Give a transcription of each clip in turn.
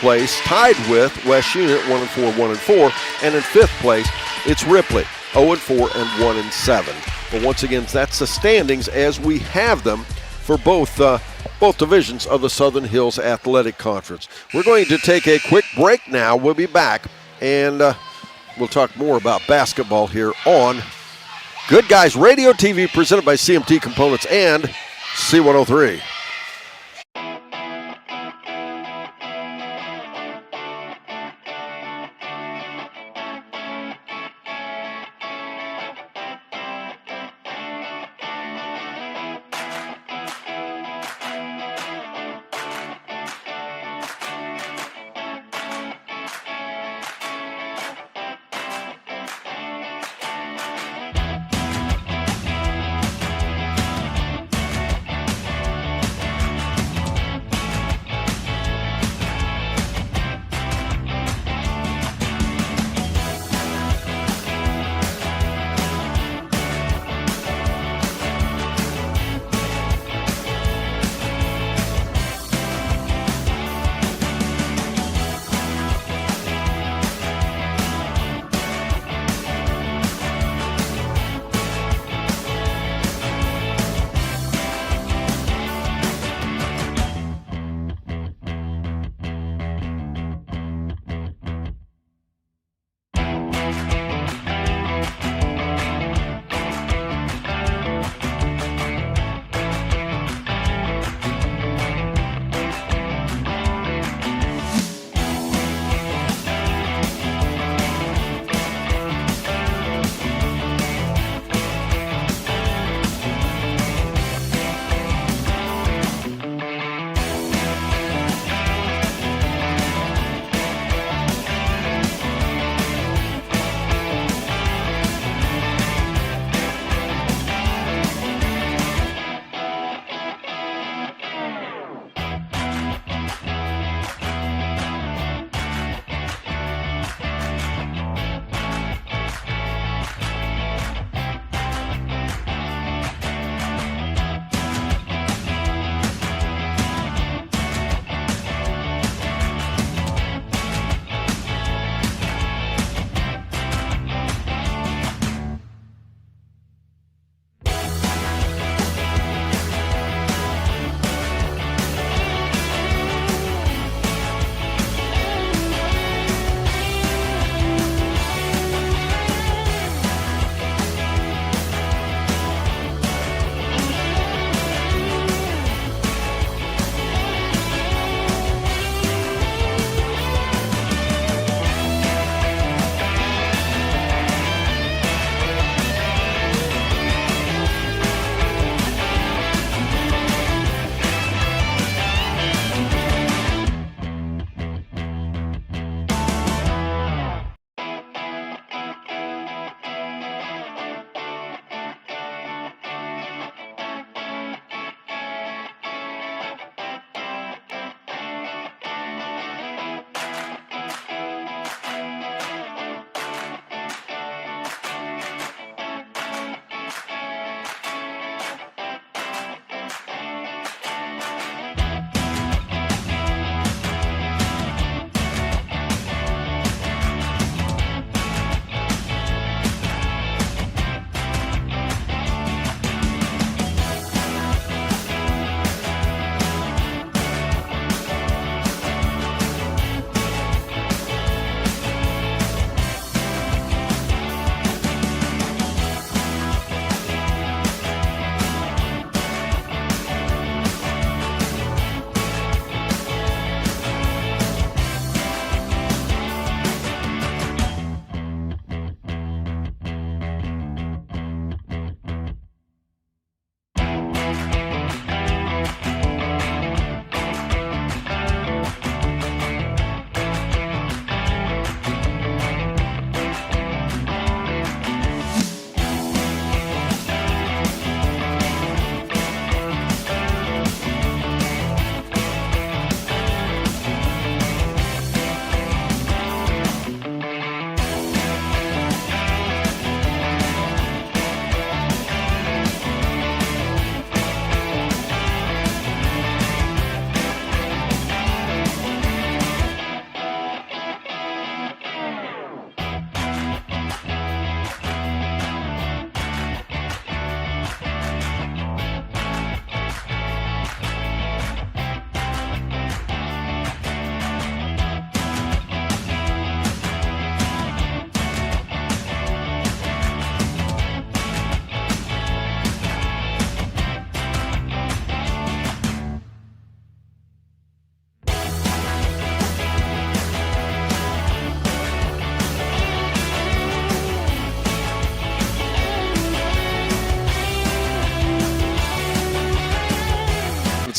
place, tied with West Unit, 1-4, 1-4. And in fifth place, it's Ripley, 0-4 and 1-7. But once again, that's the standings as we have them for both divisions of the Southern Hills Athletic Conference. We're going to take a quick break now. We'll be back, and we'll talk more about basketball here on Good Guys Radio TV, presented by CMT Components and C103.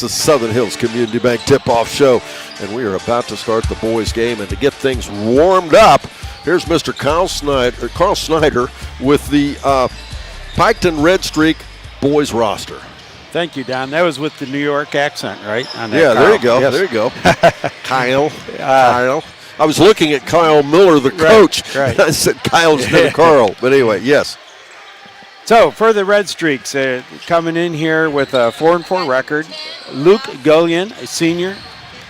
It's the Southern Hills Community Bank Tip-Off Show, and we are about to start the boys' game. And to get things warmed up, here's Mr. Carl Snyder with the Piketon Red Streak boys roster. Thank you, Don. That was with the New York accent, right? Yeah, there you go. Yes. There you go. Kyle. I was looking at Kyle Miller, the coach. Right. I said Kyle instead of Carl. But anyway, yes. So for the Red Streaks, coming in here with a 4-4 record, Luke Gullion, a senior,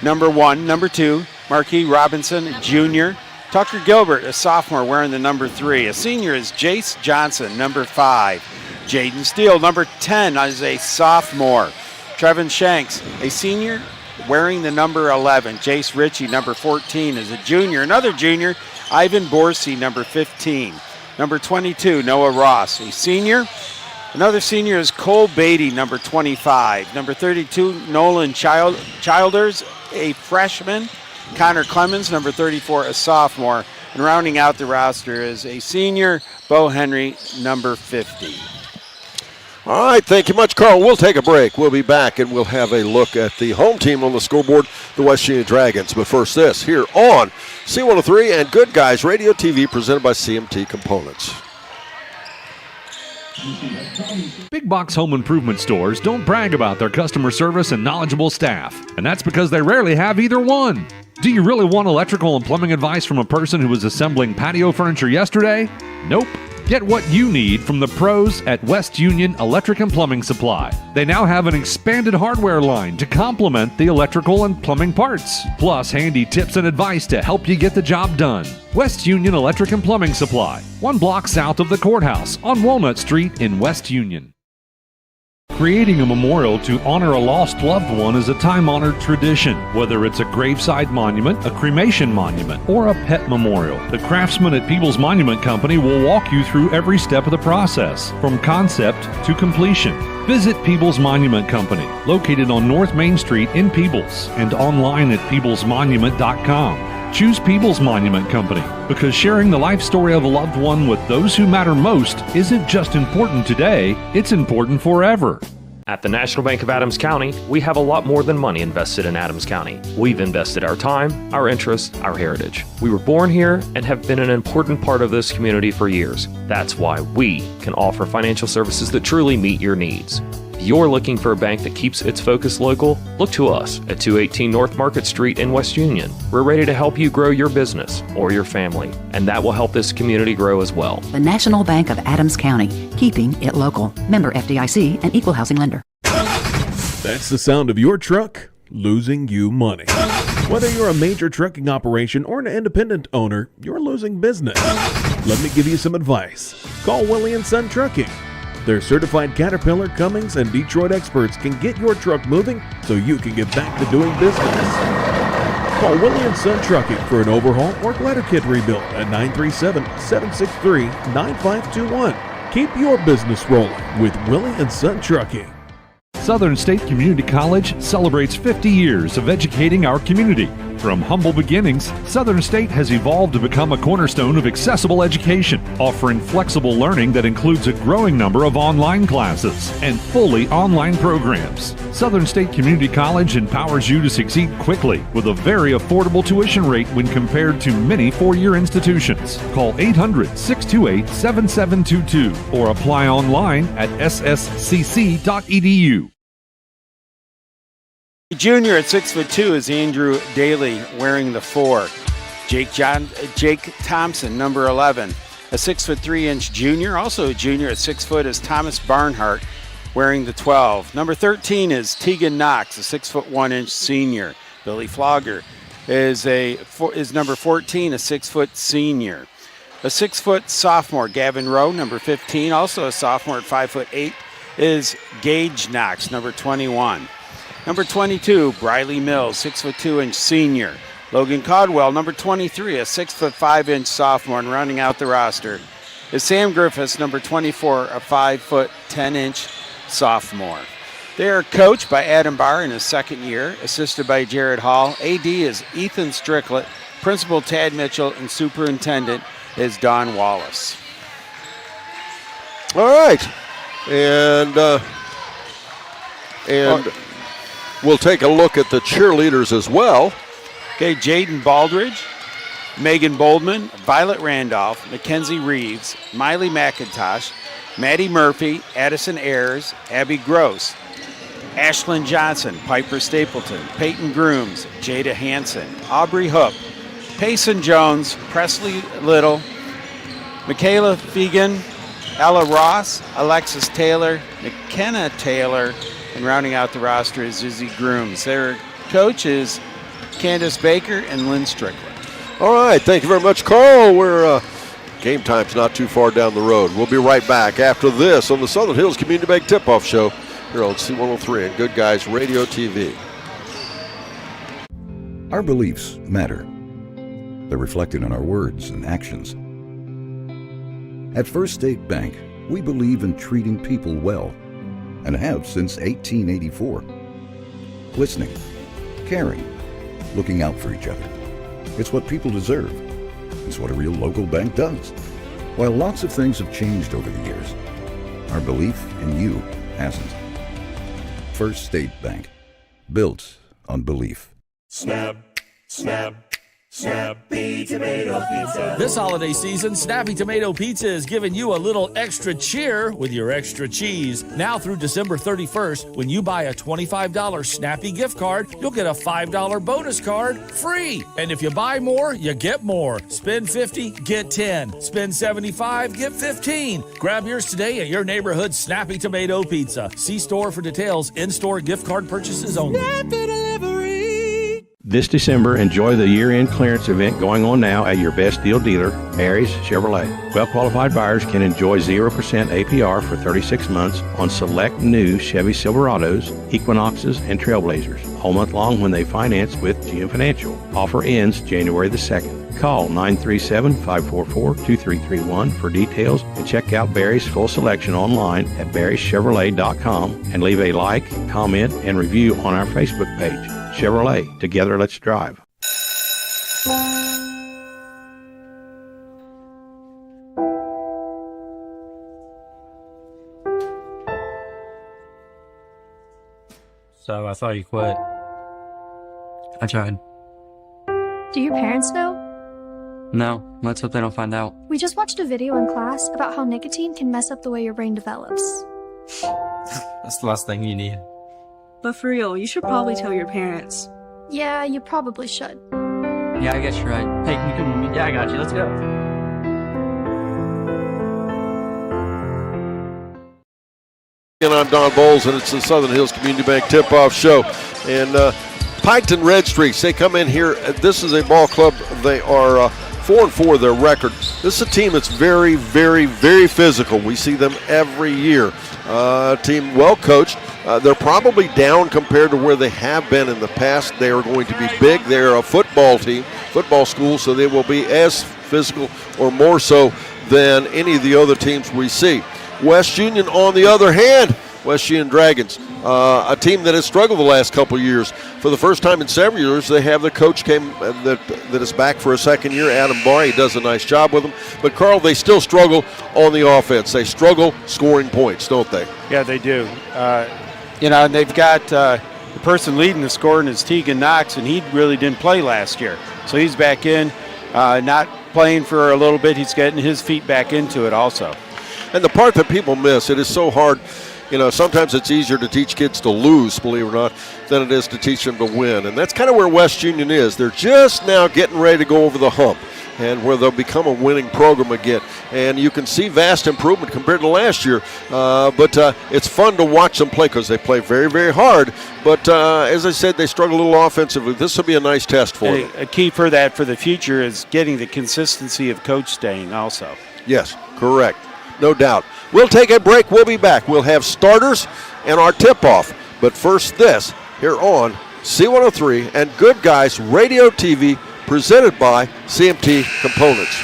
number 1. Number 2, Marquis Robinson, a junior. Tucker Gilbert, a sophomore, wearing the number 3. A senior is Jace Johnson, number 5. Jaden Steele, number 10, is a sophomore. Trevin Shanks, a senior, wearing the number 11. Jace Ritchie, number 14, is a junior. Another junior, Ivan Borsey, number 15. Number 22, Noah Ross, a senior. Another senior is Cole Beatty, number 25. Number 32, Nolan Childers, a freshman. Connor Clemens, number 34, a sophomore. And rounding out the roster is a senior, Bo Henry, number 50. All right, thank you much, Carl. We'll take a break. We'll be back, and we'll have a look at the home team on the scoreboard, the West Union Dragons. But first this, here on C103 and Good Guys Radio TV, presented by CMT Components. Big box home improvement stores don't brag about their customer service and knowledgeable staff, and that's because they rarely have either one. Do you really want electrical and plumbing advice from a person who was assembling patio furniture yesterday? Nope. Get what you need from the pros at West Union Electric and Plumbing Supply. They now have an expanded hardware line to complement the electrical and plumbing parts, plus handy tips and advice to help you get the job done. West Union Electric and Plumbing Supply, 1 block south of the courthouse on Walnut Street in West Union. Creating a memorial to honor a lost loved one is a time-honored tradition. Whether it's a graveside monument, a cremation monument, or a pet memorial, the craftsmen at Peebles Monument Company will walk you through every step of the process, from concept to completion. Visit Peebles Monument Company, located on North Main Street in Peebles, and online at peeblesmonument.com. Choose Peebles Monument Company because sharing the life story of a loved one with those who matter most isn't just important today, it's important forever. At the National Bank of Adams County, we have a lot more than money invested in Adams County. We've invested our time, our interests, our heritage. We were born here and have been an important part of this community for years. That's why we can offer financial services that truly meet your needs. If you're looking for a bank that keeps its focus local, look to us at 218 North Market Street in West Union. We're ready to help you grow your business or your family, and that will help this community grow as well. The National Bank of Adams County, keeping it local. Member FDIC and equal housing lender. That's the sound of your truck losing you money. Whether you're a major trucking operation or an independent owner, you're losing business. Let me give you some advice. Call Willie & Son Trucking. Their certified Caterpillar, Cummins, and Detroit experts can get your truck moving so you can get back to doing business. Call Willie & Son Trucking for an overhaul or glider kit rebuild at 937-763-9521. Keep your business rolling with Willie & Son Trucking. Southern State Community College celebrates 50 years of educating our community. From humble beginnings, Southern State has evolved to become a cornerstone of accessible education, offering flexible learning that includes a growing number of online classes and fully online programs. Southern State Community College empowers you to succeed quickly with a very affordable tuition rate when compared to many four-year institutions. Call 800-628-7722 or apply online at sscc.edu. Junior at 6'2" is Andrew Daly, wearing the 4. Jake Thompson, number 11. A 6'3" junior, also a junior at 6 foot, is Thomas Barnhart, wearing the 12. Number 13 is Tegan Knox, a 6'1" senior. Billy Flogger is number 14, a 6 foot senior. A 6 foot sophomore, Gavin Rowe, number 15, also a sophomore at 5'8", is Gage Knox, number 21. Number 22, Briley Mills, 6'2" senior. Logan Caldwell, number 23, a 6'5" sophomore. And rounding out the roster is Sam Griffiths, number 24, a 5'10" sophomore. They are coached by Adam Barr in his second year, assisted by Jared Hall. AD is Ethan Stricklet, Principal Tad Mitchell, and Superintendent is Don Wallace. All right. And We'll take a look at the cheerleaders as well. Okay, Jaden Baldridge, Megan Boldman, Violet Randolph, Mackenzie Reeves, Miley McIntosh, Maddie Murphy, Addison Ayers, Abby Gross, Ashlyn Johnson, Piper Stapleton, Peyton Grooms, Jada Hansen, Aubrey Hook, Payson Jones, Presley Little, Michaela Fegan, Ella Ross, Alexis Taylor, McKenna Taylor, and rounding out the roster is Izzy Grooms. Their coach is Candace Baker and Lynn Strickland. All right, thank you very much, Carl. We're game time's not too far down the road. We'll be right back after this on the Southern Hills Community Bank Tip-Off Show here on C103 and Good Guys Radio TV. Our beliefs matter. They're reflected in our words and actions. At First State Bank, we believe in treating people well and have since 1884. Listening, caring, looking out for each other. It's what people deserve. It's what a real local bank does. While lots of things have changed over the years, our belief in you hasn't. First State Bank, built on belief. Snap, snap, Snappy Tomato Pizza. This holiday season, Snappy Tomato Pizza is giving you a little extra cheer with your extra cheese. Now through December 31st, when you buy a $25 Snappy gift card, you'll get a $5 bonus card free. And if you buy more, you get more. Spend $50, get 10. Spend $75, get 15. Grab yours today at your neighborhood Snappy Tomato Pizza. See store for details. In-store gift card purchases only. Snappy Delivery. This December, enjoy the year-end clearance event going on now at your best deal dealer, Barry's Chevrolet. Well-qualified buyers can enjoy 0% APR for 36 months on select new Chevy Silverados, Equinoxes, and Trailblazers, all month long when they finance with GM Financial. Offer ends January the 2nd. Call 937-544-2331 for details and check out Barry's full selection online at barryschevrolet.com and leave a like, comment, and review on our Facebook page. Chevrolet, together let's drive. So I thought you quit. I tried. Do your parents know? No, let's hope they don't find out. We just watched a video in class about how nicotine can mess up the way your brain develops. That's the last thing you need. But for real, you should probably tell your parents. Yeah, you probably should. Yeah, I guess you're right. Hey, you come with me? Yeah, I got you. Let's go. And I'm Don Bowles, and it's the Southern Hills Community Bank Tip-Off Show. And Piketon Red Streaks, they come in here. This is a ball club. They are 4-4, their record. This is a team that's very, very, very physical. We see them every year. Team well coached. They're probably down compared to where they have been in the past. They are going to be big. They're a football team, football school, so they will be as physical or more so than any of the other teams we see. West Union, on the other hand, West Union Dragons, a team that has struggled the last couple of years. For the first time in several years, they have the coach that is back for a second year, Adam Barr. He does a nice job with them. But, Carl, they still struggle on the offense. They struggle scoring points, don't they? Yeah, they do. And they've got the person leading the scoring is Tegan Knox, and he really didn't play last year. So he's back in, not playing for a little bit. He's getting his feet back into it also. And the part that people miss, it is so hard. Sometimes it's easier to teach kids to lose, believe it or not, than it is to teach them to win. And that's kind of where West Union is. They're just now getting ready to go over the hump and where they'll become a winning program again. And you can see vast improvement compared to last year. But it's fun to watch them play because they play very, very hard. But as I said, they struggle a little offensively. This will be a nice test for them. A key for that for the future is getting the consistency of coach staying also. Yes, correct. No doubt. We'll take a break. We'll be back. We'll have starters and our tip-off. But first this, here on C103 and Good Guys Radio TV, presented by CMT Components.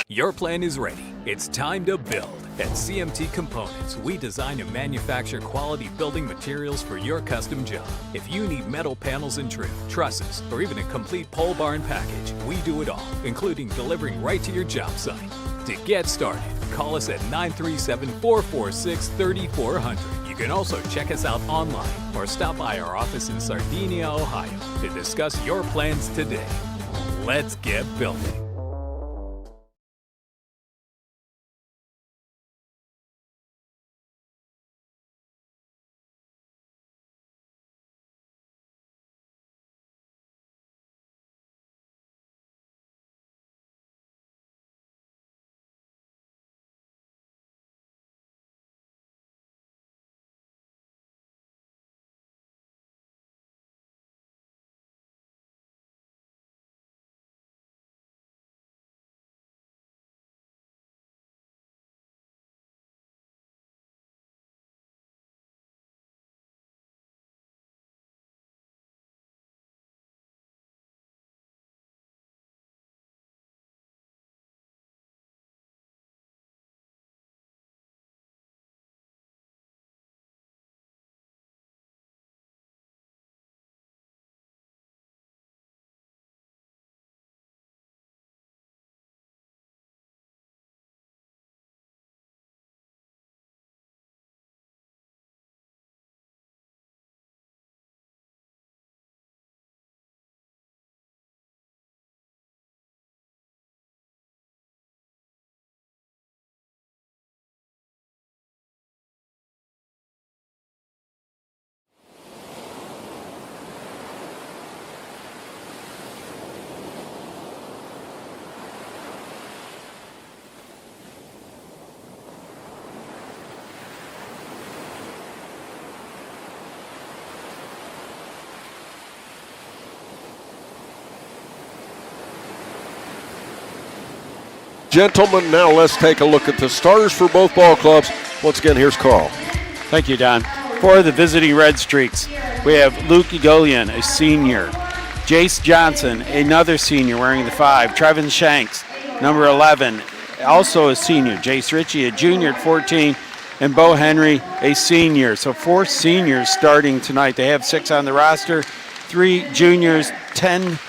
Your plan is ready. It's time to build. At CMT Components, we design and manufacture quality building materials for your custom job. If you need metal panels and trim, trusses, or even a complete pole barn package, we do it all, including delivering right to your job site. To get started, call us at 937-446-3400. You can also check us out online or stop by our office in Sardinia, Ohio to discuss your plans today. Let's get building. Gentlemen, now let's take a look at the starters for both ball clubs. Once again, here's Carl. Thank you, Don. For the visiting Red Streaks, we have Luke Egolian, a senior. Jace Johnson, another senior, wearing the 5. Trevin Shanks, number 11, also a senior. Jace Ritchie, a junior at 14. And Bo Henry, a senior. So 4 seniors starting tonight. They have 6 on the roster, 3 juniors, 3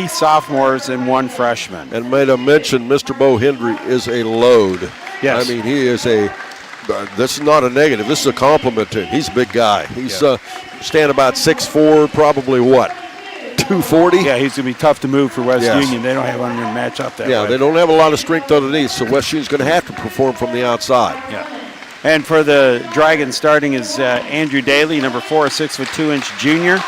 sophomores and 1 freshman. And may I mention, Mr. Bo Henry is a load. Yes. I mean, he is this is not a negative. This is a compliment to him. He's a big guy. He's standing about 6'4", probably what, 240? Yeah, he's going to be tough to move for West Union. They don't have one to match up that way. Yeah, they don't have a lot of strength underneath, so West Union's going to have to perform from the outside. Yeah. And for the Dragons starting is Andrew Daly, number 4, a 6'2" junior.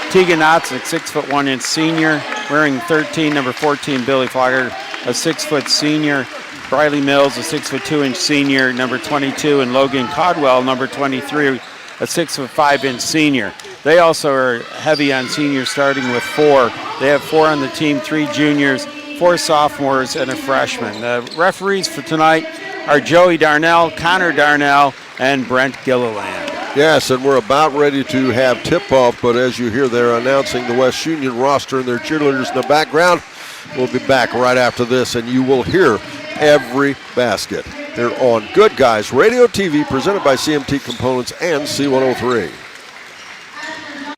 Tegan Knotts, a 6'1" senior, wearing 13, number 14, Billy Flogger, a 6' senior. Briley Mills, a 6'2" senior, number 22, and Logan Codwell, number 23, a 6'5" senior. They also are heavy on seniors, starting with 4. They have 4 on the team, 3 juniors, 4 sophomores, and a freshman. The referees for tonight are Joey Darnell, Connor Darnell, and Brent Gilliland. Yes, and we're about ready to have tip-off, but as you hear, they're announcing the West Union roster and their cheerleaders in the background. We'll be back right after this, and you will hear every basket. They're on Good Guys Radio TV, presented by CMT Components and C103.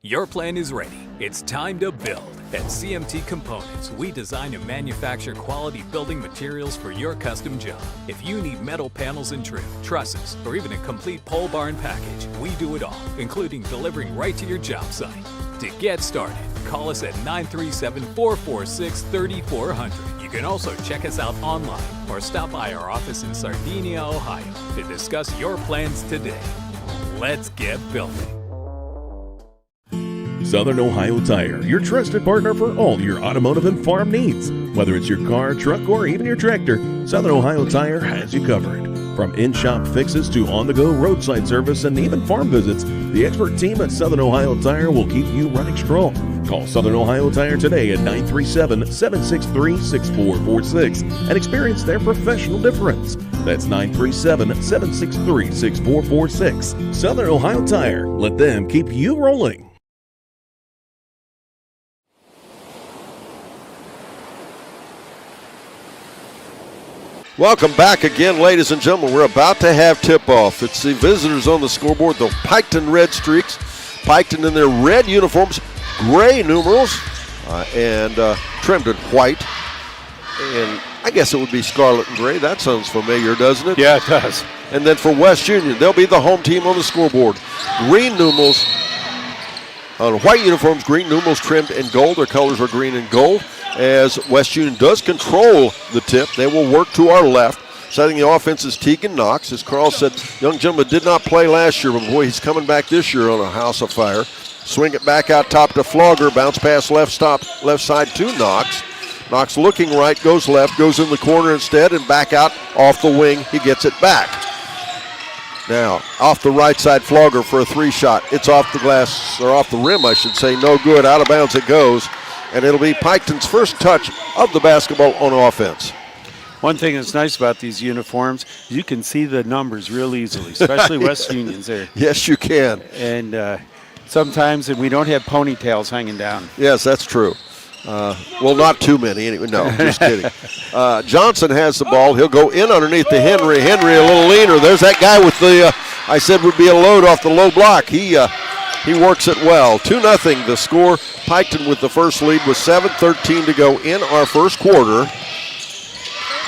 Your plan is ready. It's time to build. At CMT Components, we design and manufacture quality building materials for your custom job. If you need metal panels and trim, trusses, or even a complete pole barn package, we do it all, including delivering right to your job site. To get started, call us at 937-446-3400. You can also check us out online or stop by our office in Sardinia, Ohio to discuss your plans today. Let's get building. Southern Ohio Tire, your trusted partner for all your automotive and farm needs. Whether it's your car, truck, or even your tractor, Southern Ohio Tire has you covered. From in-shop fixes to on-the-go roadside service and even farm visits, the expert team at Southern Ohio Tire will keep you running strong. Call Southern Ohio Tire today at 937-763-6446 and experience their professional difference. That's 937-763-6446. Southern Ohio Tire. Let them keep you rolling. Welcome back again, ladies and gentlemen. We're about to have tip-off. It's the visitors on the scoreboard, the Piketon Red Streaks. Piketon in their red uniforms, gray numerals, and trimmed in white. And I guess it would be scarlet and gray. That sounds familiar, doesn't it? Yeah, it does. And then for West Union, they'll be the home team on the scoreboard. Green numerals on white uniforms, green numerals trimmed in gold. Their colors are green and gold. As West Union does control the tip, they will work to our left. Setting the offense is Tegan Knox. As Carl said, young gentleman did not play last year, but boy, he's coming back this year on a house of fire. Swing it back out top to Flogger. Bounce pass left side to Knox. Knox looking right, goes left, goes in the corner instead, and back out off the wing. He gets it back. Now, off the right side, Flogger for a 3-shot. It's off the glass, or off the rim, I should say. No good. Out of bounds it goes. And it'll be Piketon's first touch of the basketball on offense. One thing that's nice about these uniforms, you can see the numbers real easily, especially West Union's there. Yes, you can. And sometimes we don't have ponytails hanging down. Yes, that's true. Well, not too many anyway. No, just kidding. Johnson has the ball. He'll go in underneath the Henry. Henry a little leaner. There's that guy with the, I said would be a load off the low block. He works it well. 2-0 the score. Piketon with the first lead with 7:13 to go in our first quarter.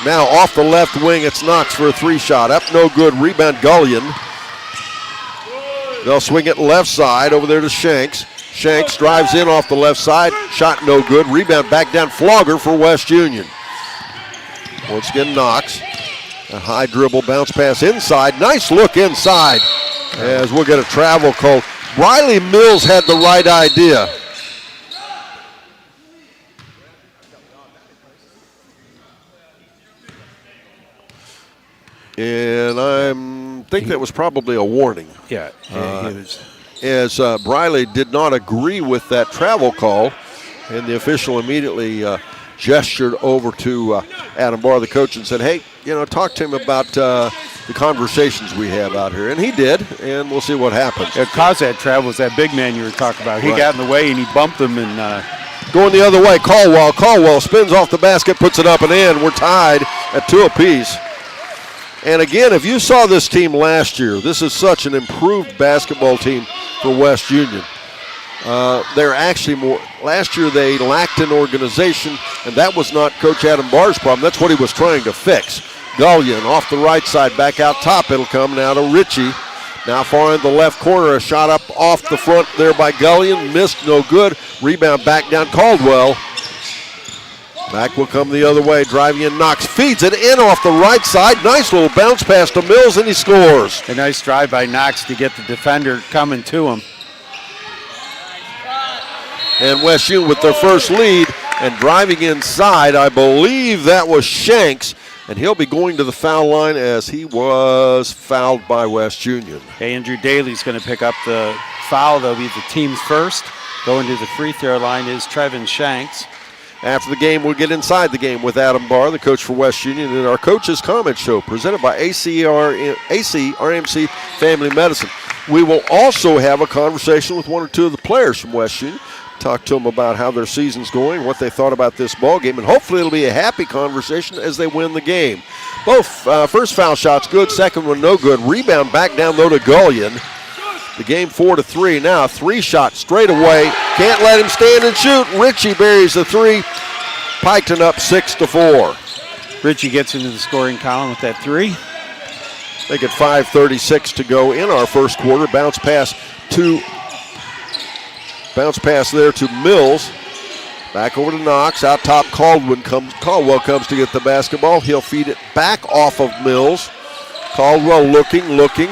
Now off the left wing, it's Knox for a 3-shot. Up no good. Rebound Gullion. They'll swing it left side over there to Shanks. Shanks drives in off the left side. Shot no good. Rebound back down. Flogger for West Union. Once again, Knox. A high dribble, bounce pass inside. Nice look inside as we'll get a travel call. Riley Mills had the right idea. And I think that was probably a warning. Yeah. As Briley did not agree with that travel call, and the official immediately gestured over to Adam Barr, the coach, and said, hey, talk to him about the conversations we have out here. And he did, and we'll see what happens. It caused that travel was that big man you were talking about. He got in the way, and he bumped him. And going the other way, Caldwell spins off the basket, puts it up and in. We're tied at 2 apiece. And again, if you saw this team last year, this is such an improved basketball team for West Union. They're actually more, last year they lacked an organization, and that was not Coach Adam Barr's problem. That's what he was trying to fix. Gullion off the right side, back out top. It'll come now to Ritchie. Now far in the left corner, a shot up off the front there by Gullion. Missed, no good. Rebound back down Caldwell. Back will come the other way, driving in Knox. Feeds it in off the right side. Nice little bounce pass to Mills, and he scores. A nice drive by Knox to get the defender coming to him. And West Union with their first lead and driving inside. I believe that was Shanks, and he'll be going to the foul line as he was fouled by West Union. Andrew Daly's going to pick up the foul. They'll be the team's first. Going to the free throw line is Trevin Shanks. After the game, we'll get inside the game with Adam Barr, the coach for West Union, and our Coach's Comment Show presented by ACRMC Family Medicine. We will also have a conversation with one or two of the players from West Union, talk to them about how their season's going, what they thought about this ball game, and hopefully it'll be a happy conversation as they win the game. Both first foul shots good, second one no good. Rebound back down low to Gullion. The game 4-3 now. 3-shot straight away. Can't let him stand and shoot. Ritchie buries the 3. Piketon up 6-4. Ritchie gets into the scoring column with that 3. Make it 5:36 to go in our first quarter. Bounce pass there to Mills. Back over to Knox. Out top, Caldwell comes to get the basketball. He'll feed it back off of Mills. Caldwell looking.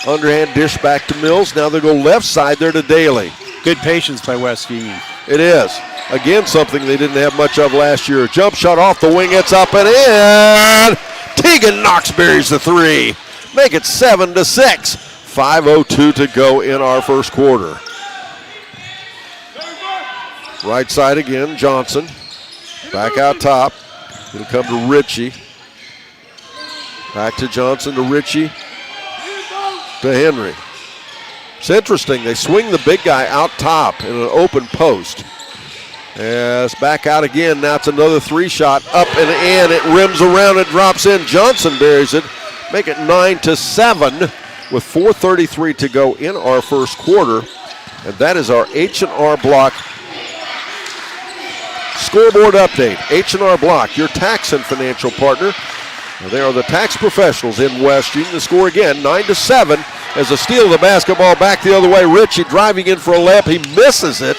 Underhand dish back to Mills. Now they go left side there to Daly. Good patience by West Union. It is. Again, something they didn't have much of last year. Jump shot off the wing. It's up and in. Tegan Knox buries the 3. Make it 7-6. 5:02 to go in our first quarter. Right side again, Johnson. Back out top. It'll come to Ritchie. Back to Johnson to Ritchie. To Henry. It's interesting. They swing the big guy out top in an open post. As back out again. Now it's another 3-shot. Up and in. It rims around. It drops in. Johnson buries it. Make it 9-7 with 4:33 to go in our first quarter. And that is our H&R Block Scoreboard update. H&R Block, your tax and financial partner. They are the tax professionals in West Union. The score again, 9-7, as a steal of the basketball back the other way. Ritchie driving in for a layup. He misses it.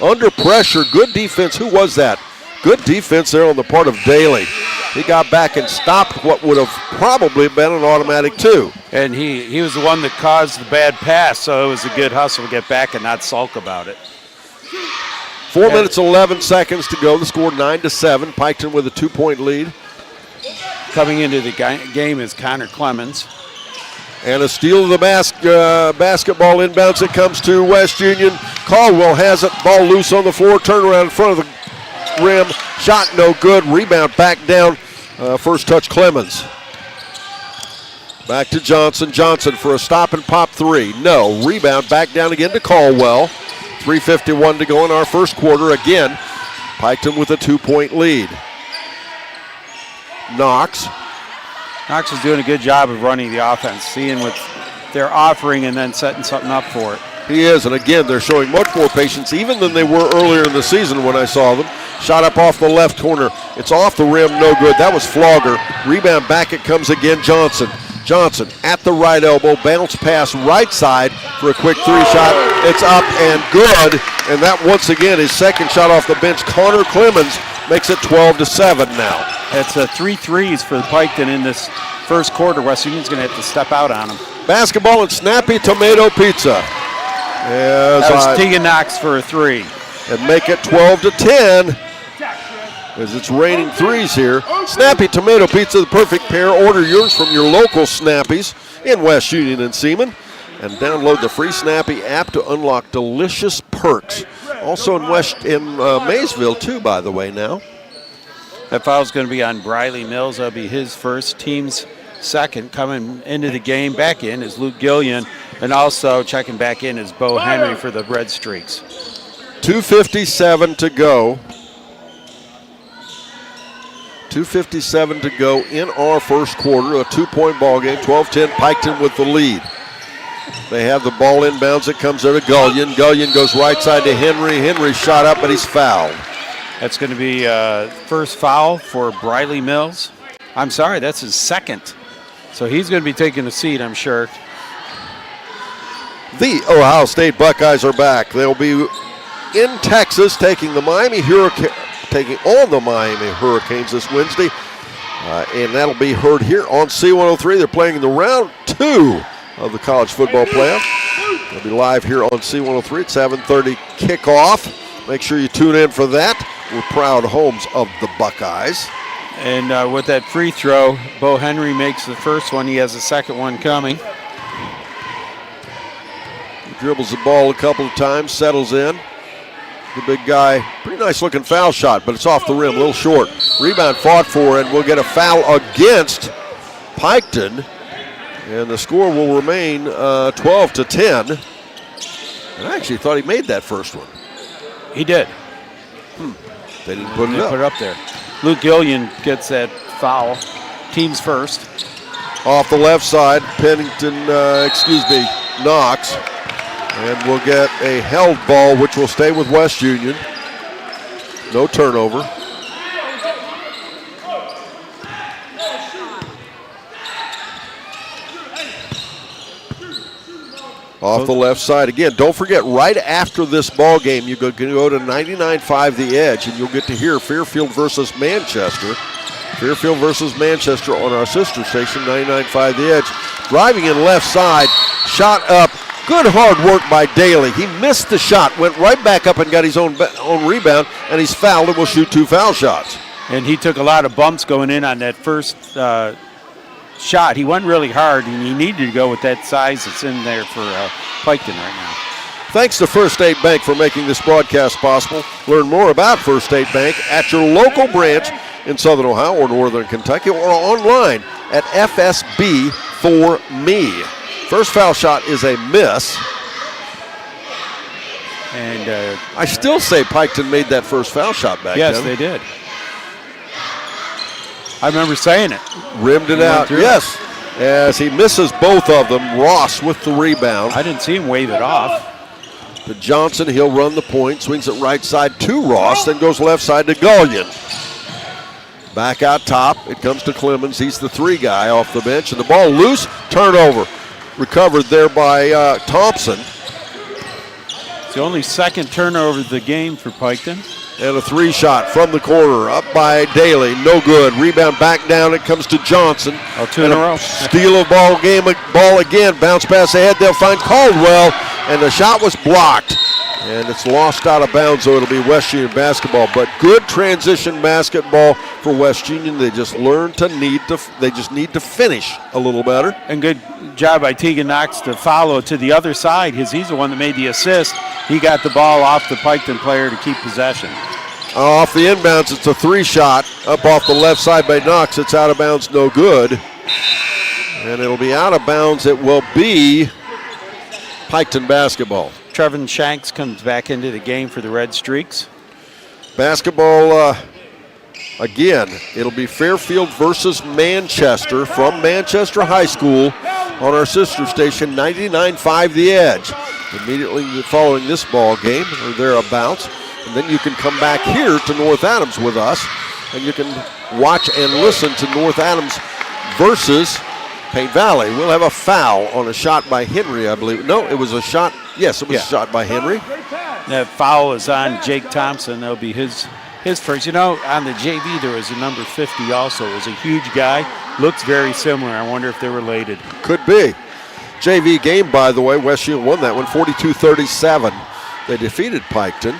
Under pressure. Good defense. Who was that? Good defense there on the part of Daly. He got back and stopped what would have probably been an automatic two. And he was the one that caused the bad pass, so it was a good hustle to get back and not sulk about it. 4 minutes, 11 seconds to go. The score 9-7. Piketon with a 2-point lead. Coming into the game is Connor Clemens. And a steal of the basketball inbounds. It comes to West Union. Caldwell has it. Ball loose on the floor. Turnaround in front of the rim. Shot no good. Rebound back down. First touch Clemens. Back to Johnson. Johnson for a stop and pop three. No. Rebound back down again to Caldwell. 3:51 to go in our first quarter. Again, Piketon with a 2-point lead. Knox is doing a good job of running the offense, seeing what they're offering and then setting something up for it. He is, and again, they're showing much more patience even than they were earlier in the season when I saw them. Shot up off the left corner. It's off the rim, no good. That was Flogger. Rebound back, it comes again, Johnson. Johnson at the right elbow, bounce pass right side for a quick three shot. It's up and good, and that once again is second shot off the bench. Connor Clemens makes it 12-7 now. It's 3 threes for Piketon in this first quarter. West Union's going to have to step out on them. Basketball and Snappy Tomato Pizza. That was Tegan Knox for a three. And make it 12-10 as it's raining threes here. Snappy Tomato Pizza, the perfect pair. Order yours from your local Snappies in West Union and Seaman. And download the free Snappy app to unlock delicious perks. Also in Maysville, too, by the way, now. That foul's going to be on Briley Mills. That'll be his first, team's second. Coming into the game back in is Luke Gillian, and also checking back in is Bo Henry for the Red Streaks. 2:57 to go. 2:57 to go in our first quarter. A 2-point ball game. 12-10, Piketon with the lead. They have the ball inbounds. It comes there to Gullion. Gullion goes right side to Henry. Henry shot up, but he's fouled. That's going to be first foul for Briley Mills. I'm sorry, that's his second. So he's going to be taking a seat, I'm sure. The Ohio State Buckeyes are back. They'll be in Texas taking on the Miami Hurricanes this Wednesday. And that'll be heard here on C103. They're playing in the round 2 of the college football playoff. They'll be live here on C103 at 7:30 kickoff. Make sure you tune in for that. We're proud homes of the Buckeyes. And with that free throw, Bo Henry makes the first one. He has the second one coming. He dribbles the ball a couple of times, settles in. The big guy, pretty nice looking foul shot, but it's off the rim, a little short. Rebound fought for, and we'll get a foul against Piketon. And the score will remain 12-10. I actually thought he made that first one. He did. They didn't put it up. Put it up there. Luke Gillian gets that foul. Team's first. Off the left side, Knox. And we'll get a held ball, which will stay with West Union. No turnover. Off the left side. Again, don't forget, right after this ball game, you can go to 99.5 The Edge, and you'll get to hear Fairfield versus Manchester. Fairfield versus Manchester on our sister station, 99.5 The Edge. Driving in left side, shot up. Good hard work by Daly. He missed the shot, went right back up and got his own rebound, and he's fouled and will shoot 2 foul shots. And he took a lot of bumps going in on that first shot. He went really hard, and he needed to go with that size that's in there for Piketon right now. Thanks to First State Bank for making this broadcast possible. Learn more about First State Bank at your local branch in Southern Ohio or Northern Kentucky, or online at FSB4Me. First foul shot is a miss. And I still say Piketon made that first foul shot back then. Yes, they did. I remember saying it. Rimmed it out, yes. As he misses both of them, Ross with the rebound. I didn't see him wave it off. to Johnson. He'll run the point, swings it right side to Ross, then goes left side to Gullion. Back out top, it comes to Clemens. He's the 3 guy off the bench, and the ball loose, turnover. Recovered there by Thompson. It's the only second turnover of the game for Piketon. And a 3 shot from the corner, up by Daly, no good. Rebound back down, it comes to Johnson. 2 in a row. Steal of ball again, bounce pass ahead, they'll find Caldwell, and the shot was blocked. And it's lost out of bounds, so it'll be West Union basketball. But good transition basketball for West Union. They just they just need to finish a little better. And good job by Tegan Knox to follow to the other side, because he's the one that made the assist. He got the ball off the Piketon player to keep possession. Off the inbounds, it's a 3 shot. Up off the left side by Knox. It's out of bounds, no good. And it'll be out of bounds. It will be Piketon basketball. Trevin Shanks comes back into the game for the Red Streaks. Basketball, again, it'll be Fairfield versus Manchester from Manchester High School on our sister station, 99.5 The Edge. Immediately following this ball game, or thereabouts. And then you can come back here to North Adams with us, and you can watch and listen to North Adams versus Paint Valley. We'll have a foul on a shot by Henry, I believe. No, it was a shot. Yes, it was a shot by Henry. That foul is on Jake Thompson. That'll be his first. You know, on the JV, there was a number 50 also. It was a huge guy. Looks very similar. I wonder if they're related. Could be. JV game, by the way. West Union won that one 42-37. They defeated Piketon.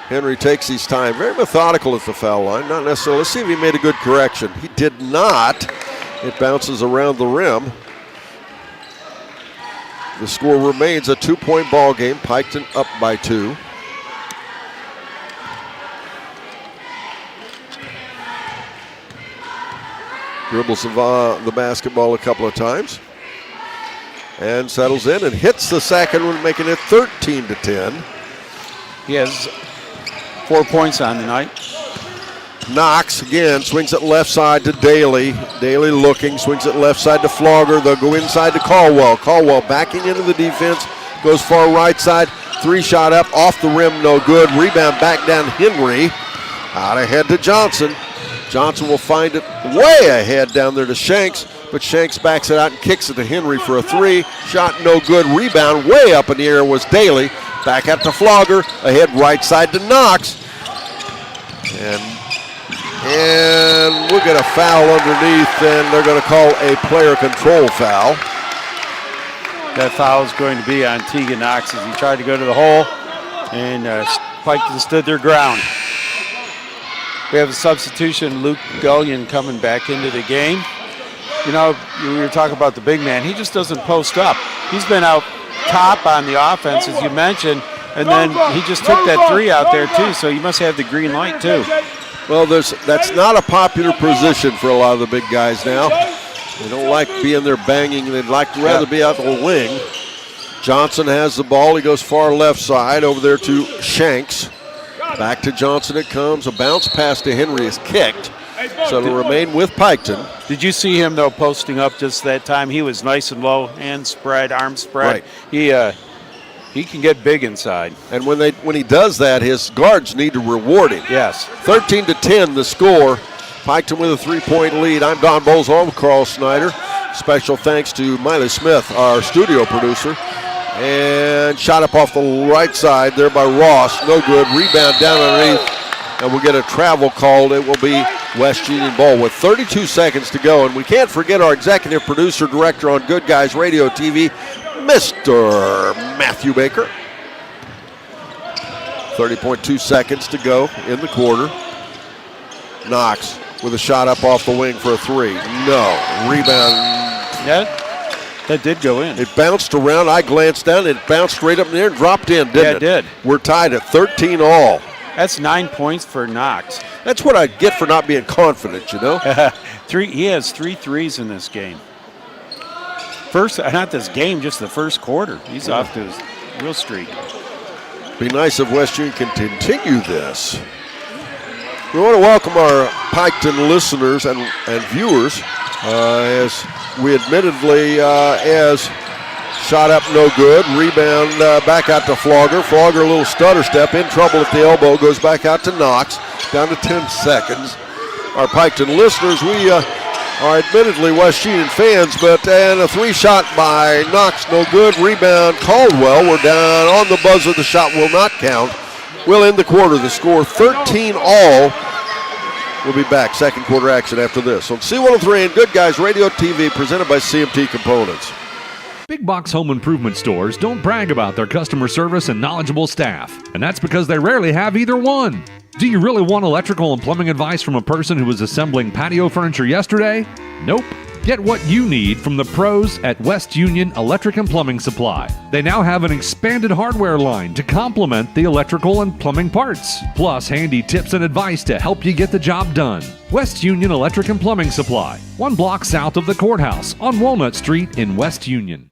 Henry takes his time. Very methodical at the foul line. Not necessarily. Let's see if he made a good correction. He did not. It bounces around the rim. The score remains a 2-point ball game. Piketon up by 2. Dribbles the basketball a couple of times. And settles in and hits the second one, making it 13-10. He has 4 points on the night. Knox again swings it left side to Daly. Daly looking, swings it left side to Flogger. They'll go inside to Caldwell. Caldwell backing into the defense, goes far right side. 3 shot up, off the rim, no good. Rebound back down Henry. Out ahead to Johnson. Johnson will find it way ahead down there to Shanks, but Shanks backs it out and kicks it to Henry for a 3. Shot no good. Rebound way up in the air was Daly. Back out to Flogger. Ahead right side to Knox. And we'll get a foul underneath, and they're going to call a player control foul. That foul is going to be on Tegan Knox as he tried to go to the hole, and Piketon stood their ground. We have a substitution, Luke Gullion, coming back into the game. You know, we were talking about the big man. He just doesn't post up. He's been out top on the offense, as you mentioned, and then he just took that 3 out there, too, so he must have the green light, too. Well, that's not a popular position for a lot of the big guys now. They don't like being there banging. They'd like to rather be out the wing. Johnson has the ball. He goes far left side over there to Shanks. Back to Johnson it comes. A bounce pass to Henry is kicked. So it'll remain with Piketon. Did you see him, though, posting up just that time? He was nice and low, hands spread, arms spread. Right. He can get big inside. And when he does that, his guards need to reward him. Yes. 13-10 the score. Piketon with a 3-point lead. I'm Don Bolzholm with Carl Snyder. Special thanks to Miley Smith, our studio producer. And shot up off the right side there by Ross. No good. Rebound down underneath. And we'll get a travel called. It will be West Union ball with 32 seconds to go. And we can't forget our executive producer, director on Good Guys Radio TV, Mr. Matthew Baker. 30.2 seconds to go in the quarter. Knox with a shot up off the wing for a 3. No. Rebound. That did go in. It bounced around. I glanced down. It bounced right up in the air and dropped in, didn't it? Yeah, it did. We're tied at 13 all. That's 9 points for Knox. That's what I get for not being confident, you know? He has 3 threes in this game. Not this game, just the first quarter. He's off to his real streak. Be nice if West Union can continue this. We want to welcome our Piketon listeners and viewers as we admittedly, as Shot up, no good. Rebound back out to Flogger. Flogger, a little stutter step, in trouble at the elbow, goes back out to Knox. Down to 10 seconds. Our Piketon listeners, we are admittedly West Union fans, but and a 3-shot by Knox, no good. Rebound, Caldwell. We're down on the buzzer. The shot will not count. We'll end the quarter. The score 13-all. We'll be back. Second quarter action after this on C103 and Good Guys Radio TV, presented by CMT Components. Big box home improvement stores don't brag about their customer service and knowledgeable staff, and that's because they rarely have either one. Do you really want electrical and plumbing advice from a person who was assembling patio furniture yesterday? Nope. Get what you need from the pros at West Union Electric and Plumbing Supply. They now have an expanded hardware line to complement the electrical and plumbing parts, plus handy tips and advice to help you get the job done. West Union Electric and Plumbing Supply, 1 block south of the courthouse on Walnut Street in West Union.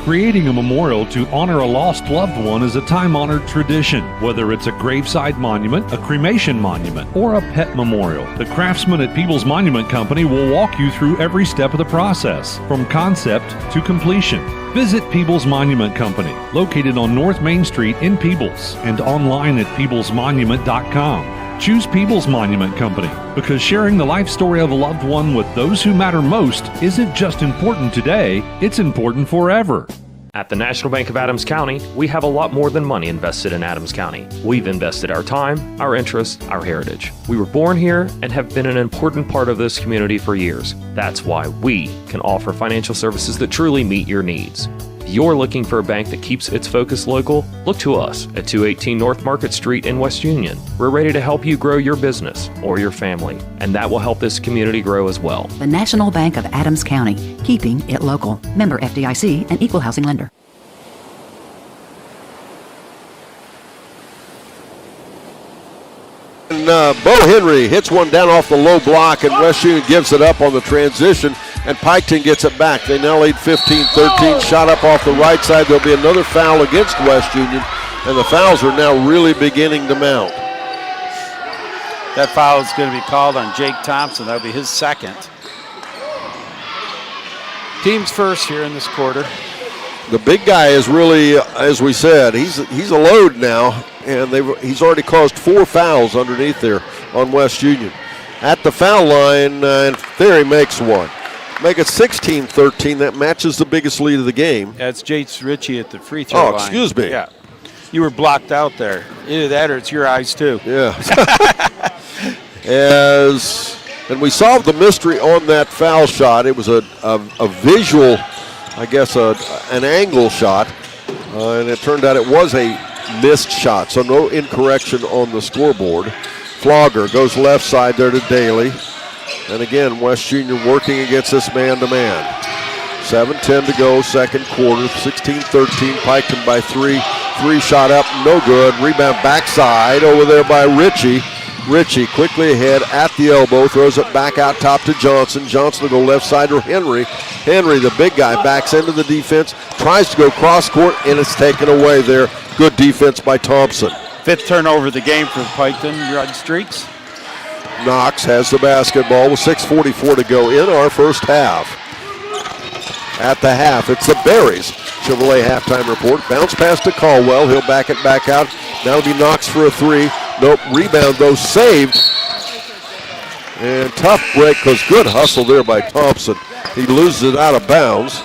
Creating a memorial to honor a lost loved one is a time-honored tradition. Whether it's a graveside monument, a cremation monument, or a pet memorial, the craftsmen at Peebles Monument Company will walk you through every step of the process, from concept to completion. Visit Peebles Monument Company, located on North Main Street in Peebles, and online at peeblesmonument.com. Choose Peebles Monument Company because sharing the life story of a loved one with those who matter most isn't just important today, it's important forever. At the National Bank of Adams County, we have a lot more than money invested in Adams County. We've invested our time, our interests, our heritage. We were born here and have been an important part of this community for years. That's why we can offer financial services that truly meet your needs. If you're looking for a bank that keeps its focus local, look to us at 218 North Market Street in West Union. We're ready to help you grow your business or your family, and that will help this community grow as well. The National Bank of Adams County, keeping it local. Member FDIC and equal housing lender. And Bo Henry hits one down off the low block, and West Union gives it up on the transition, and Piketon gets it back. They now lead 15-13. Shot up off the right side. There'll be another foul against West Union, and the fouls are now really beginning to mount. That foul is going to be called on Jake Thompson. That'll be his second. Team's first here in this quarter. The big guy is really, as we said, he's a load now, and he's already caused 4 fouls underneath there on West Union. At the foul line, and there he makes one. Make it 16-13. That matches the biggest lead of the game. That's Jace Ritchie at the free throw line. Oh, excuse me. Yeah, you were blocked out there. Either that or it's your eyes too. Yeah. And we solved the mystery on that foul shot. It was a visual, I guess, an angle shot, and it turned out it was a missed shot, so no incorrection on the scoreboard. Flogger goes left side there to Daly. And again, West Union working against this man-to-man. 7:10 to go, second quarter, 16-13, Piketon by 3. 3 shot up, no good. Rebound backside over there by Ritchie. Ritchie quickly ahead at the elbow, throws it back out top to Johnson. Johnson will go left side to Henry. Henry, the big guy, backs into the defense, tries to go cross court, and it's taken away there. Good defense by Thompson. 5th turnover of the game for Piketon Red Streaks. Knox has the basketball with 6:44 to go in our first half. At the half, it's the Berries Chevrolet halftime report. Bounce pass to Caldwell. He'll back it back out. Now it'll be Knox for a 3. Nope, rebound though saved. And tough break because good hustle there by Thompson. He loses it out of bounds.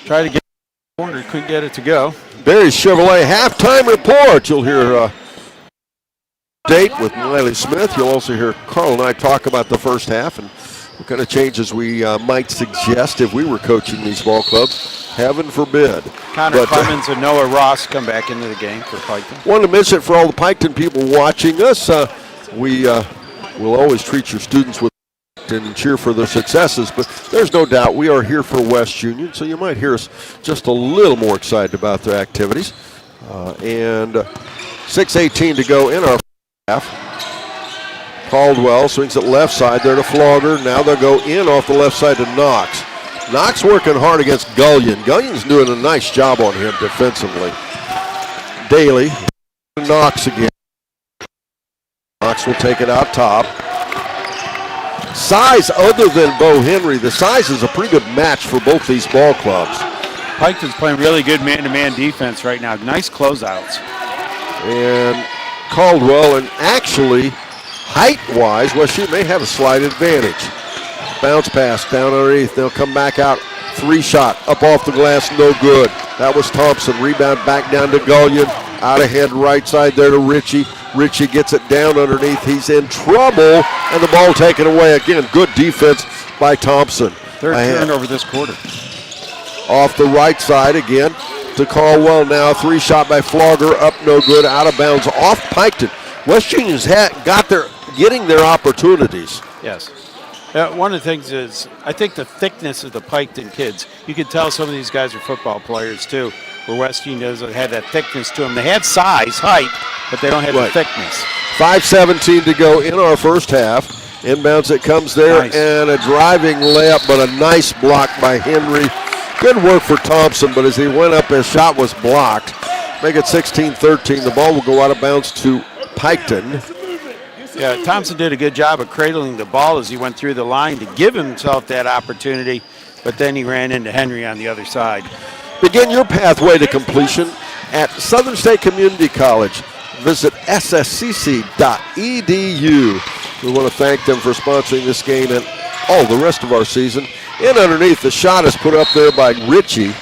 Try to get the corner, couldn't get it to go. Berries Chevrolet halftime report. You'll hear date with Miley Smith. You'll also hear Carl and I talk about the first half and what kind of changes we might suggest if we were coaching these ball clubs. Heaven forbid. Connor Clemens and Noah Ross come back into the game for Piketon. Want to mention for all the Piketon people watching us, we will always treat your students with and cheer for their successes, but there's no doubt we are here for West Union, so you might hear us just a little more excited about their activities. And 6:18 to go in our half. Caldwell swings it left side there to Flogger. Now they'll go in off the left side to Knox. Knox working hard against Gullion. Gullion's doing a nice job on him defensively. Daly, Knox again. Knox will take it out top. size other than Bo Henry. The size is a pretty good match for both these ball clubs. Piketon's playing really good man-to-man defense right now. Nice closeouts. And Caldwell, and actually, height-wise, West Union may have a slight advantage. Bounce pass down underneath. They'll come back out. 3-shot up off the glass, no good. That was Thompson. Rebound back down to Gullion. Out ahead, right side there to Ritchie. Ritchie gets it down underneath. He's in trouble, and the ball taken away. Again, good defense by Thompson. Third turnover this quarter. Off the right side again to Caldwell now. 3-shot by Flogger, up no good, out of bounds, off Piketon. West Union's getting their opportunities. Yes. One of the things is, I think the thickness of the Piketon kids, you can tell some of these guys are football players too, where West Union doesn't have that thickness to them. They have size, height, but they don't have the thickness. 5:17 to go in our first half. Inbounds it comes there, nice. And a driving layup, but a nice block by Henry. Good work for Thompson, but as he went up, his shot was blocked. Make it 16-13. The ball will go out of bounds to Piketon. Yeah, Thompson did a good job of cradling the ball as he went through the line to give himself that opportunity, but then he ran into Henry on the other side. Begin your pathway to completion at Southern State Community College. Visit sscc.edu. We want to thank them for sponsoring this game and all the rest of our season. In underneath, the shot is put up there by Ritchie.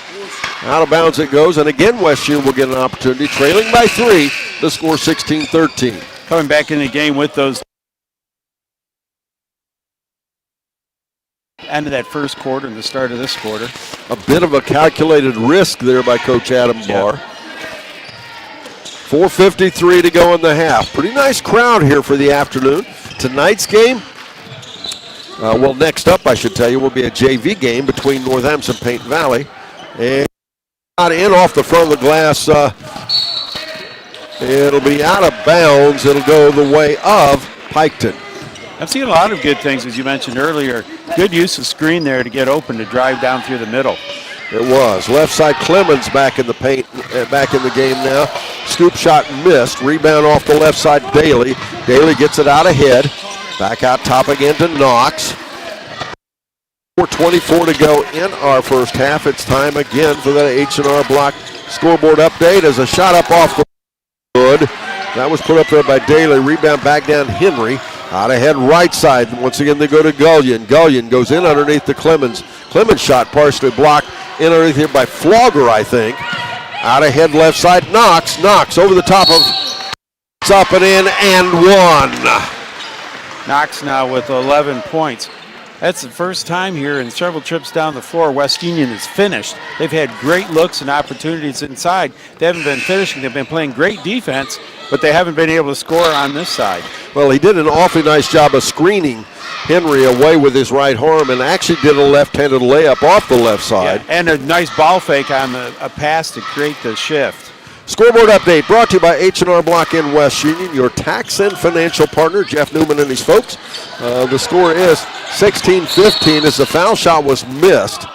Out of bounds it goes, and again West Union will get an opportunity, trailing by 3, the score 16-13. Coming back in the game with those end of that first quarter and the start of this quarter. A bit of a calculated risk there by Coach Adam Barr. 4:53 to go in the half. Pretty nice crowd here for the afternoon. Tonight's game, next up I should tell you, will be a JV game between Northampton and Paint Valley. And in off the front of the glass. It'll be out of bounds. It'll go the way of Piketon. I've seen a lot of good things, as you mentioned earlier. Good use of screen there to get open to drive down through the middle. It was. Left side Clemens back in the paint, back in the game now. Scoop shot missed. Rebound off the left side, Daly. Daly gets it out ahead. Back out top again to Knox. 4:24 to go in our first half. It's time again for the H&R Block scoreboard update as a shot up off the good. That was put up there by Daly. Rebound back down Henry. Out ahead right side. Once again they go to Gullion. Gullion goes in underneath the Clemens. Clemens shot partially blocked in underneath here by Flogger, I think. Out ahead left side. Knox. Knox over the top of. It's up and in and one. Knox now with 11 points. That's the first time here in several trips down the floor West Union is finished. They've had great looks and opportunities inside. They haven't been finishing. They've been playing great defense, but they haven't been able to score on this side. Well, he did an awfully nice job of screening Henry away with his right arm and actually did a left-handed layup off the left side. Yeah, and a nice ball fake on a pass to create the shift. Scoreboard update brought to you by H&R Block in West Union, your tax and financial partner, Jeff Newman and his folks. The score is 16-15 as the foul shot was missed.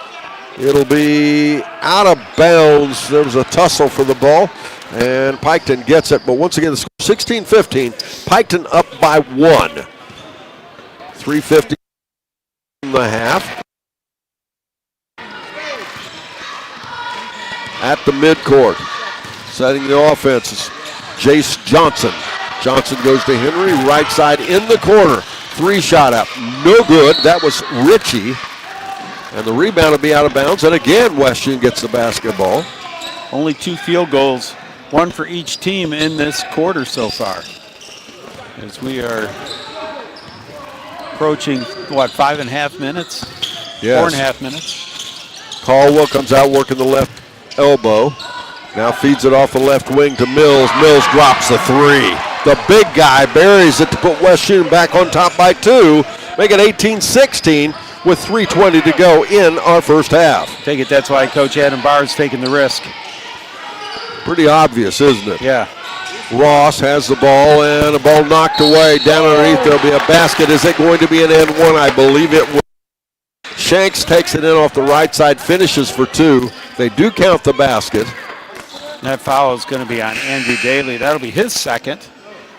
It'll be out of bounds. There was a tussle for the ball, and Piketon gets it. But once again, the score 16-15. Piketon up by 1. 3:50 in the half. At the midcourt. Setting the offense is Jace Johnson. Johnson goes to Henry, right side in the corner. 3-shot up, no good. That was Ritchie. And the rebound will be out of bounds. And again, West Union gets the basketball. Only 2 field goals, 1 for each team in this quarter so far. As we are approaching, 5.5 minutes? Yes. 4.5 minutes. Caldwell comes out working the left elbow. Now feeds it off the left wing to Mills. Mills drops the 3. The big guy buries it to put West Union back on top by 2. Make it 18-16 with 3:20 to go in our first half. Take it that's why Coach Adam Barr is taking the risk. Pretty obvious, isn't it? Yeah. Ross has the ball and the ball knocked away. Down underneath there'll be a basket. Is it going to be an N1? I believe it will. Shanks takes it in off the right side, finishes for 2. They do count the basket. That foul is going to be on Andrew Daly. That'll be his second.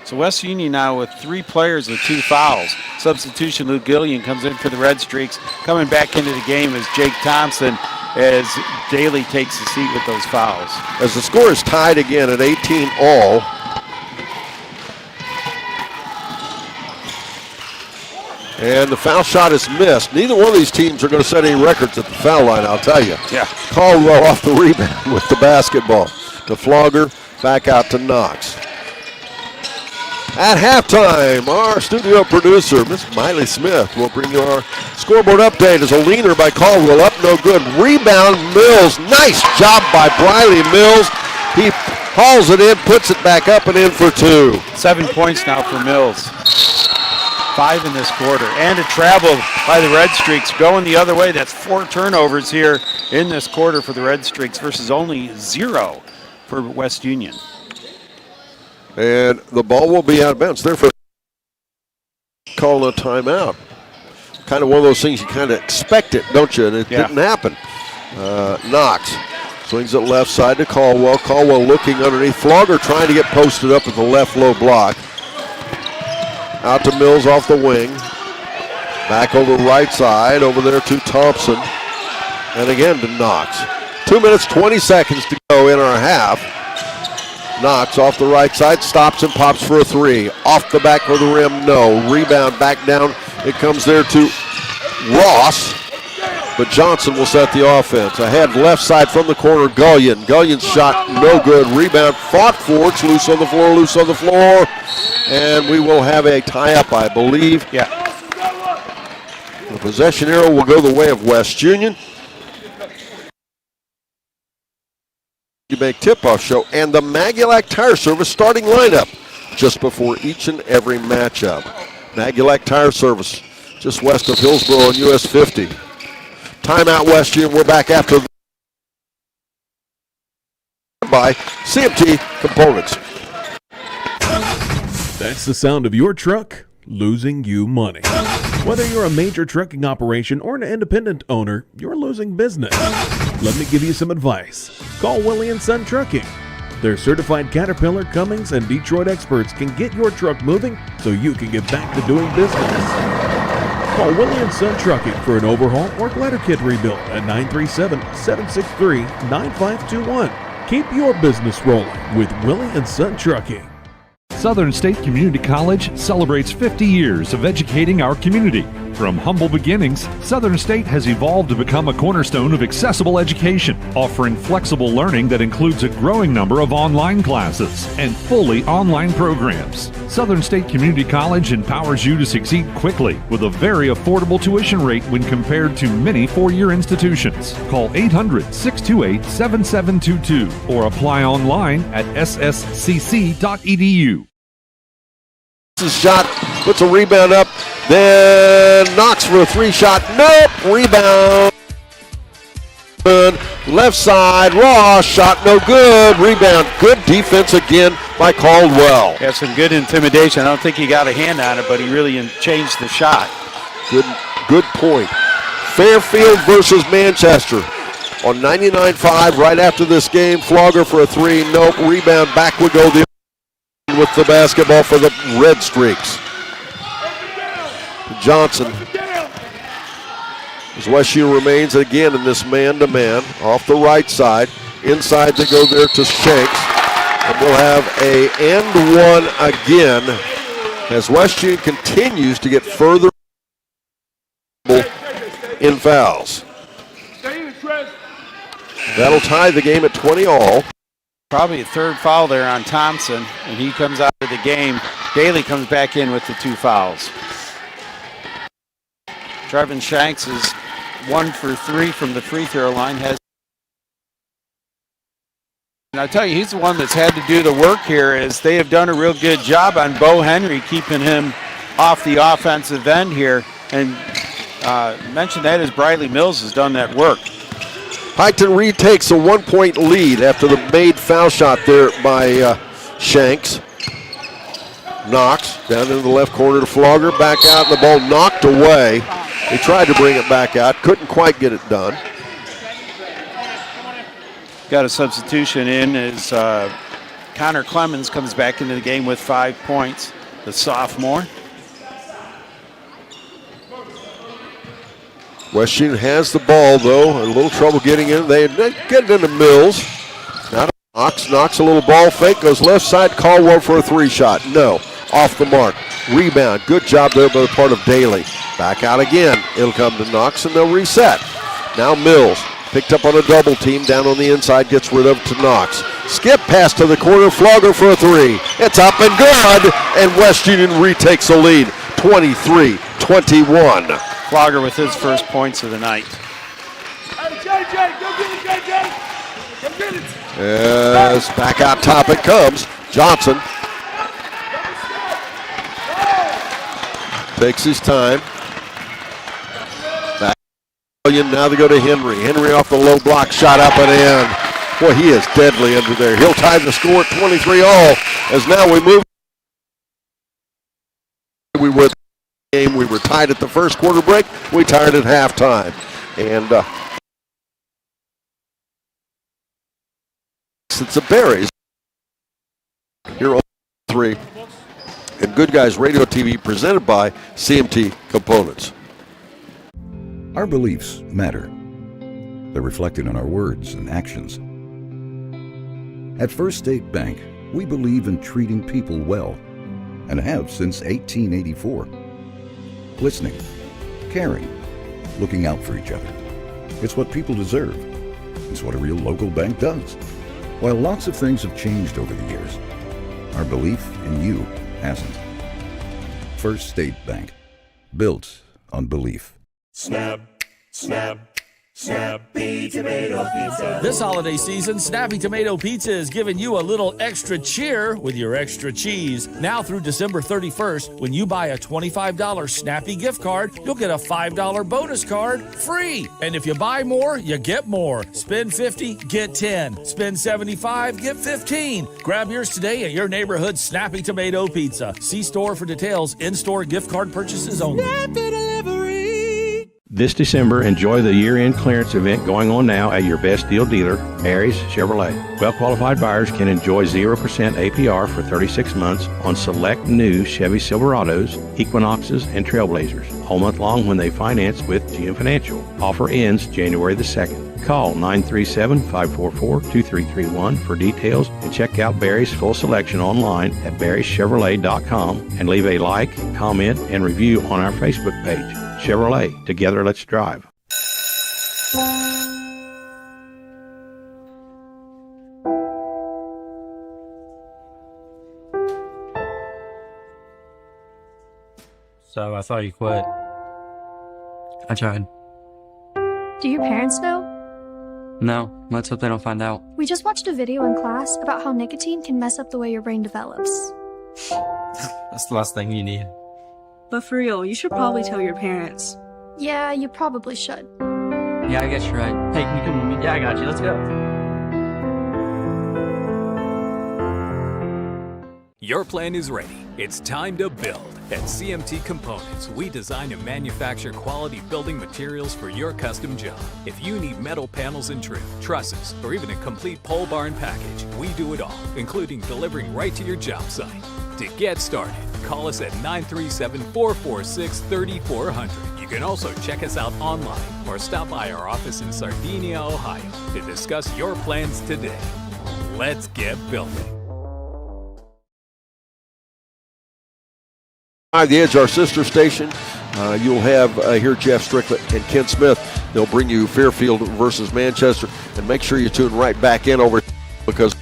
So West Union now with 3 players with 2 fouls. Substitution, Luke Gillian comes in for the Red Streaks. Coming back into the game is Jake Thompson as Daly takes the seat with those fouls. As the score is tied again at 18 all. And the foul shot is missed. Neither one of these teams are going to set any records at the foul line, I'll tell you. Yeah. Caldwell off the rebound with the basketball. To Flogger, back out to Knox. At halftime, our studio producer, Miss Miley Smith, will bring you our scoreboard update as a leaner by Caldwell. Up no good. Rebound, Mills. Nice job by Briley Mills. He hauls it in, puts it back up and in for 2. 7 points now for Mills. 5 in this quarter. And a travel by the Red Streaks going the other way. That's 4 turnovers here in this quarter for the Red Streaks versus only 0 for West Union. And the ball will be out of bounds. Therefore, calling a timeout. Kind of one of those things you kind of expect it, don't you? And it didn't happen. Knox swings it left side to Caldwell. Caldwell looking underneath. Flogger trying to get posted up at the left low block. Out to Mills off the wing. Back over the right side. Over there to Thompson. And again to Knox. 2 minutes, 20 seconds to go in our half. Knox off the right side, stops and pops for a 3. Off the back of the rim, no. Rebound back down. It comes there to Ross, but Johnson will set the offense. Ahead, left side from the corner, Gullion. Gullion's shot, no good. Rebound fought for. It's loose on the floor. And we will have a tie-up, I believe. Yeah. The possession arrow will go the way of West Union. You make tip-off show and the Magulac Tire Service starting lineup just before each and every matchup. Magulac Tire Service just west of Hillsborough on US 50. Timeout West Union. We're back after by CMT Components. That's the sound of your truck losing you money. Whether you're a major trucking operation or an independent owner, you're losing business. Let me give you some advice. Call Willie & Son Trucking. Their certified Caterpillar, Cummins, and Detroit experts can get your truck moving so you can get back to doing business. Call Willie & Son Trucking for an overhaul or glider kit rebuild at 937-763-9521. Keep your business rolling with Willie & Son Trucking. Southern State Community College celebrates 50 years of educating our community. From humble beginnings, Southern State has evolved to become a cornerstone of accessible education, offering flexible learning that includes a growing number of online classes and fully online programs. Southern State Community College empowers you to succeed quickly with a very affordable tuition rate when compared to many four-year institutions. Call 800-628-7722 or apply online at sscc.edu. Shot, puts a rebound up, then Knox for a 3-shot. Nope, rebound. Left side, Ross, shot no good. Rebound, good defense again by Caldwell. Yeah, some good intimidation. I don't think he got a hand on it, but he really changed the shot. Good point. Fairfield versus Manchester on 99.5 right after this game. Flogger for a 3, nope, rebound, back we go with the basketball for the Red Streaks. Johnson. As West Union remains again in this man-to-man off the right side. Inside they go there to Shanks. And we'll have a and one again as West Union continues to get further in fouls. That'll tie the game at 20 all. Probably a third foul there on Thompson, and he comes out of the game. Daly comes back in with the 2 fouls. Trevin Shanks is 1 for 3 from the free throw line. And I tell you, he's the one that's had to do the work here, as they have done a real good job on Bo Henry, keeping him off the offensive end here. And mention that as Briley Mills has done that work. Piketon retakes a 1-point lead after the made foul shot there by Shanks. Knox down into the left corner to Flogger, back out, and the ball knocked away. He tried to bring it back out, couldn't quite get it done. Got a substitution in as Connor Clemens comes back into the game with 5 points, the sophomore. West Union has the ball, though. A little trouble getting in. They get it into Mills. Now Knox knocks a little ball fake, goes left side. Caldwell for a 3-shot. No. Off the mark. Rebound. Good job there by the part of Daly. Back out again. It'll come to Knox, and they'll reset. Now Mills. Picked up on a double team. Down on the inside. Gets rid of it to Knox. Skip pass to the corner. Flogger for a 3. It's up and good. And West Union retakes the lead. 23-21. Flogger with his first points of the night. Hey, JJ, go get it, JJ. Go get it. Yes, back out top it comes. Johnson takes his time. Back. Now they go to Henry. Henry off the low block, shot up and in. Boy, he is deadly under there. He'll tie the score at 23-all. As now we move. We were game. We were tied at the first quarter break. We tied at halftime. And it's the Berries. Here on 3. And Good Guys Radio TV presented by CMT Components. Our beliefs matter. They're reflected in our words and actions. At First State Bank, we believe in treating people well and have since 1884. Listening, caring, looking out for each other. It's what people deserve. It's what a real local bank does. While lots of things have changed over the years, our belief in you hasn't. First State Bank, built on belief. Snap, snap, Snappy Tomato Pizza. This holiday season, Snappy Tomato Pizza is giving you a little extra cheer with your extra cheese. Now through December 31st, when you buy a $25 Snappy gift card, you'll get a $5 bonus card free. And if you buy more, you get more. Spend $50, get 10. Spend $75, get 15. Grab yours today at your neighborhood Snappy Tomato Pizza. See store for details. In-store gift card purchases only. Snappy Delivery. This December, enjoy the year-end clearance event going on now at your best deal dealer, Barry's Chevrolet. Well-qualified buyers can enjoy 0% APR for 36 months on select new Chevy Silverados, Equinoxes, and Trailblazers, all month long when they finance with GM Financial. Offer ends January the 2nd. Call 937-544-2331 for details and check out Barry's full selection online at barryschevrolet.com and leave a like, comment, and review on our Facebook page. Chevrolet, together let's drive. So I thought you quit. I tried. Do your parents know? No, let's hope they don't find out. We just watched a video in class about how nicotine can mess up the way your brain develops. That's the last thing you need. But for real, you should probably tell your parents. Yeah, you probably should. Yeah, I guess you're right. Hey, can you come with me? Yeah, I got you. Let's go. Your plan is ready. It's time to build. At CMT Components, we design and manufacture quality building materials for your custom job. If you need metal panels and trim, trusses, or even a complete pole barn package, we do it all, including delivering right to your job site. To get started, call us at 937-446-3400. You can also check us out online or stop by our office in Sardinia, Ohio to discuss your plans today. Let's get building. The Edge, our sister station. You'll have here Jeff Strickland and Ken Smith. They'll bring you Fairfield versus Manchester, and make sure you tune right back in over because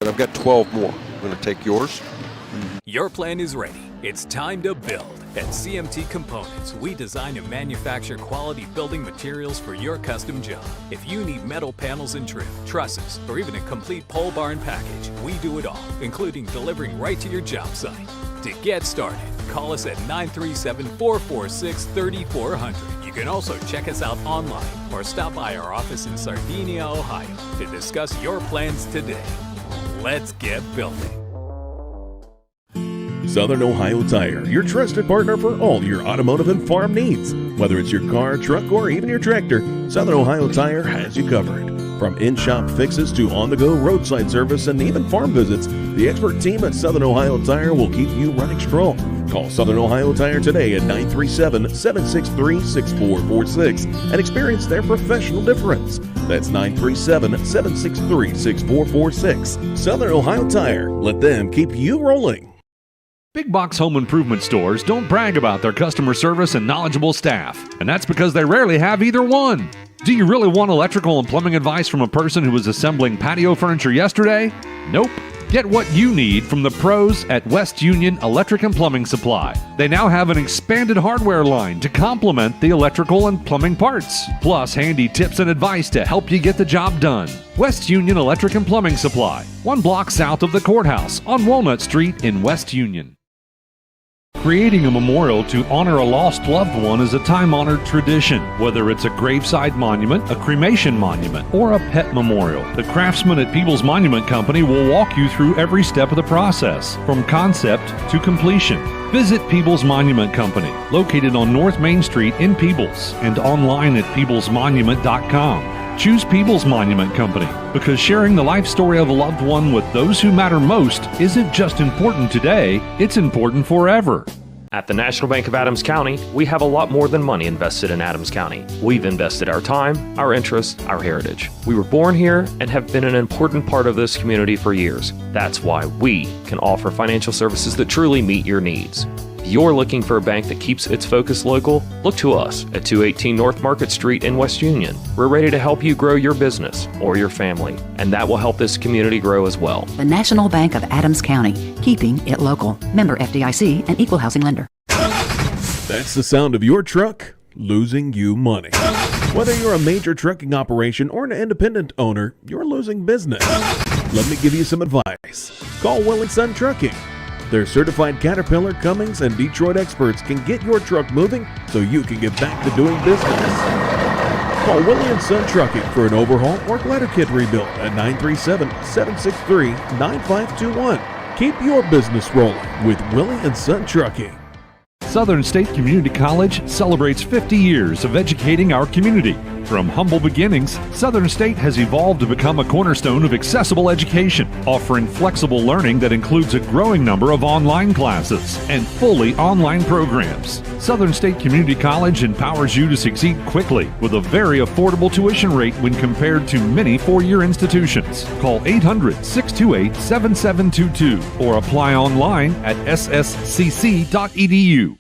and I've got 12 more. I'm going to take yours. Your plan is ready. It's time to build. At CMT Components, we design and manufacture quality building materials for your custom job. If you need metal panels and trim, trusses, or even a complete pole barn package, we do it all, including delivering right to your job site. To get started, call us at 937-446-3400. You can also check us out online or stop by our office in Sardinia, Ohio to discuss your plans today. Let's get building. Southern Ohio Tire, your trusted partner for all your automotive and farm needs. Whether it's your car, truck, or even your tractor, Southern Ohio Tire has you covered. From in-shop fixes to on-the-go roadside service and even farm visits, the expert team at Southern Ohio Tire will keep you running strong. Call Southern Ohio Tire today at 937-763-6446 and experience their professional difference. That's 937-763-6446. Southern Ohio Tire. Let them keep you rolling. Big box home improvement stores don't brag about their customer service and knowledgeable staff, and that's because they rarely have either one. Do you really want electrical and plumbing advice from a person who was assembling patio furniture yesterday? Nope. Get what you need from the pros at West Union Electric and Plumbing Supply. They now have an expanded hardware line to complement the electrical and plumbing parts, plus handy tips and advice to help you get the job done. West Union Electric and Plumbing Supply, 1 block south of the courthouse on Walnut Street in West Union. Creating a memorial to honor a lost loved one is a time-honored tradition. Whether it's a graveside monument, a cremation monument, or a pet memorial, the craftsmen at Peoples Monument Company will walk you through every step of the process, from concept to completion. Visit Peoples Monument Company, located on North Main Street in Peoples, and online at peoplesmonument.com. Choose Peoples Monument Company because sharing the life story of a loved one with those who matter most isn't just important today, it's important forever. At the National Bank of Adams County, we have a lot more than money invested in Adams County. We've invested our time, our interests, our heritage. We were born here and have been an important part of this community for years. That's why we can offer financial services that truly meet your needs. If you're looking for a bank that keeps its focus local, look to us at 218 North Market Street in West Union. We're ready to help you grow your business or your family, and that will help this community grow as well. The National Bank of Adams County, keeping it local. Member FDIC and equal housing lender. That's the sound of your truck losing you money. Whether you're a major trucking operation or an independent owner, you're losing business. Let me give you some advice. Call Will & Son Trucking. Their certified Caterpillar, Cummins, and Detroit experts can get your truck moving so you can get back to doing business. Call Will & Son Trucking for an overhaul or glider kit rebuild at 937-763-9521. Keep your business rolling with Will & Son Trucking. Southern State Community College celebrates 50 years of educating our community. From humble beginnings, Southern State has evolved to become a cornerstone of accessible education, offering flexible learning that includes a growing number of online classes and fully online programs. Southern State Community College empowers you to succeed quickly with a very affordable tuition rate when compared to many four-year institutions. Call 800-628-7722 or apply online at sscc.edu.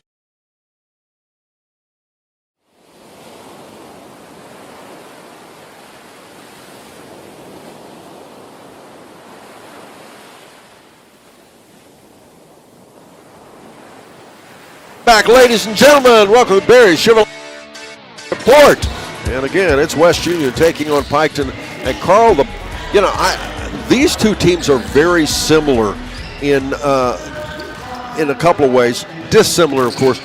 Back, ladies and gentlemen, welcome to Barry Chevrolet Report. And again, it's West Union taking on Piketon. And Carl, these two teams are very similar in a couple of ways. Dissimilar, of course,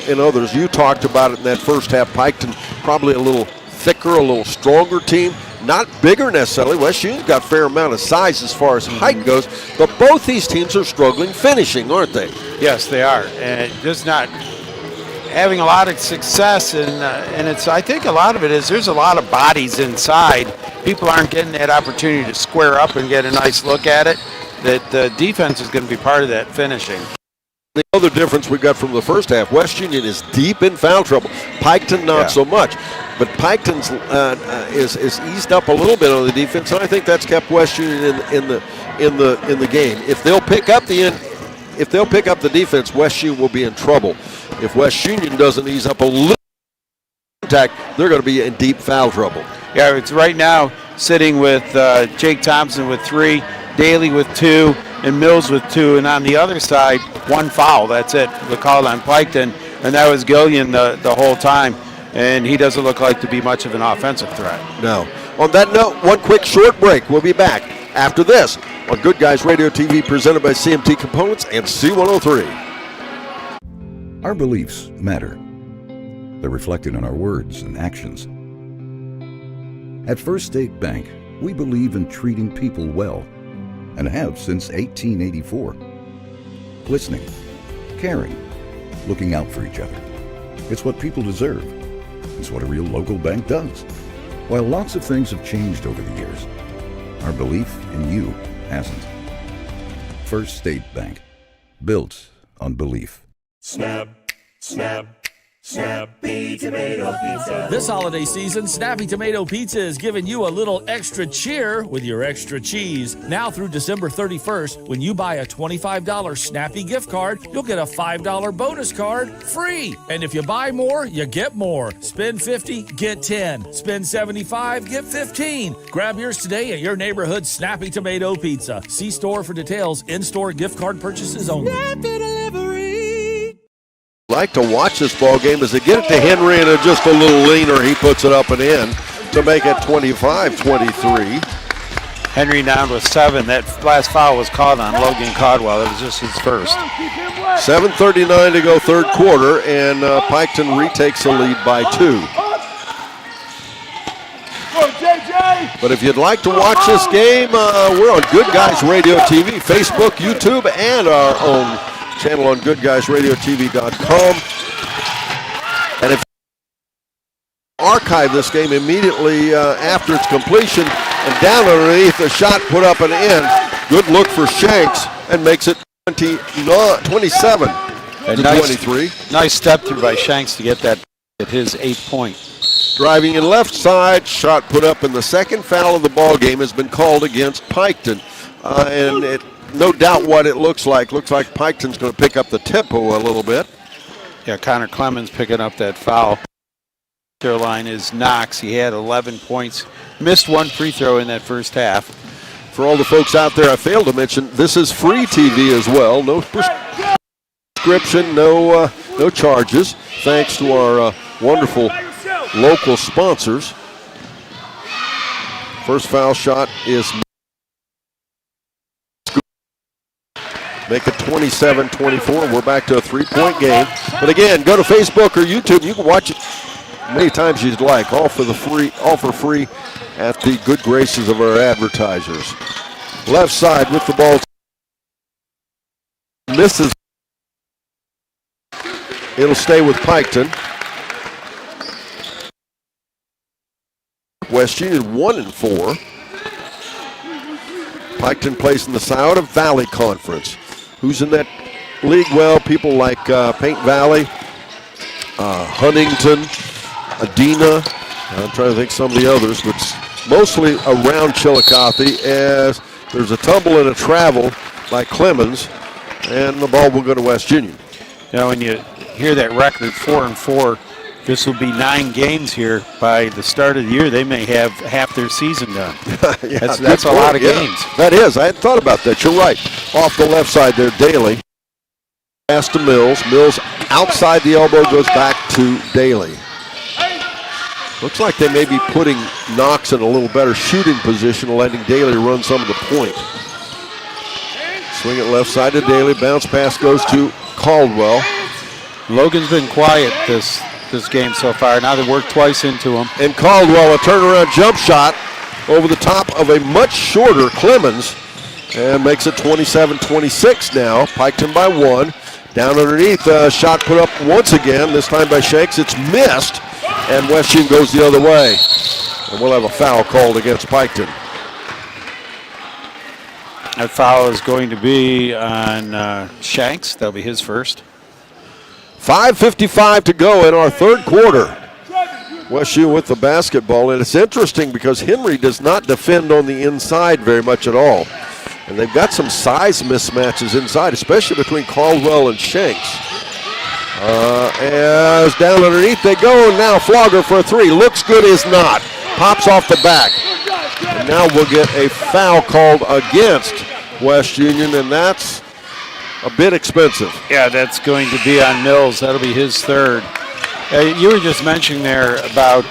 in others. You talked about it in that first half. Piketon probably a little thicker, a little stronger team. Not bigger necessarily. West Union's got a fair amount of size as far as height goes, but both these teams are struggling finishing, aren't they? Yes, they are, and just not having a lot of success. And it's, I think a lot of it is there's a lot of bodies inside. People aren't getting that opportunity to square up and get a nice look at it. That the defense is going to be part of that finishing. The other difference we got from the first half, West Union is deep in foul trouble. Piketon not so much. But Piketon's is eased up a little bit on the defense, and I think that's kept West Union in the game. If they'll pick up the defense, West Union will be in trouble. If West Union doesn't ease up a little contact, they're going to be in deep foul trouble. Yeah, it's right now sitting with Jake Thompson with 3, Daly with 2, and Mills with 2. And on the other side, 1 foul. That's it. The call on Piketon. And that was Gillian the whole time. And he doesn't look like to be much of an offensive threat. No. On that note, one quick short break. We'll be back after this on Good Guys Radio TV, presented by CMT Components and C103. Our beliefs matter. They're reflected in our words and actions. At First State Bank, we believe in treating people well and have since 1884. Listening, caring, looking out for each other. It's what people deserve. It's what a real local bank does. While lots of things have changed over the years, our belief in you hasn't. First State Bank, built on belief. Snap, snap. Snappy Tomato Pizza. This holiday season, Snappy Tomato Pizza is giving you a little extra cheer with your extra cheese. Now through December 31st, when you buy a $25 Snappy gift card, you'll get a $5 bonus card free. And if you buy more, you get more. Spend $50, get 10. Spend $75, get 15. Grab yours today at your neighborhood Snappy Tomato Pizza. See store for details. In-store gift card purchases only. Like to watch this ball game as they get it to Henry, and it's just a little leaner. He puts it up and in to make it 25-23. Henry down with 7. That last foul was called on Logan Caldwell. It was just his first. 7:39 to go, third quarter, and Piketon retakes the lead by 2. But if you'd like to watch this game, we're on Good Guys Radio TV, Facebook, YouTube, and our own channel on goodguysradiotv.com. And if you archive this game immediately after its completion, and down underneath, a shot put up and in. Good look for Shanks, and makes it 27 to 23. Nice step through by Shanks to get that at his 8th point. Driving in left side, shot put up, and the second foul of the ball game has been called against Piketon. And it, no doubt what it looks like. Looks like Piketon's going to pick up the tempo a little bit. Yeah, Connor Clemens picking up that foul. Line is Knox. He had 11 points. Missed 1 free throw in that first half. For all the folks out there, I failed to mention, this is free TV as well. No prescription, no charges. Thanks to our wonderful local sponsors. First foul shot is make it 27-24. We're back to a 3-point game. But again, go to Facebook or YouTube. You can watch it many times you'd like, all for free at the good graces of our advertisers. Left side with the ball. Misses. It'll stay with Piketon. West Union 1-4. Piketon plays in the Scioto Valley Conference. Who's in that league? Well, people like Paint Valley, Huntington, Adena. I'm trying to think some of the others, but mostly around Chillicothe, as there's a tumble and a travel by Clemens, and the ball will go to West Union. You know, when you hear that record, 4-4, this will be 9 games here. By the start of the year, they may have half their season done. Yeah, that's a lot of games. That is. I hadn't thought about that. You're right. Off the left side there, Daly. Pass to Mills. Mills outside the elbow, goes back to Daly. Looks like they may be putting Knox in a little better shooting position, letting Daly run some of the point. Swing it left side to Daly. Bounce pass goes to Caldwell. Logan's been quiet this game so far. Now they worked twice into him. And Caldwell, a turnaround jump shot over the top of a much shorter Clemens, and makes it 27-26 now. Piketon by 1. Down underneath, shot put up once again, this time by Shanks. It's missed, and West Union goes the other way. And we'll have a foul called against Piketon. That foul is going to be on Shanks. That'll be his first. 5:55 to go in our third quarter. West Union with the basketball, and it's interesting because Henry does not defend on the inside very much at all. And they've got some size mismatches inside, especially between Caldwell and Shanks. As down underneath they go, and now Flogger for a 3. Looks good, is not. Pops off the back. And now we'll get a foul called against West Union, and that's a bit expensive. Yeah, that's going to be on Mills. That'll be his third. You were just mentioning there about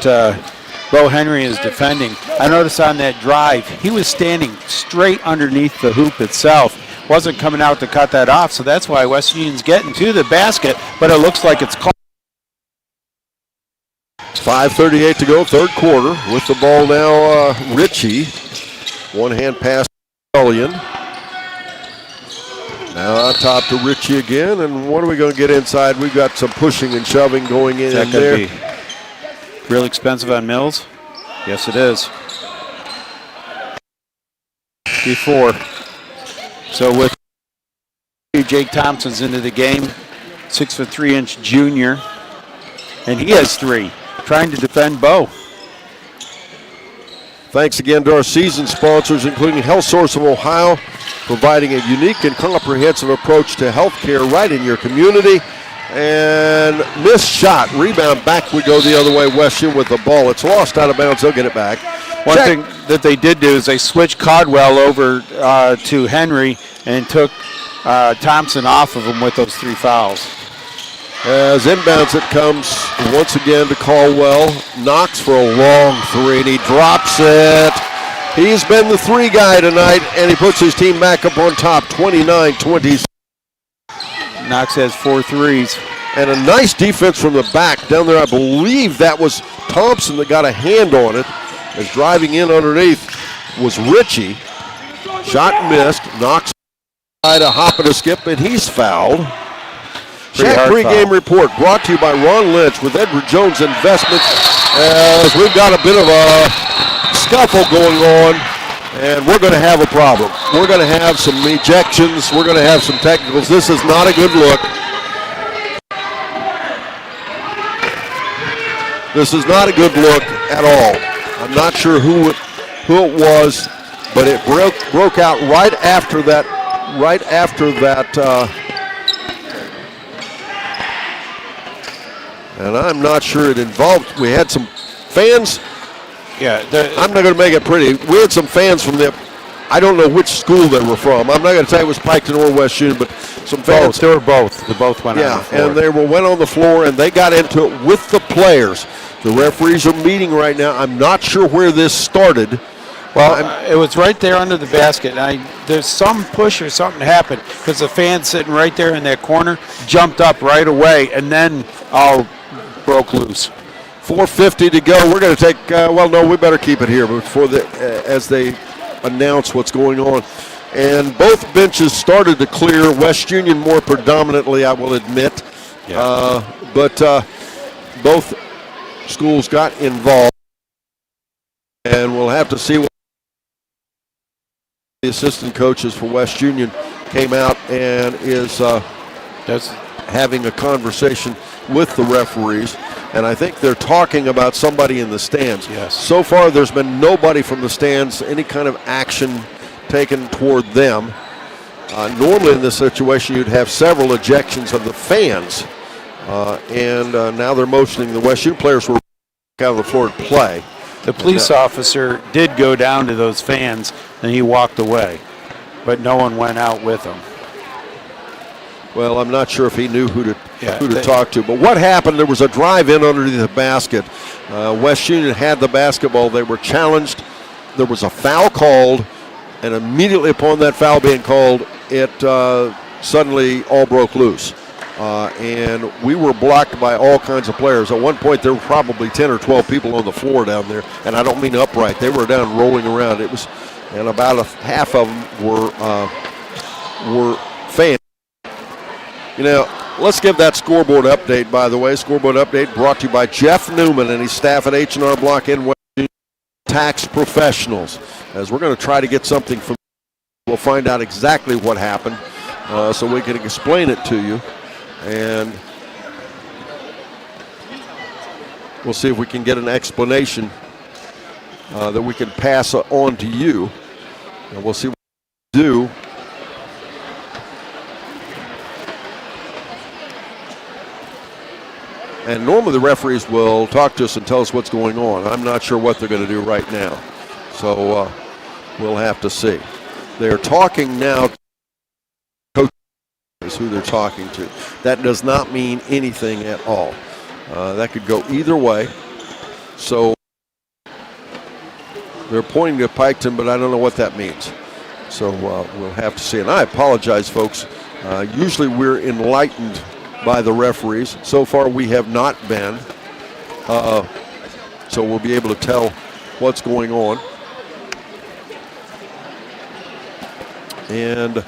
Bo Henry is defending. I noticed on that drive, he was standing straight underneath the hoop itself. Wasn't coming out to cut that off, so that's why West Union's getting to the basket, but it looks like it's called. 5:38 to go, third quarter. With the ball now, Ritchie. One-hand pass to Scullion. Now out top to Ritchie again, and what are we going to get inside? We've got some pushing and shoving going in That there. could be real expensive on Mills. Yes, it is. Before. So with Jake Thompson's into the game, 6'3" junior, and he has three, trying to defend Bo. Thanks again to our season sponsors, including Health Source of Ohio, providing a unique and comprehensive approach to health care right in your community. And missed shot, rebound, back we go the other way, West Union with the ball. It's lost out of bounds, they'll get it back. One thing that they did do is they switched Caldwell over to Henry and took Thompson off of him with those three fouls. As inbounds it comes once again to Caldwell. Knocks for a long three, and he drops it. He's been the three guy tonight, and he puts his team back up on top, 29-20. Knox has 4 threes. And a nice defense from the back down there. I believe that was Thompson that got a hand on it. As driving in underneath was Ritchie. Shot missed. Knox tried to hop and a skip, and he's fouled. Chat pregame report brought to you by Ron Lynch with Edward Jones Investments. As we've got a bit of a scuffle going on, and we're going to have a problem. We're going to have some ejections. We're going to have some technicals. This is not a good look. This is not a good look at all. I'm not sure who it was, but it broke out right after that. And I'm not sure it involved. We had some fans. Yeah, I'm not going to make it pretty. We had some fans from I don't know which school they were from. I'm not going to tell you it was Piketon or West Union, but some fans. They were both. They both went on the floor. And they went on the floor, and they got into it with the players. The referees are meeting right now. I'm not sure where this started. Well, it was right there under the basket. There's some push or something happened because the fan sitting right there in that corner jumped up right away, and then all broke loose. 4:50 to go. We're going to take. We better keep it here before as they announce what's going on. And both benches started to clear. West Union more predominantly, I will admit. Yeah. But both schools got involved, and we'll have to see what the assistant coaches for West Union came out and is having a conversation with the referees. And I think they're talking about somebody in the stands. Yes. So far, there's been nobody from the stands, any kind of action taken toward them. Normally in this situation, you'd have several ejections of the fans. And now they're motioning the West Union players were out of the floor to play. The police officer did go down to those fans, and he walked away. But no one went out with him. Well, I'm not sure if he knew who to talk to. But what happened, there was a drive in underneath the basket. West Union had the basketball. They were challenged. There was a foul called. And immediately upon that foul being called, it suddenly all broke loose. And we were blocked by all kinds of players. At one point, there were probably 10 or 12 people on the floor down there. And I don't mean upright. They were down rolling around. And about half of them were fans. You know, let's give that scoreboard update, by the way. Scoreboard update brought to you by Jeff Newman and his staff at H&R Block in West Union Tax Professionals. As we're going to try to get something from, we'll find out exactly what happened so we can explain it to you. And we'll see if we can get an explanation that we can pass on to you. And we'll see what we do. And normally the referees will talk to us and tell us what's going on. I'm not sure what they're going to do right now. So we'll have to see. They're talking now. Coach is who they're talking to. That does not mean anything at all. That could go either way. So they're pointing to Piketon, but I don't know what that means. So we'll have to see. And I apologize, folks. Usually we're enlightened by the referees. So far we have not been. So we'll be able to tell what's going on. And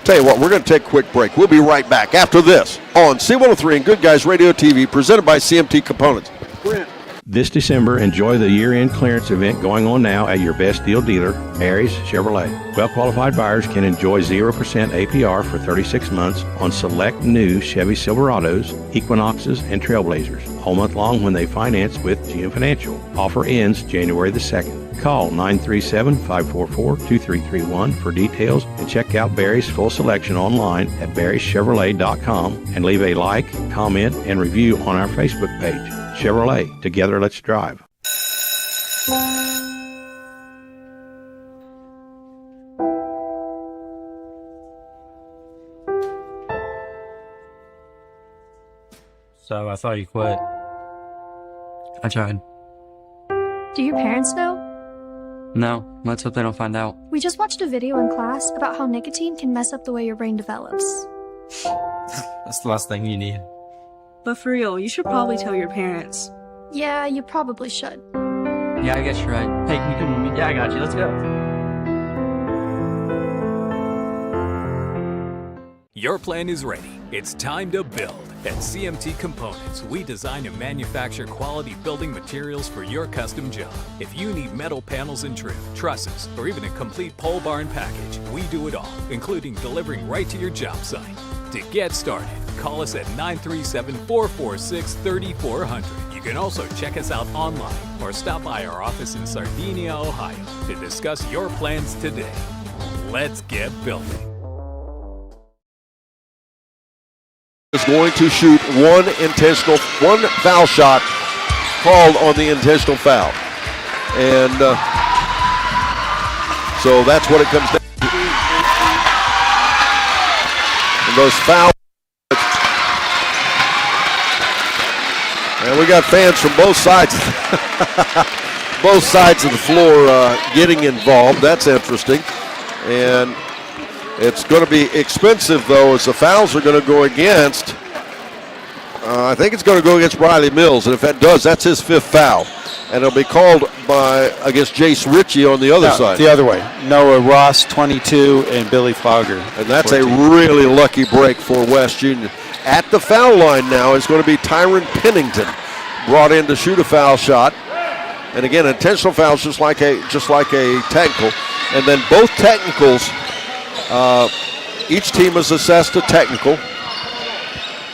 tell you what, we're going to take a quick break. We'll be right back after this on C103 and Good Guys Radio TV, presented by CMT Components. This December, enjoy the year-end clearance event going on now at your best deal dealer, Mary's Chevrolet. Well-qualified buyers can enjoy 0% APR for 36 months on select new Chevy Silverados, Equinoxes, and Trailblazers, all month long when they finance with GM Financial. Offer ends January the 2nd. Call 937-544-2331 for details and check out Barry's full selection online at barryschevrolet.com and leave a like, comment, and review on our Facebook page. Chevrolet, together let's drive. So I thought you quit. I tried. Do your parents know? No, let's hope they don't find out. We just watched a video in class about how nicotine can mess up the way your brain develops. That's the last thing you need. But for real, you should probably tell your parents. Yeah, you probably should. Yeah, I guess you're right. Hey, can you come with me? Yeah, I got you. Let's go. Your plan is ready. It's time to build. At CMT Components, we design and manufacture quality building materials for your custom job. If you need metal panels and trim, trusses, or even a complete pole barn package, we do it all, including delivering right to your job site. To get started, call us at 937-446-3400. You can also check us out online or stop by our office in Sardinia, Ohio to discuss your plans today. Let's get building. Is going to shoot one foul shot called on the intentional foul. And so that's what it comes down to. And those fouls. And we got fans from both sides. Both sides of the floor getting involved. That's interesting. And it's going to be expensive, though, as the fouls are going to go against. I think it's going to go against Riley Mills, and if that does, that's his fifth foul. And it'll be called against Jace Ritchie on the other side. The other way. Noah Ross, 22, and Billy Fogger. And that's 14. a really lucky break for West Union. At the foul line now is going to be Tyron Pennington, brought in to shoot a foul shot. And again, intentional fouls just like a technical. And then both technicals. Each team is assessed a technical.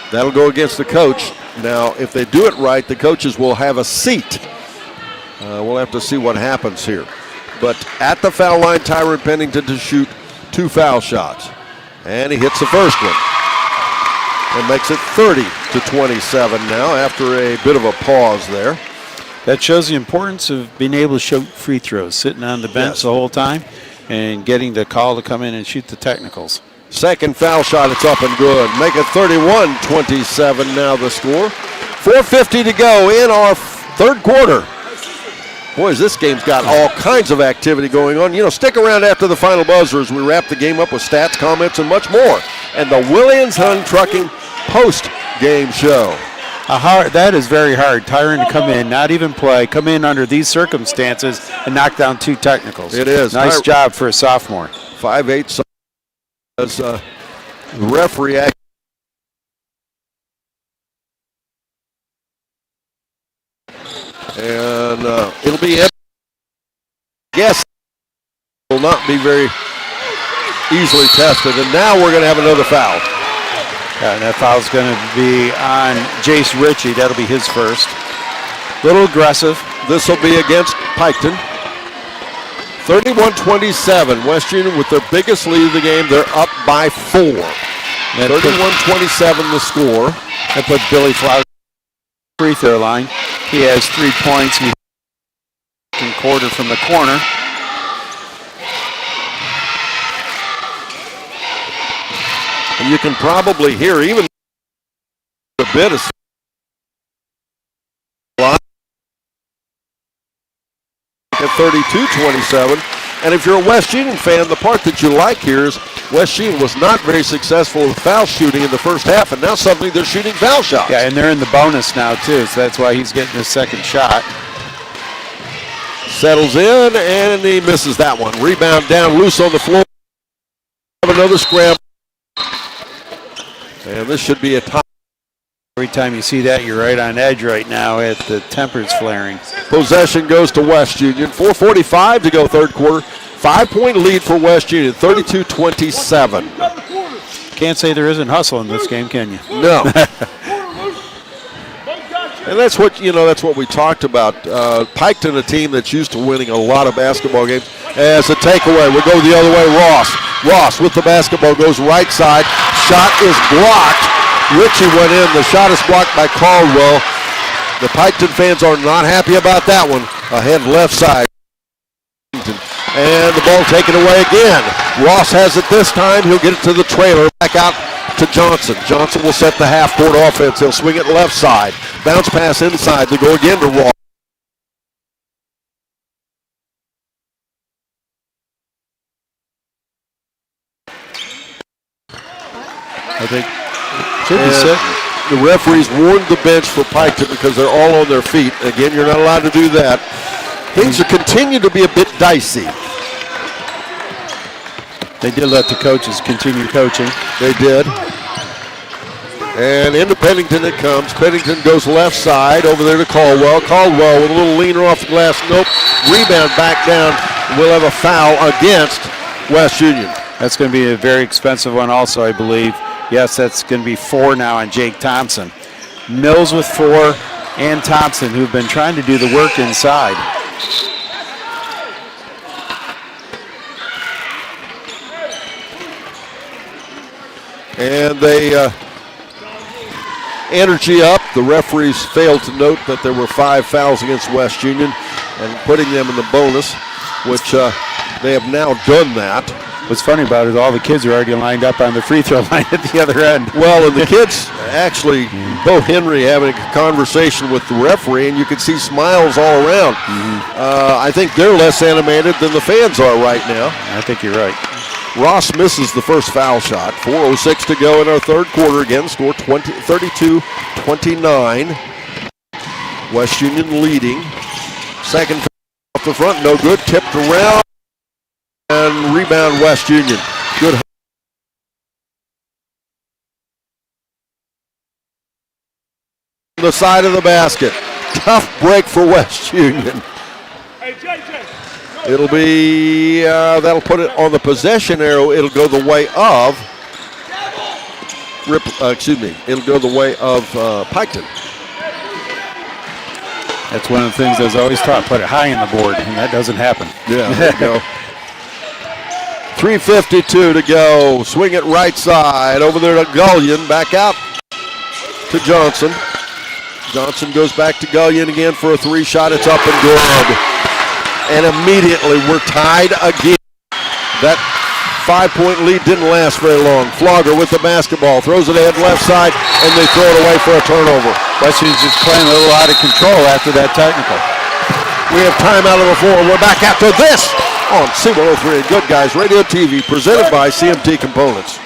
That'll go against the coach. Now, if they do it right, the coaches will have a seat. We'll have to see what happens here. But at the foul line, Tyron Pennington to shoot two foul shots. And he hits the first one. And makes it 30-27 now after a bit of a pause there. That shows the importance of being able to shoot free throws, sitting on the bench the whole time and getting the call to come in and shoot the technicals. Second foul shot, it's up and good. Make it 31-27 now the score. 4:50 to go in our third quarter. Boys, this game's got all kinds of activity going on. You know, stick around after the final buzzer as we wrap the game up with stats, comments, and much more. And the Williams-Hunn Trucking post-game show. That is very hard. Tyron to come in, not even play, come in under these circumstances and knock down two technicals. It is. Nice job for a sophomore. 5'8", as the referee act. And it'll be, yes, will not be very easily tested. And now we're going to have another foul. Yeah, and that foul's going to be on Jace Ritchie. That'll be his first. Little aggressive. This will be against Piketon. 31-27. West Union with their biggest lead of the game. They're up by 4. 31-27 the score. That put Billy Flowers free throw line. He has 3 points. He quarter from the corner. And you can probably hear even a bit of at 32-27. And if you're a West Union fan, the part that you like here is West Union was not very successful with foul shooting in the first half, and now suddenly they're shooting foul shots. Yeah, and they're in the bonus now, too, so that's why he's getting his second shot. Settles in, and he misses that one. Rebound down loose on the floor. Another scramble. And this should be a tie. Every time you see that, you're right on edge right now at the tempers flaring. Possession goes to West Union. 4:45 to go third quarter. 5-point lead for West Union, 32-27. Can't say there isn't hustle in this game, can you? No. And that's what we talked about. Piketon, a team that's used to winning a lot of basketball games. As a takeaway, we go the other way. Ross with the basketball goes right side. Shot is blocked. Ritchie went in. The shot is blocked by Caldwell. The Piketon fans are not happy about that one. Ahead left side. And the ball taken away again. Ross has it this time. He'll get it to the trailer. Back out to Johnson. Johnson will set the half-court offense. He'll swing it left side. Bounce pass inside. They go again to Ross. I think should be set. The referees warned the bench for Piketon because they're all on their feet. Again, you're not allowed to do that. Things are continuing to be a bit dicey. They did let the coaches continue coaching. They did. And into Pennington it comes. Pennington goes left side over there to Caldwell. Caldwell with a little leaner off the glass. Nope. Rebound back down. We'll have a foul against West Union. That's going to be a very expensive one also, I believe. Yes, that's going to be 4 now on Jake Thompson. Mills with 4 and Thompson, who've been trying to do the work inside. And they energy up. The referees failed to note that there were 5 fouls against West Union and putting them in the bonus, which they have now done that. What's funny about it, all the kids are already lined up on the free throw line at the other end. Well, and the kids actually, Bo Henry having a conversation with the referee, and you can see smiles all around. I think they're less animated than the fans are right now. I think you're right. Ross misses the first foul shot. 4:06 to go in our third quarter. Again, score 32-29. West Union leading. Second off the front, no good. Tipped around. And rebound West Union. Good. The side of the basket. Tough break for West Union. It'll be, that'll put it on the possession arrow. It'll go the way of, it'll go the way of Piketon. That's one of the things I was always taught, put it high in the board, and that doesn't happen. Yeah, there you go. 3:52 to go. Swing it right side. Over there to Gullion. Back out to Johnson. Johnson goes back to Gullion again for a 3 shot. It's up and good. And immediately we're tied again. That 5-point lead didn't last very long. Flogger with the basketball. Throws it ahead left side, and they throw it away for a turnover. West Union's just playing a little out of control after that technical. We have time out of the floor. We're back after this on C103 and Good Guys Radio TV, presented by CMT Components.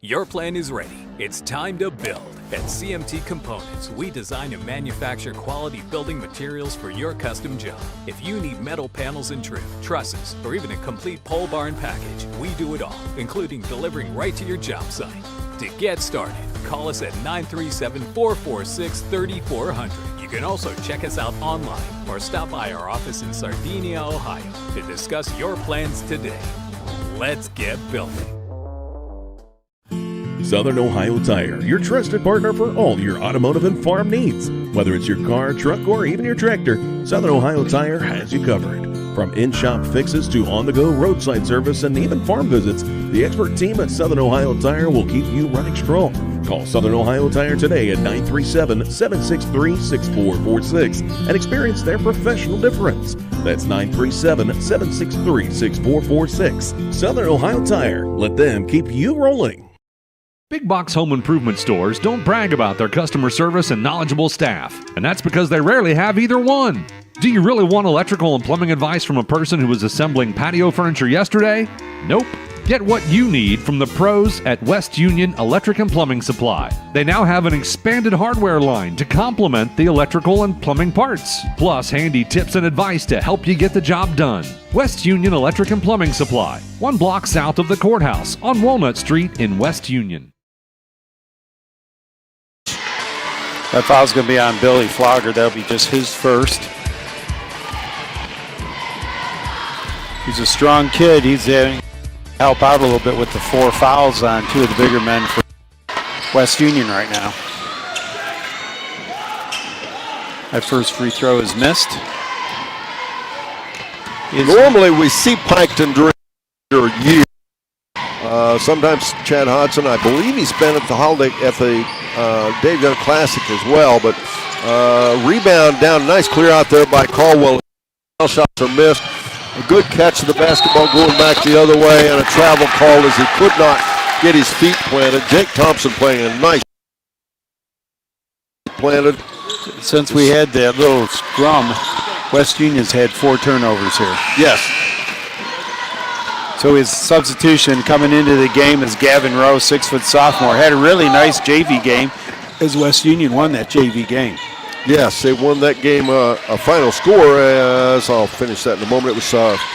Your plan is ready. It's time to build. At CMT Components, we design and manufacture quality building materials for your custom job. If you need metal panels and trim, trusses, or even a complete pole barn package, we do it all, including delivering right to your job site. To get started, call us at 937-446-3400. You can also check us out online or stop by our office in Sardinia, Ohio to discuss your plans today. Let's get building. Southern Ohio Tire, your trusted partner for all your automotive and farm needs. Whether it's your car, truck, or even your tractor, Southern Ohio Tire has you covered. From in-shop fixes to on-the-go roadside service and even farm visits, the expert team at Southern Ohio Tire will keep you running strong. Call Southern Ohio Tire today at 937-763-6446 and experience their professional difference. That's 937-763-6446. Southern Ohio Tire. Let them keep you rolling. Big box home improvement stores don't brag about their customer service and knowledgeable staff, and that's because they rarely have either one. Do you really want electrical and plumbing advice from a person who was assembling patio furniture yesterday? Nope. Get what you need from the pros at West Union Electric and Plumbing Supply. They now have an expanded hardware line to complement the electrical and plumbing parts, plus handy tips and advice to help you get the job done. West Union Electric and Plumbing Supply, 1 block south of the courthouse on Walnut Street in West Union. That foul's going to be on Billy Flogger. That'll be just his first. He's a strong kid. He's having help out a little bit with the 4 fouls on 2 of the bigger men for West Union right now. That first free throw is missed. Normally we see Piketon during the year. Sometimes Chad Hodson, I believe he spent at the Dave Young Classic as well, but rebound down, nice clear out there by Caldwell. Shots are missed. A good catch of the basketball going back the other way, and a travel call as he could not get his feet planted. Jake Thompson playing a nice planted. Since we had that little scrum, West Union's had 4 turnovers here. Yes. So his substitution coming into the game is Gavin Rowe, 6-foot sophomore. Had a really nice JV game as West Union won that JV game. Yes, they won that game. A final score, as I'll finish that in a moment, it was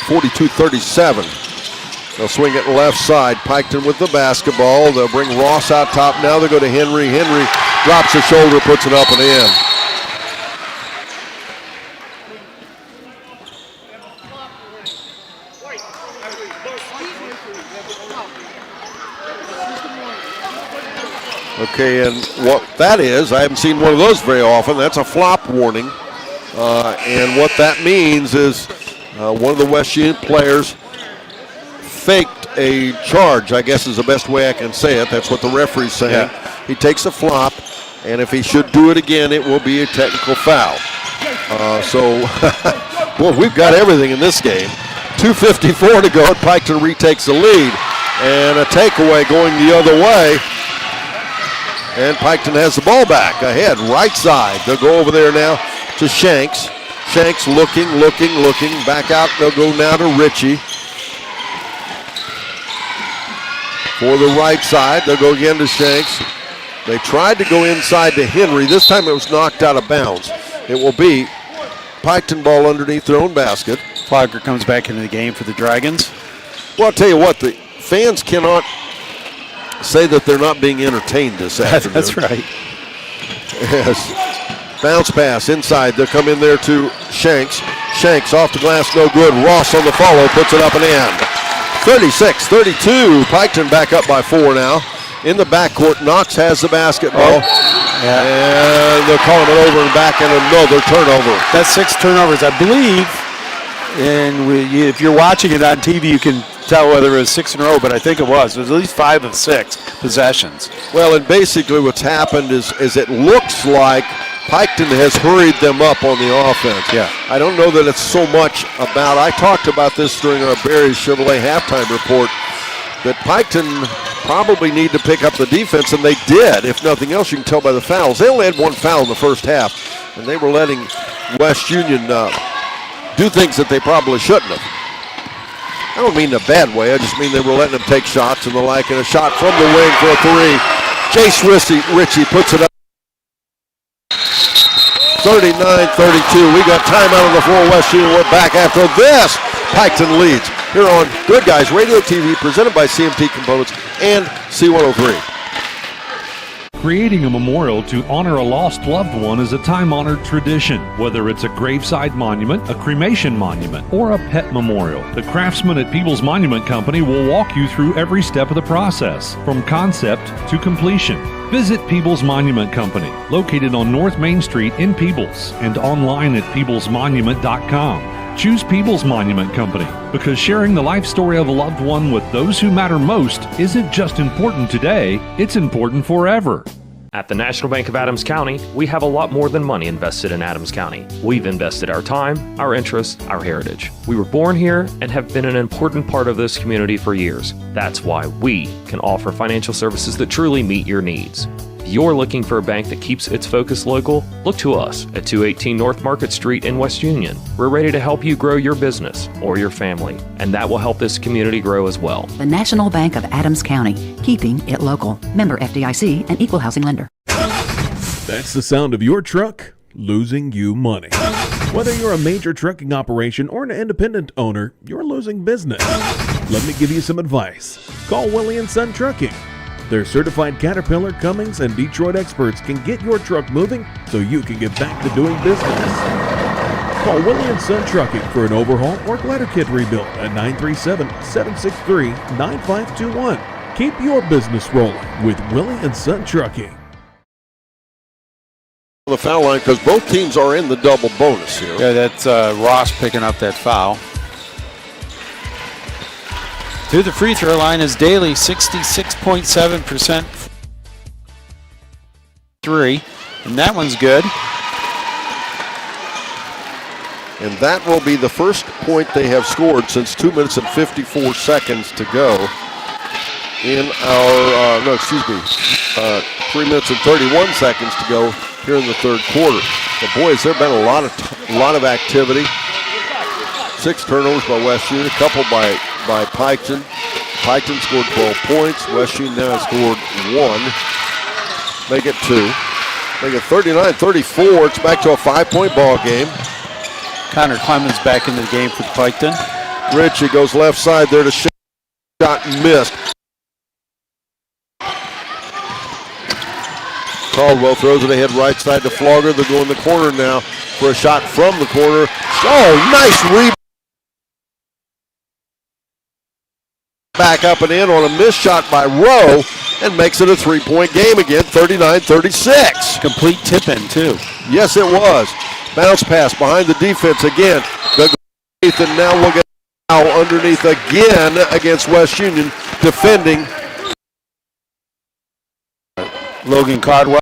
42-37. They'll swing it left side. Piketon with the basketball. They'll bring Ross out top. Now they go to Henry. Henry drops his shoulder, puts it up and in. Okay, and what that is, I haven't seen one of those very often. That's a flop warning. And what that means is one of the West Union players faked a charge, I guess is the best way I can say it. That's what the referee's saying. Yeah. He takes a flop, and if he should do it again, it will be a technical foul. Well, we've got everything in this game. 2:54 to go, and Piketon retakes the lead. And a takeaway going the other way. And Piketon has the ball back ahead, right side. They'll go over there now to Shanks. Shanks looking, back out. They'll go now to Ritchie. For the right side, they'll go again to Shanks. They tried to go inside to Henry. This time it was knocked out of bounds. It will be Piketon ball underneath their own basket. Flogger comes back into the game for the Dragons. Well, I'll tell you what, the fans cannot say that they're not being entertained this afternoon. That's right. Yes. Bounce pass inside. They'll come in there to Shanks. Shanks off the glass, no good. Ross on the follow, puts it up and in. 36-32. Piketon back up by 4 now. In the backcourt, Knox has the basketball. Yeah. And they're calling it over and back and another turnover. That's 6 turnovers, I believe. And if you're watching it on TV, you can tell whether it was 6 in a row, but I think it was. It was at least 5 of 6 possessions. Well, and basically what's happened is it looks like Piketon has hurried them up on the offense. Yeah. I don't know that it's so much about, I talked about this during our Barry Chevrolet halftime report, that Piketon probably need to pick up the defense, and they did. If nothing else, you can tell by the fouls. They only had 1 foul in the first half, and they were letting West Union do things that they probably shouldn't have. I don't mean in a bad way. I just mean they were letting them take shots and the like, and a shot from the wing for a 3. Jace Ritchie puts it up. 39-32. We got time out on the floor. West Union. We're back after this. Piketon leads here on Good Guys Radio TV, presented by CMT Components and C103. Creating a memorial to honor a lost loved one is a time-honored tradition. Whether it's a graveside monument, a cremation monument, or a pet memorial, the craftsmen at Peebles Monument Company will walk you through every step of the process, from concept to completion. Visit Peebles Monument Company, located on North Main Street in Peebles, and online at peeblesmonument.com. Choose Peebles Monument Company because sharing the life story of a loved one with those who matter most isn't just important today, it's important forever. At the National Bank of Adams County, we have a lot more than money invested in Adams County. We've invested our time, our interests, our heritage. We were born here and have been an important part of this community for years. That's why we can offer financial services that truly meet your needs. If you're looking for a bank that keeps its focus local, look to us at 218 North Market Street in West Union. We're ready to help you grow your business or your family, and that will help this community grow as well. The National Bank of Adams County, keeping it local. Member FDIC and equal housing lender. That's the sound of your truck losing you money. Whether you're a major trucking operation or an independent owner, you're losing business. Let me give you some advice. Call Willie & Son Trucking. Their certified Caterpillar, Cummins, and Detroit experts can get your truck moving so you can get back to doing business. Call Willie & Son Trucking for an overhaul or glider kit rebuild at 937-763-9521. Keep your business rolling with Willie & Son Trucking. The foul line because both teams are in the double bonus here. Yeah, that's Ross picking up that foul. To the free throw line is Daly, 66.7% three, and that one's good. And that will be the first point they have scored since 2 minutes and 54 seconds to go in our, 3 minutes and 31 seconds to go here in the third quarter. But boys, there have been a lot of activity. 6 turnovers by West Union, a couple by Piketon. Piketon scored 12 points. West Union now has scored 1. Make it 2. Make it 39-34. It's back to a 5-point ball game. Connor Clemens back into the game for Piketon. Ritchie goes left side there to shot missed. Caldwell throws it ahead right side to Flogger. They'll go in the corner now for a shot from the corner. Oh, nice rebound. Back up and in on a missed shot by Rowe and makes it a 3-point game again, 39-36. Complete tip-in, too. Yes, it was. Bounce pass behind the defense again. And now we'll get foul underneath again against West Union, defending Logan Caldwell.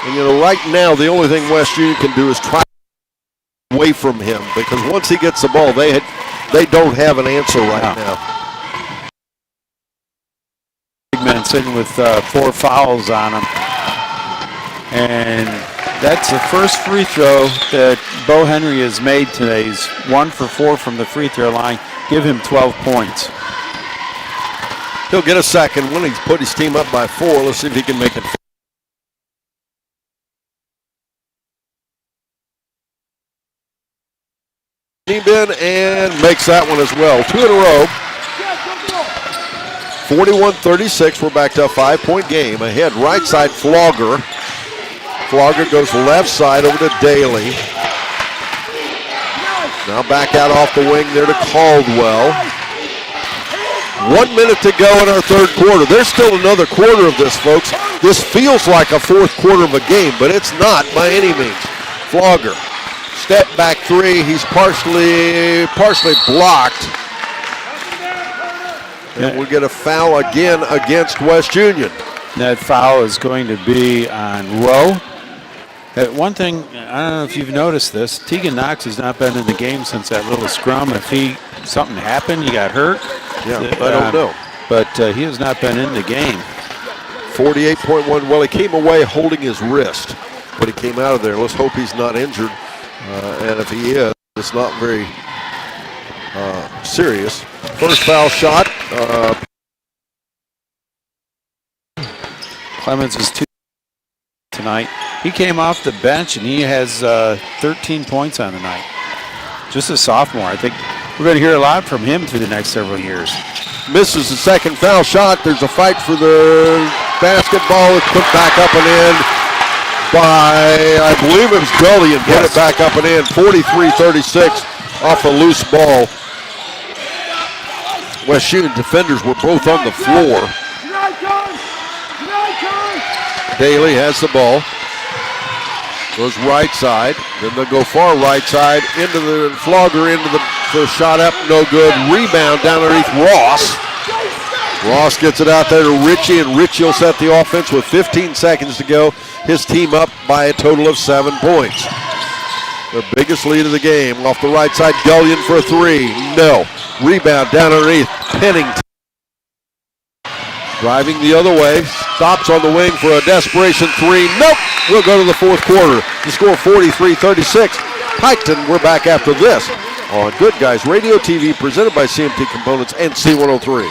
And right now the only thing West Union can do is try away from him because once he gets the ball, they don't have an answer right now. Big man sitting with 4 fouls on him. And that's the first free throw that Bo Henry has made today. He's 1 for 4 from the free throw line. Give him 12 points. He'll get a second when he's put his team up by 4. Let's see if he can make it. Team in and makes that one as well. 2 in a row. 41-36. We're back to a 5-point game. Ahead right side Flogger. Flogger goes left side over to Daly. Now back out off the wing there to Caldwell. 1 minute to go in our third quarter. There's still another quarter of this, folks. This feels like a fourth quarter of a game, but it's not by any means. Flogger, step back 3. He's partially blocked. And we'll get a foul again against West Union. That foul is going to be on Rowe. One thing, I don't know if you've noticed this, Tegan Knox has not been in the game since that little scrum. If something happened, he got hurt. Yeah, I don't know. But he has not been in the game. 48.1. Well, he came away holding his wrist, but he came out of there. Let's hope he's not injured. And if he is, it's not very serious. First foul shot. Clemens is 2 tonight. He came off the bench and he has 13 points on the night. Just a sophomore. I think we're going to hear a lot from him through the next several years. Misses the second foul shot. There's a fight for the basketball. It's put back up and in by, I believe it was Gully, and put it back up and in. 43-36 off a loose ball. West Union defenders were both on the floor. Daly has the ball. Goes right side. Then they'll go far right side into the Flogger, into the shot up. No good. Rebound down underneath Ross. Ross gets it out there to Ritchie, and Ritchie will set the offense with 15 seconds to go. His team up by a total of 7 points. Their biggest lead of the game. Off the right side, Gullion for a 3. No. Rebound down underneath. Pennington. Driving the other way. Stops on the wing for a desperation 3. Nope. We'll go to the fourth quarter. The score 43-36. Piketon, we're back after this on Good Guys Radio TV, presented by CMT Components and C103.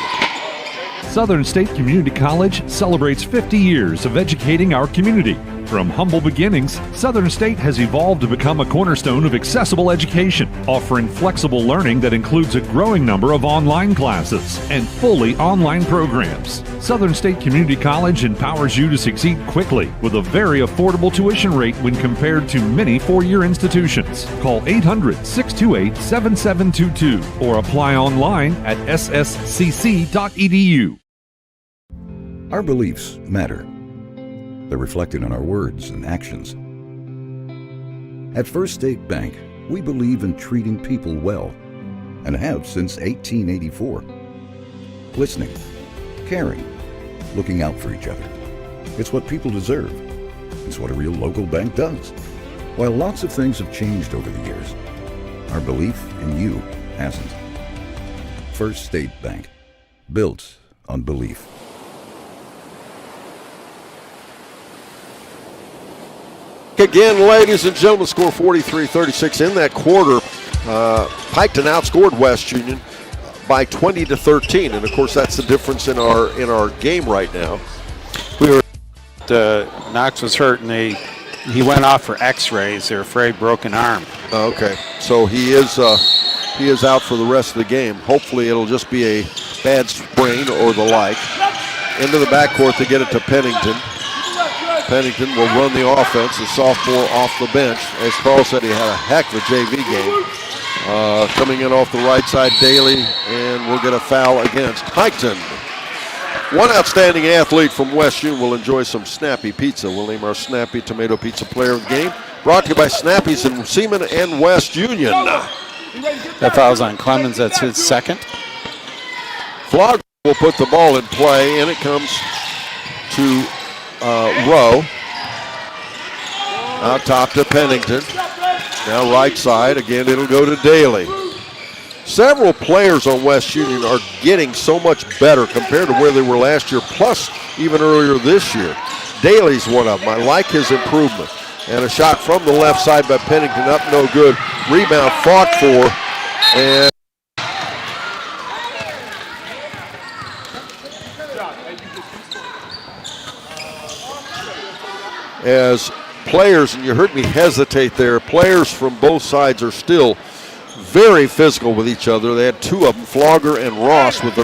Southern State Community College celebrates 50 years of educating our community. From humble beginnings, Southern State has evolved to become a cornerstone of accessible education, offering flexible learning that includes a growing number of online classes and fully online programs. Southern State Community College empowers you to succeed quickly with a very affordable tuition rate when compared to many four-year institutions. Call 800-628-7722 or apply online at sscc.edu. Our beliefs matter. They're reflected in our words and actions. At First State Bank, we believe in treating people well and have since 1884. Listening, caring, looking out for each other. It's what people deserve. It's what a real local bank does. While lots of things have changed over the years, our belief in you hasn't. First State Bank, built on belief. Again, ladies and gentlemen, score 43-36 in that quarter. Piketon outscored West Union by 20-13, and of course that's the difference in our game right now. Knox was hurt, and he went off for X-rays. They're afraid broken arm. Okay, so he is out for the rest of the game. Hopefully it'll just be a bad sprain or the like. Into the backcourt to get it to Pennington. Pennington will run the offense, a sophomore off the bench. As Carl said, he had a heck of a JV game. Coming in off the right side, Daly, and we'll get a foul against Piketon. One outstanding athlete from West Union will enjoy some Snappy Pizza. We'll name our Snappy Tomato Pizza player of the game. Brought to you by Snappy's in Seaman and West Union. That foul's on Clemens. That's his second. Flogger will put the ball in play, and it comes to Rowe. Out top to Pennington. Now right side. Again, it'll go to Daly. Several players on West Union are getting so much better compared to where they were last year, plus even earlier this year. Daly's one of them. I like his improvement. And a shot from the left side by Pennington, up no good. Rebound fought for, and as players, and you heard me hesitate there, players from both sides are still very physical with each other. They had two of them, Flogger and Ross, with the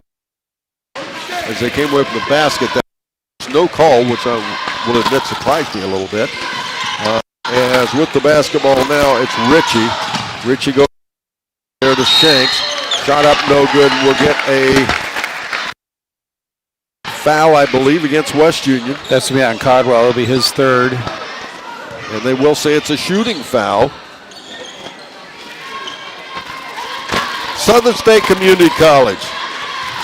as they came away from the basket. That was no call, which I will admit surprised me a little bit. As with the basketball now, it's Ritchie. Ritchie goes there to Shanks. Shot up no good, and we'll get a foul, I believe, against West Union. That's going to be on Caldwell. It'll be his third. And they will say it's a shooting foul. Southern State Community College,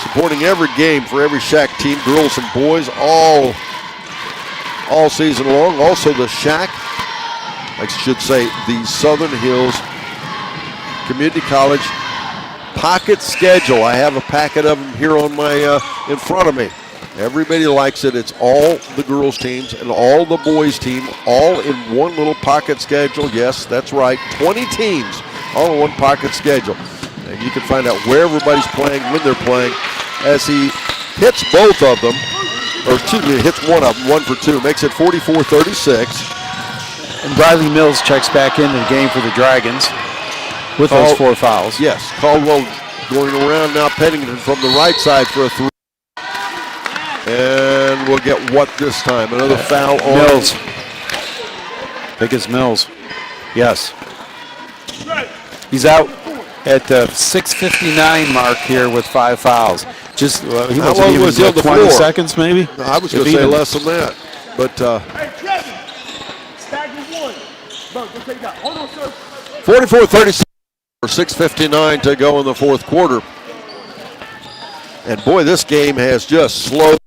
supporting every game for every Shack team, girls and boys, all season long. Also the Shack, I should say the Southern Hills Community College pocket schedule. I have a packet of them here on my in front of me. Everybody likes it. It's all the girls teams and all the boys team, all in one little pocket schedule. Yes, that's right. 20 teams, all in one pocket schedule. And you can find out where everybody's playing, when they're playing. As he hits both of them, or excuse me, hits one of them, 1 for 2, makes it 44-36. And Bradley Mills checks back into the game for the Dragons with those 4 fouls. Yes, Caldwell going around now. Pennington from the right side for a 3. And we'll get what this time? Another foul on Mills. I think it's Mills. Yes. He's out at the 6:59 mark here with 5 fouls. Just he wasn't even was he on the 20 floor? seconds maybe? No, I was going to say less than that. But 44-36, 6:59 to go in the fourth quarter. And boy, this game has just slowed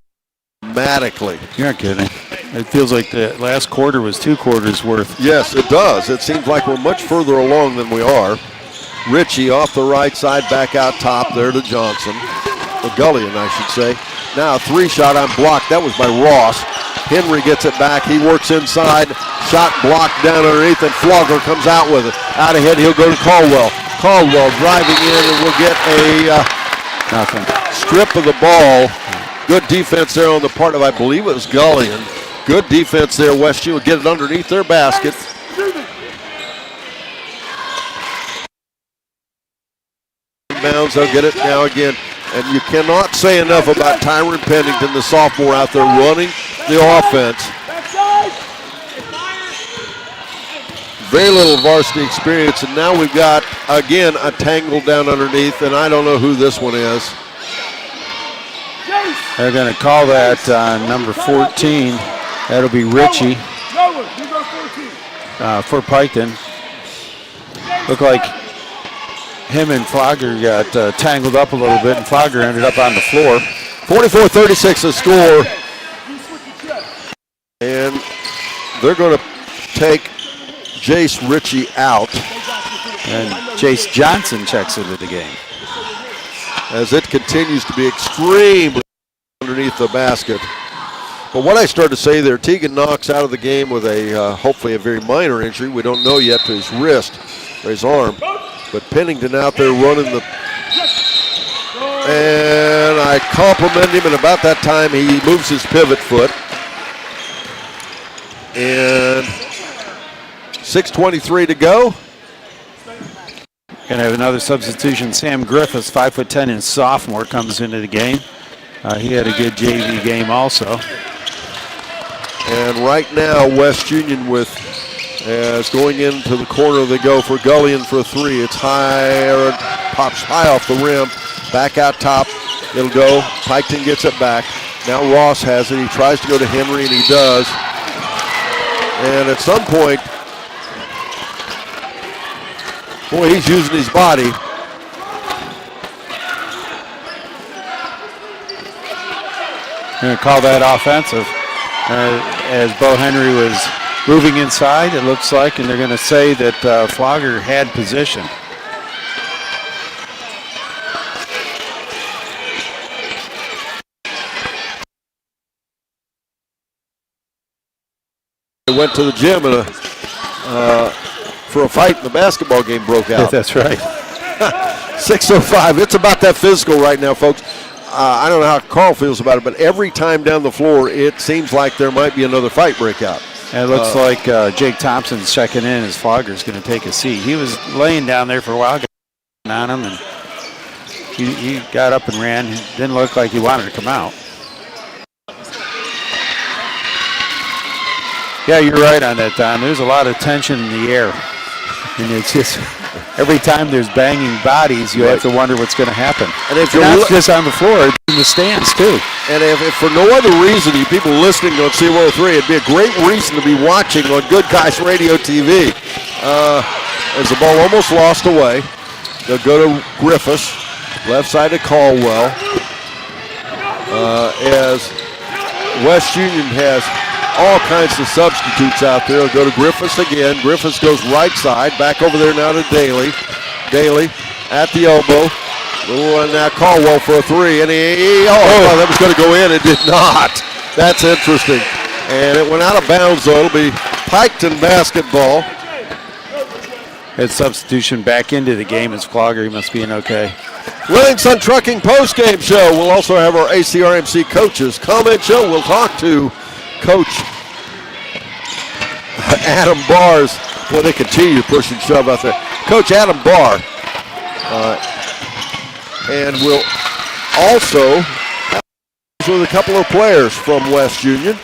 dramatically. You're not kidding. It feels like the last quarter was 2 quarters worth. Yes, it does. It seems like we're much further along than we are. Ritchie off the right side, back out top there to Johnson. Or Gullion, I should say. Now a 3-shot on block. That was by Ross. Henry gets it back. He works inside. Shot blocked down underneath, and Flogger comes out with it. Out ahead, he'll go to Caldwell. Caldwell driving in, and we'll get a strip of the ball. Good defense there on the part of, I believe it was Gullion. Good defense there. West Union will get it underneath their basket. Bounds, they'll get it now again. And you cannot say enough about Tyron Pennington, the sophomore, out there running the offense. Very little varsity experience, and now we've got, again, a tangle down underneath, and I don't know who this one is. They're going to call that number 14. That'll be Ritchie for Piketon. Look like him and Flogger got tangled up a little bit, and Flogger ended up on the floor. 44-36 the score. And they're going to take Jace Ritchie out. And Jace Johnson checks into the game. As it continues to be extremely underneath the basket. But what I started to say there, Teagan Knox out of the game with a hopefully a very minor injury. We don't know yet, to his wrist or his arm. But Pennington out there running the, and I compliment him, and about that time he moves his pivot foot. And 6:23 to go. Gonna have another substitution. Sam Griffiths, 5'10" and sophomore, comes into the game. He had a good JV game also. And right now, West Union with as going into the corner they go for Gullion for a 3. It's high, or it pops high off the rim. Back out top, it'll go. Piketon gets it back. Now Ross has it. He tries to go to Henry, and he does. And at some point, boy, he's using his body. Going to call that offensive. As Bo Henry was moving inside, it looks like, and they're going to say that Flogger had position. They went to the gym and for a fight, and the basketball game broke out. That's right. 6:05. It's about that physical right now, folks. I don't know how Carl feels about it, but every time down the floor, it seems like there might be another fight breakout. And it looks like Jake Thompson's checking in as Flogger's going to take a seat. He was laying down there for a while, on him, and he got up and ran. It didn't look like he wanted to come out. Yeah, you're right on that, Don. There's a lot of tension in the air. And it's just, every time there's banging bodies, you have to wonder what's going to happen. And if you're not just on the floor, in the stands too. And if for no other reason, you people listening on C103, it'd be a great reason to be watching on Good Guys Radio TV. As the ball almost lost away, they'll go to Griffiths, left side to Caldwell. As West Union has all kinds of substitutes out there. They'll go to Griffiths again. Griffiths goes right side, back over there now to Daly. Daly at the elbow. And now Caldwell for a 3, and I thought that was going to go in. It did not. That's interesting. And it went out of bounds, though. It'll be Piketon basketball. It's substitution back into the game as Flogger. He must be in okay. Williamson Trucking postgame show. We'll also have our ACRMC coaches comment show. We'll talk to Coach Adam Barr's. Well, they continue to push and shove out there. Coach Adam Barr. And we'll also have with a couple of players from West Union.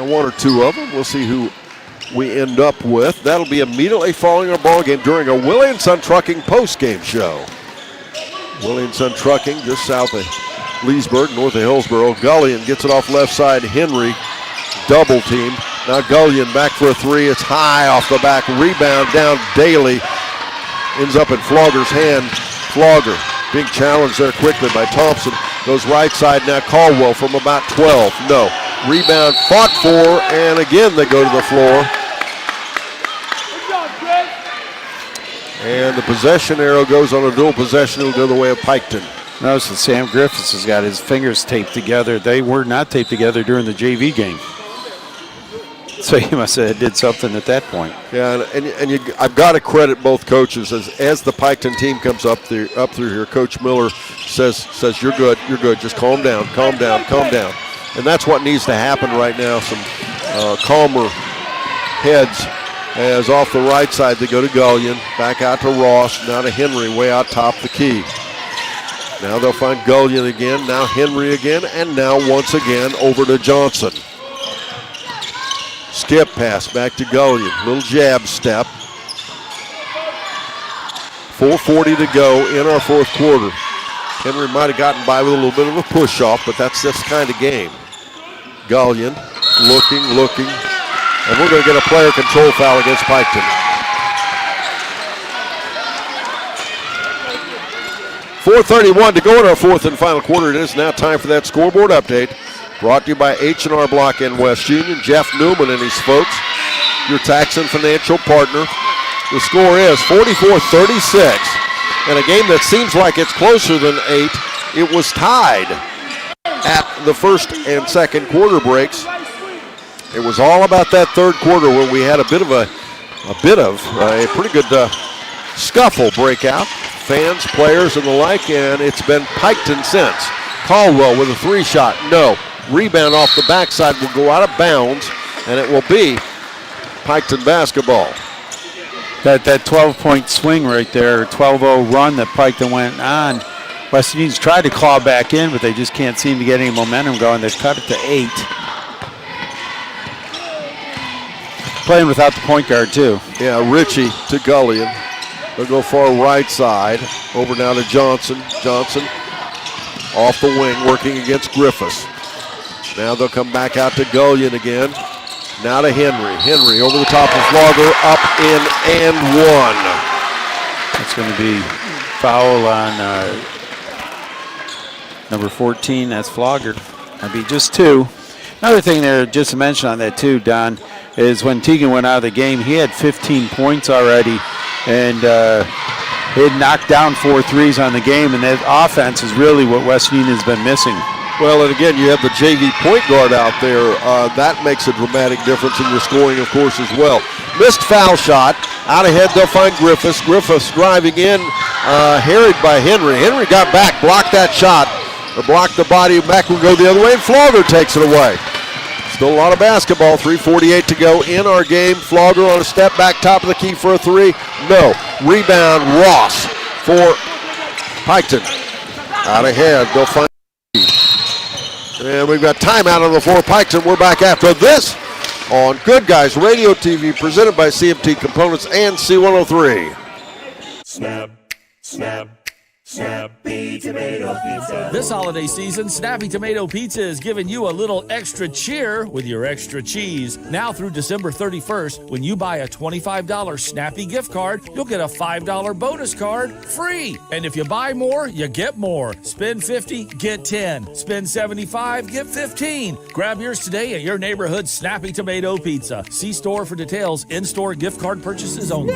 One or two of them. We'll see who we end up with. That'll be immediately following our ball game during a Williamson Trucking postgame show. Williamson Trucking just south of Leesburg, north of Hillsboro. Gullion gets it off left side. Henry double team. Now Gullion back for a 3. It's high off the back. Rebound down Daly. Ends up in Flogger's hand. Flogger being challenged there quickly by Thompson. Goes right side now. Caldwell from about 12. No. Rebound fought for, and again they go to the floor. And the possession arrow goes on a dual possession. It'll go the way of Piketon. Notice that Sam Griffiths has got his fingers taped together. They were not taped together during the JV game. So he must have did something at that point. Yeah, and I've got to credit both coaches as the Piketon team comes up through here. Coach Miller says you're good, just calm down. And that's what needs to happen right now. Some calmer heads. As off the right side they go to Gullion, back out to Ross, now to Henry, way out top the key. Now they'll find Gullion again, now Henry again, and now once again over to Johnson. Skip pass back to Gullion, little jab step. 4:40 to go in our fourth quarter. Henry might have gotten by with a little bit of a push off, but that's this kind of game. Gullion looking. And we're going to get a player control foul against Piketon. 4:31 to go in our fourth and final quarter. It is now time for that scoreboard update. Brought to you by H&R Block and West Union. Jeff Newman and his folks, your tax and financial partner. The score is 44-36. In a game that seems like it's closer than 8, it was tied at the first and second quarter breaks. It was all about that third quarter where we had a bit of a pretty good scuffle breakout. Fans, players, and the like, and it's been Piketon since. Caldwell with a 3-shot, no. Rebound off the backside will go out of bounds, and it will be Piketon basketball. That 12-point swing right there, 12-0 run that Piketon went on. West Indians tried to claw back in, but they just can't seem to get any momentum going. They've cut it to 8. Playing without the point guard, too. Yeah, Ritchie to Gullion. They'll go far right side. Over now to Johnson. Johnson off the wing, working against Griffiths. Now they'll come back out to Gullion again. Now to Henry. Henry over the top of Flogger, up, in, and one. That's going to be foul on number 14. That's Flogger. That'd be just 2. Another thing there, just to mention on that too, Don, is when Teagan went out of the game, he had 15 points already, and he had knocked down 4 threes on the game, and that offense is really what West Union has been missing. Well, and again, you have the JV point guard out there. That makes a dramatic difference in your scoring, of course, as well. Missed foul shot. Out ahead, they'll find Griffiths. Griffiths driving in, harried by Henry. Henry got back, blocked that shot, or blocked the body. Back will go the other way, and Flogger takes it away. Still a lot of basketball. 3:48 to go in our game. Flogger on a step back, top of the key for a 3. No. Rebound, Ross for Piketon. Out ahead, they'll find. And we've got timeout on the floor. Piketon, we're back after this on Good Guys Radio TV, presented by CMT Components and C103. Snap, snap. Snappy Tomato Pizza. This holiday season, Snappy Tomato Pizza is giving you a little extra cheer with your extra cheese. Now through December 31st, when you buy a $25 Snappy gift card, you'll get a $5 bonus card free. And if you buy more, you get more. Spend $50, get 10. Spend $75, get 15. Grab yours today at your neighborhood Snappy Tomato Pizza. See store for details. In-store gift card purchases only.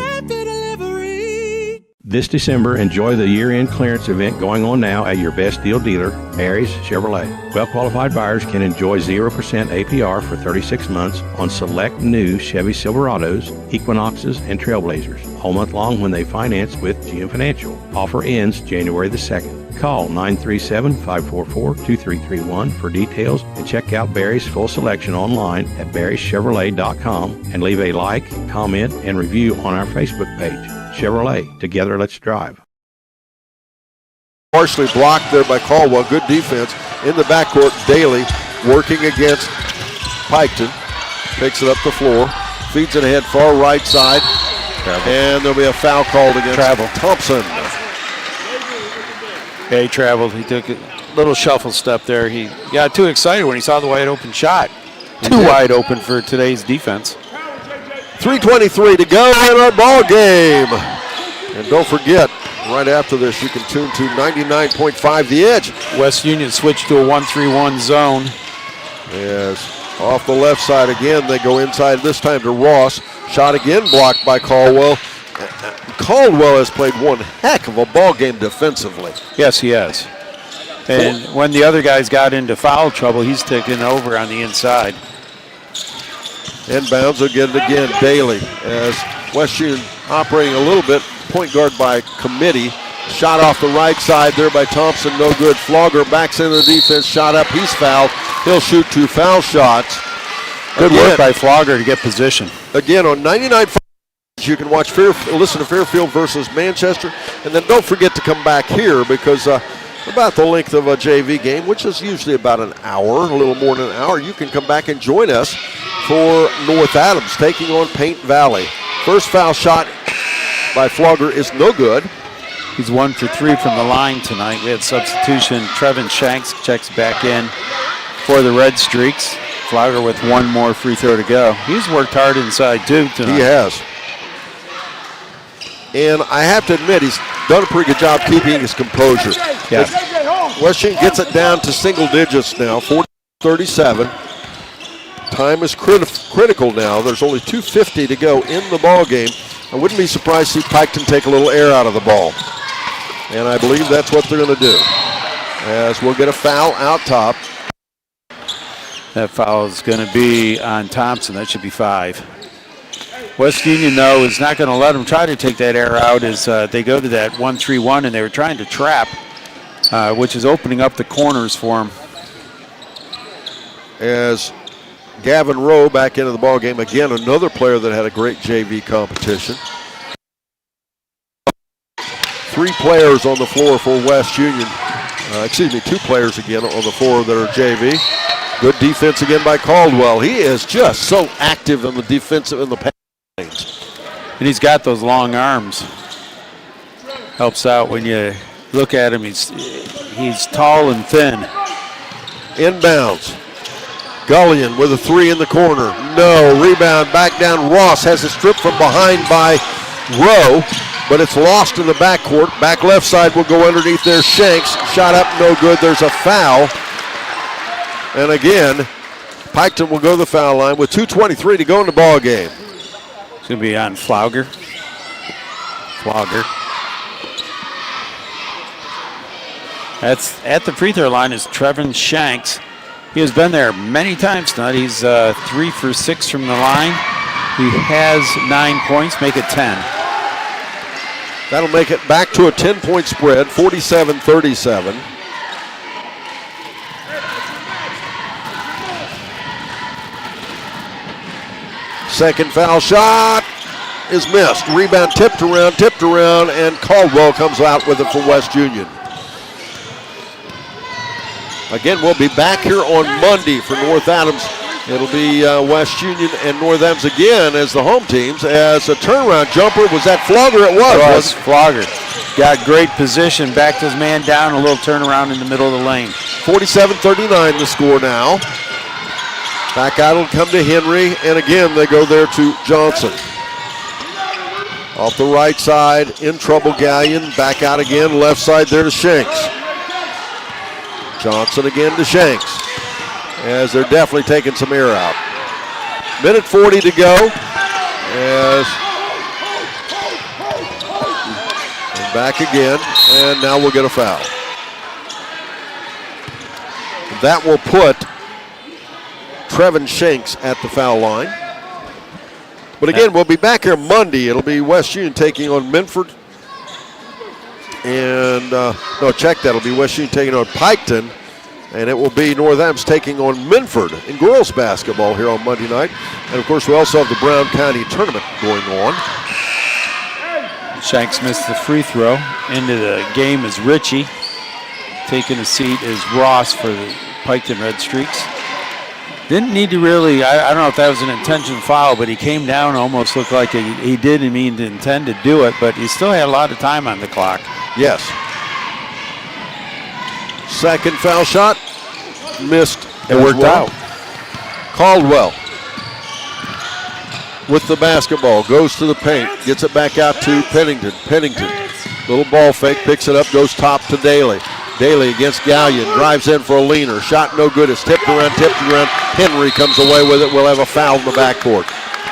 This December, enjoy the year-end clearance event going on now at your best deal dealer, Barry's Chevrolet. Well-qualified buyers can enjoy 0% APR for 36 months on select new Chevy Silverados, Equinoxes, and Trailblazers, all month long when they finance with GM Financial. Offer ends January the 2nd. Call 937-544-2331 for details and check out Barry's full selection online at barryschevrolet.com and leave a like, comment, and review on our Facebook page. Chevrolet, together let's drive. Partially blocked there by Caldwell. Good defense in the backcourt. Daly working against Piketon. Takes it up the floor. Feeds it ahead far right side. Travel. And there'll be a foul called against Thompson. Yeah, he traveled. He took a little shuffle step there. He got too excited when he saw the wide open shot. Too wide open for today's defense. 3:23 to go in our ball game. And don't forget, Right after this, you can tune to 99.5 The Edge. West Union switched to a 1-3-1 zone. Yes, off the left side again, they go inside this time to Ross. Shot again blocked by Caldwell. Caldwell has played one heck of a ball game defensively. Yes, he has. And when the other guys got into foul trouble, he's taking over on the inside. Inbounds will get it again, Daly, as West Union operating a little bit. Point guard by committee. Shot off the right side there by Thompson, no good. Flogger backs into the defense, shot up, he's fouled. He'll shoot 2 foul shots. Good work by Flogger to get position. Again, on 99.5, you can listen to Fairfield versus Manchester. And then don't forget to come back here because about the length of a JV game, which is usually about an hour, a little more than an hour, you can come back and join us for North Adams taking on Paint Valley. First foul shot by Flogger is no good. He's 1 for 3 from the line tonight. We had substitution. Trevin Shanks checks back in for the Red Streaks. Flogger with 1 more free throw to go. He's worked hard inside too tonight. He has. And I have to admit, he's done a pretty good job keeping his composure. Yeah. West Union gets it down to single digits now, 40-37. Time is critical now. There's only 2:50 to go in the ball game. I wouldn't be surprised to see Piketon take a little air out of the ball. And I believe that's what they're going to do. As we'll get a foul out top. That foul is going to be on Thompson. That should be 5. West Union, though, is not going to let them try to take that air out as they go to that 1-3-1, and they were trying to trap, which is opening up the corners for them. As Gavin Rowe back into the ball game again, another player that had a great JV competition. 3 players on the floor for West Union. 2 players again on the floor that are JV. Good defense again by Caldwell. He is just so active in the defensive in the pass lanes. And he's got those long arms. Helps out when you look at him. He's tall and thin. Inbounds. Gullion with a 3 in the corner. No. Rebound back down. Ross has a strip from behind by Rowe, but it's lost in the backcourt. Back left side will go underneath there. Shanks. Shot up, no good. There's a foul. And again, Piketon will go to the foul line with 2:23 to go in the ball game. It's going to be on Flogger. That's at the free throw line is Trevin Shanks. He has been there many times tonight. He's 3 for 6 from the line. He has 9 points, make it 10. That'll make it back to a 10-point spread, 47-37. Second foul shot is missed. Rebound tipped around, and Caldwell comes out with it for West Union. Again, we'll be back here on Monday for North Adams. It'll be West Union and North Adams again as the home teams. As a turnaround jumper, was that Flogger? It was. Flogger. Got great position, backed his man down, a little turnaround in the middle of the lane. 47-39 the score now. Back out will come to Henry, and again they go there to Johnson. Off the right side, in trouble Gallion, back out again, left side there to Shanks. Johnson again to Shanks, as they're definitely taking some air out. Minute 40 to go, as and back again, and now we'll get a foul. That will put Trevin Shanks at the foul line. But again, we'll be back here Monday. It'll be West Union taking on Minford. And, it'll be West Union taking on Piketon. And it will be North Adams taking on Minford in girls basketball here on Monday night. And, of course, we also have the Brown County tournament going on. Shanks missed the free throw. Into the game is Ritchie. Taking a seat is Ross for the Piketon Red Streaks. Didn't need to really, I don't know if that was an intentional foul, but he came down, almost looked like he didn't mean to intend to do it, but he still had a lot of time on the clock. Yes. Second foul shot, missed. It worked out. Caldwell with the basketball, goes to the paint, gets it back out to Pennington. Pennington Little ball fake, picks it up, goes top to Daly. Daly against Gallion, drives in for a leaner. Shot no good. It's tipped around. Henry comes away with it. We'll have a foul in the backcourt.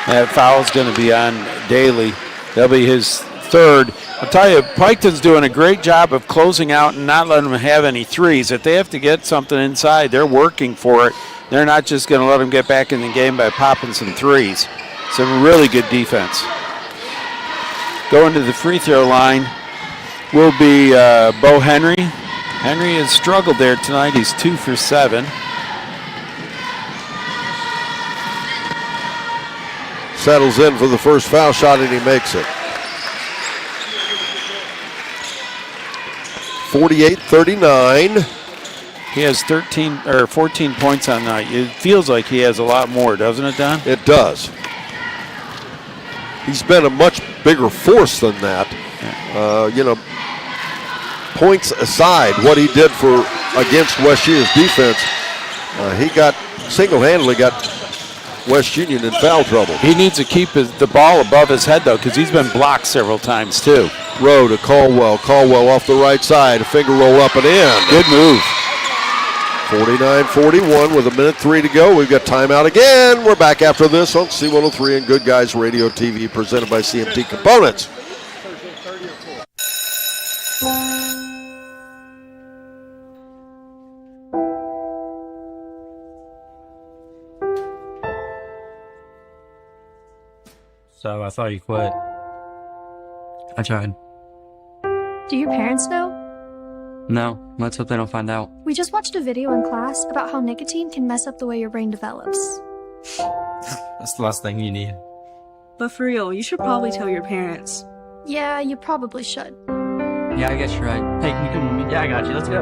That foul's going to be on Daly. That'll be his third. I'll tell you, Piketon's doing a great job of closing out and not letting them have any threes. If they have to get something inside, they're working for it. They're not just going to let them get back in the game by popping some threes. Some really good defense. Going to the free throw line will be Bo Henry. Henry has struggled there tonight. He's 2 for 7. Settles in for the first foul shot, and he makes it. 48-39. He has 14 points on night. It feels like he has a lot more, doesn't it, Don? It does. He's been a much bigger force than that. Points aside, what he did against West Union's defense, he single-handedly got West Union in foul trouble. He needs to keep the ball above his head, though, because he's been blocked several times, too. Rowe to Caldwell. Caldwell off the right side. A finger roll up and in. Good move. 49-41 with 1:03 to go. We've got timeout again. We're back after this on C103 and Good Guys Radio TV, presented by CMT Components. So I thought you quit. I tried. Do your parents know? No, let's hope they don't find out. We just watched a video in class about how nicotine can mess up the way your brain develops. That's the last thing you need. But for real, you should probably tell your parents. Yeah, you probably should. Yeah, I guess you're right. Hey, can you come with me? Yeah, I got you. Let's go.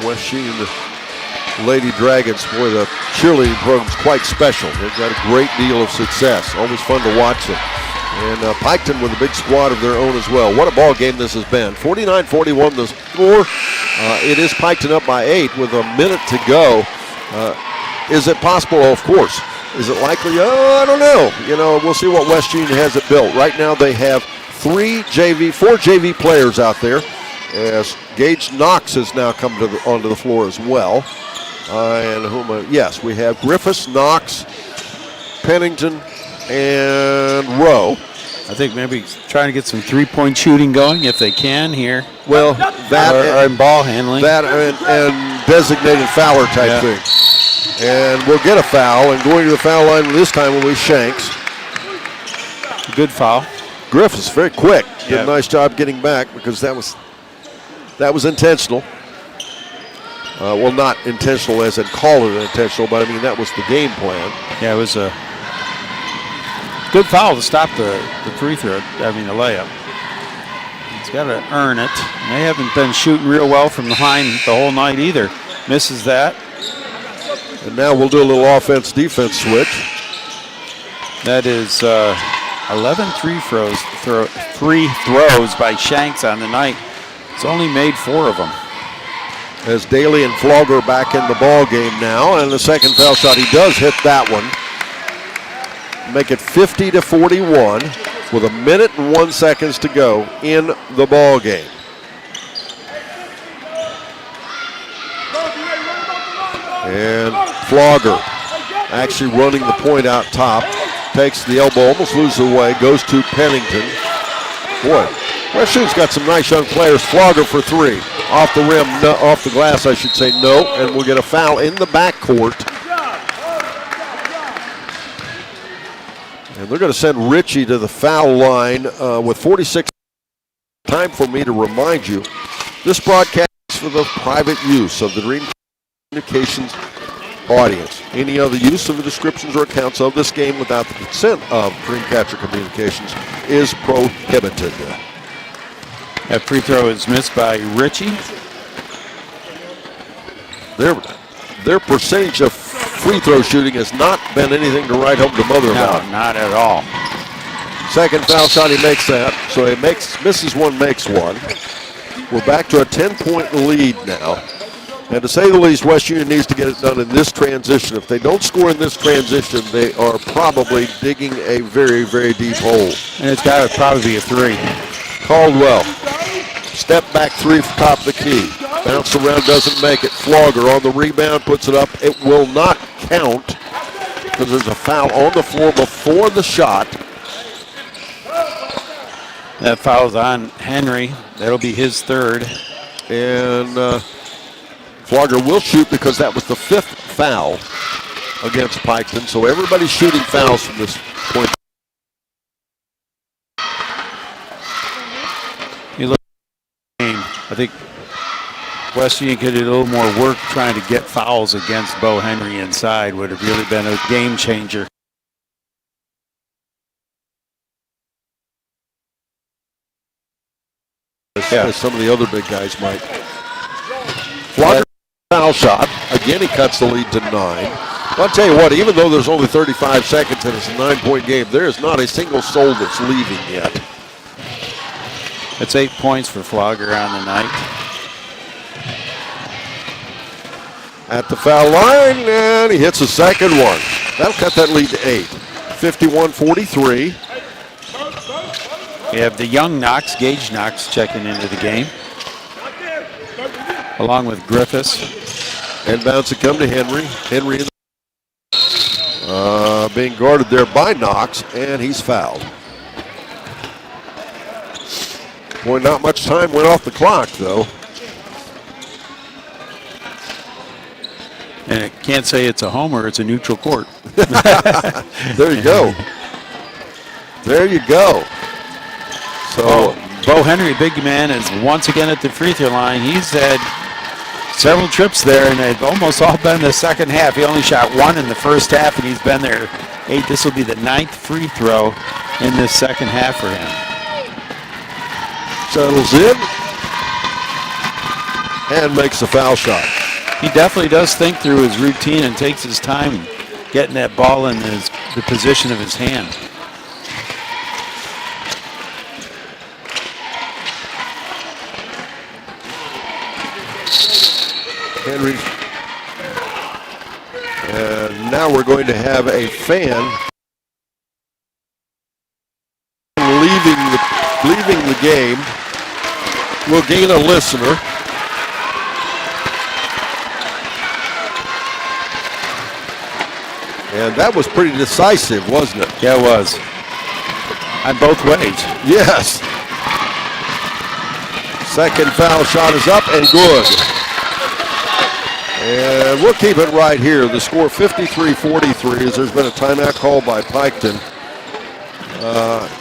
West Union, the Lady Dragons, boy, the cheerleading program's quite special. They've got a great deal of success. Always fun to watch them. And Piketon with a big squad of their own as well. What a ball game this has been. 49-41 the score. It is Piketon up by 8 with a minute to go. Is it possible? Oh, of course. Is it likely? I don't know. We'll see what West Union has it built. Right now they have 4 JV players out there, as Gage Knox has now come onto the floor as well. Yes, we have Griffiths, Knox, Pennington, and Rowe. I think maybe trying to get some three-point shooting going if they can here. Well, that and ball handling. That and designated fouler type thing. And we'll get a foul, and going to the foul line this time will be Shanks. Good foul. Griffiths very quick. Did a nice job getting back, because that was intentional. Well, not intentional as in call it intentional, but I mean that was the game plan. Yeah, it was a good foul to stop the free throw. The layup. He's got to earn it. And they haven't been shooting real well from behind the whole night either. Misses that. And now we'll do a little offense-defense switch. That is 11 free throws by Shanks on the night. It's only made 4 of them. As Daly and Flogger back in the ball game now, and the second foul shot, he does hit that one. Make it 50-41 with 1 minute and 1 second to go in the ball game. And Flogger actually running the point out top, takes the elbow, almost loses away, goes to Pennington. Boy, West Union's got some nice young players. Flogger for 3. Off the rim, no, off the glass, I should say, no, and we'll get a foul in the backcourt. And they're going to send Ritchie to the foul line with 46. Time for me to remind you, this broadcast is for the private use of the Dream Communications audience. Any other use of the descriptions or accounts of this game without the consent of Dreamcatcher Communications is prohibited. That free throw is missed by Ritchie. Their percentage of free throw shooting has not been anything to write home to mother about. No, not at all. Second foul shot, he makes that. So he misses one, makes one. We're back to a 10-point lead now. And to say the least, West Union needs to get it done in this transition. If they don't score in this transition, they are probably digging a very, very deep hole. And it's got to probably be a 3. Caldwell, step back 3 from top of the key. Bounce around, doesn't make it. Flogger on the rebound, puts it up. It will not count because there's a foul on the floor before the shot. That foul's on Henry. That'll be his 3rd. And Flogger will shoot because that was the 5th foul against Piketon. So everybody's shooting fouls from this point. You look at the game. I think West Union could do a little more work trying to get fouls against Bo Henry inside. Would have really been a game changer. As some of the other big guys might. Flogger foul shot. Again, he cuts the lead to 9. I'll tell you what, even though there's only 35 seconds and it's a 9-point game, there is not a single soul that's leaving yet. It's 8 points for Flogger on the night. At the foul line, and he hits the second one. That'll cut that lead to 8. 51-43. We have the young Knox, Gage Knox, checking into the game, along with Griffiths. Inbounds to come to Henry. Henry being guarded there by Knox, and he's fouled. Boy, not much time went off the clock, though. And it can't say it's a homer, it's a neutral court. There you go. There you go. So Bo Henry, big man, is once again at the free throw line. He's had several trips there, and they've almost all been the second half. He only shot 1 in the first half, and he's been there 8. This will be the 9th free throw in this second half for him. Settles in and makes the foul shot. He definitely does think through his routine and takes his time getting that ball in the position of his hand. Henry. And now we're going to have a fan leaving the game. We'll gain a listener. And that was pretty decisive, wasn't it? Yeah, it was. On both ways. Yes. Second foul shot is up and good. And we'll keep it right here. The score 53-43 as there's been a timeout called by Piketon.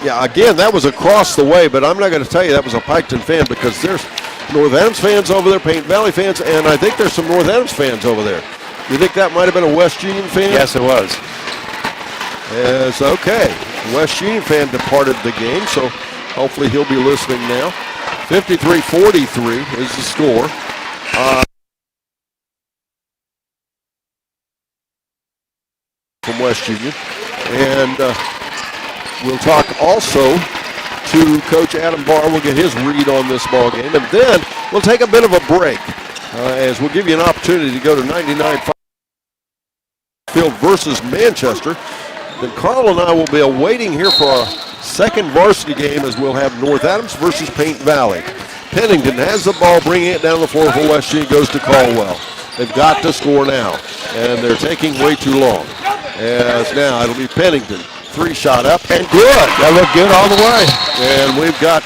Yeah, again, that was across the way, but I'm not going to tell you that was a Piketon fan because there's North Adams fans over there, Paint Valley fans, and I think there's some North Adams fans over there. You think that might have been a West Union fan? Yes, it was. It's okay. West Union fan departed the game, so hopefully he'll be listening now. 53-43 is the score. From West Union. And we'll talk also to Coach Adam Barr. We'll get his read on this ball game. And then we'll take a bit of a break as we'll give you an opportunity to go to 99.5 Field versus Manchester. Then Carl and I will be awaiting here for our second varsity game as we'll have North Adams versus Paint Valley. Pennington has the ball, bringing it down the floor for West Union, goes to Caldwell. They've got to score now, and they're taking way too long. As now it'll be Pennington. 3-shot up and good. That looked good all the way. And we've got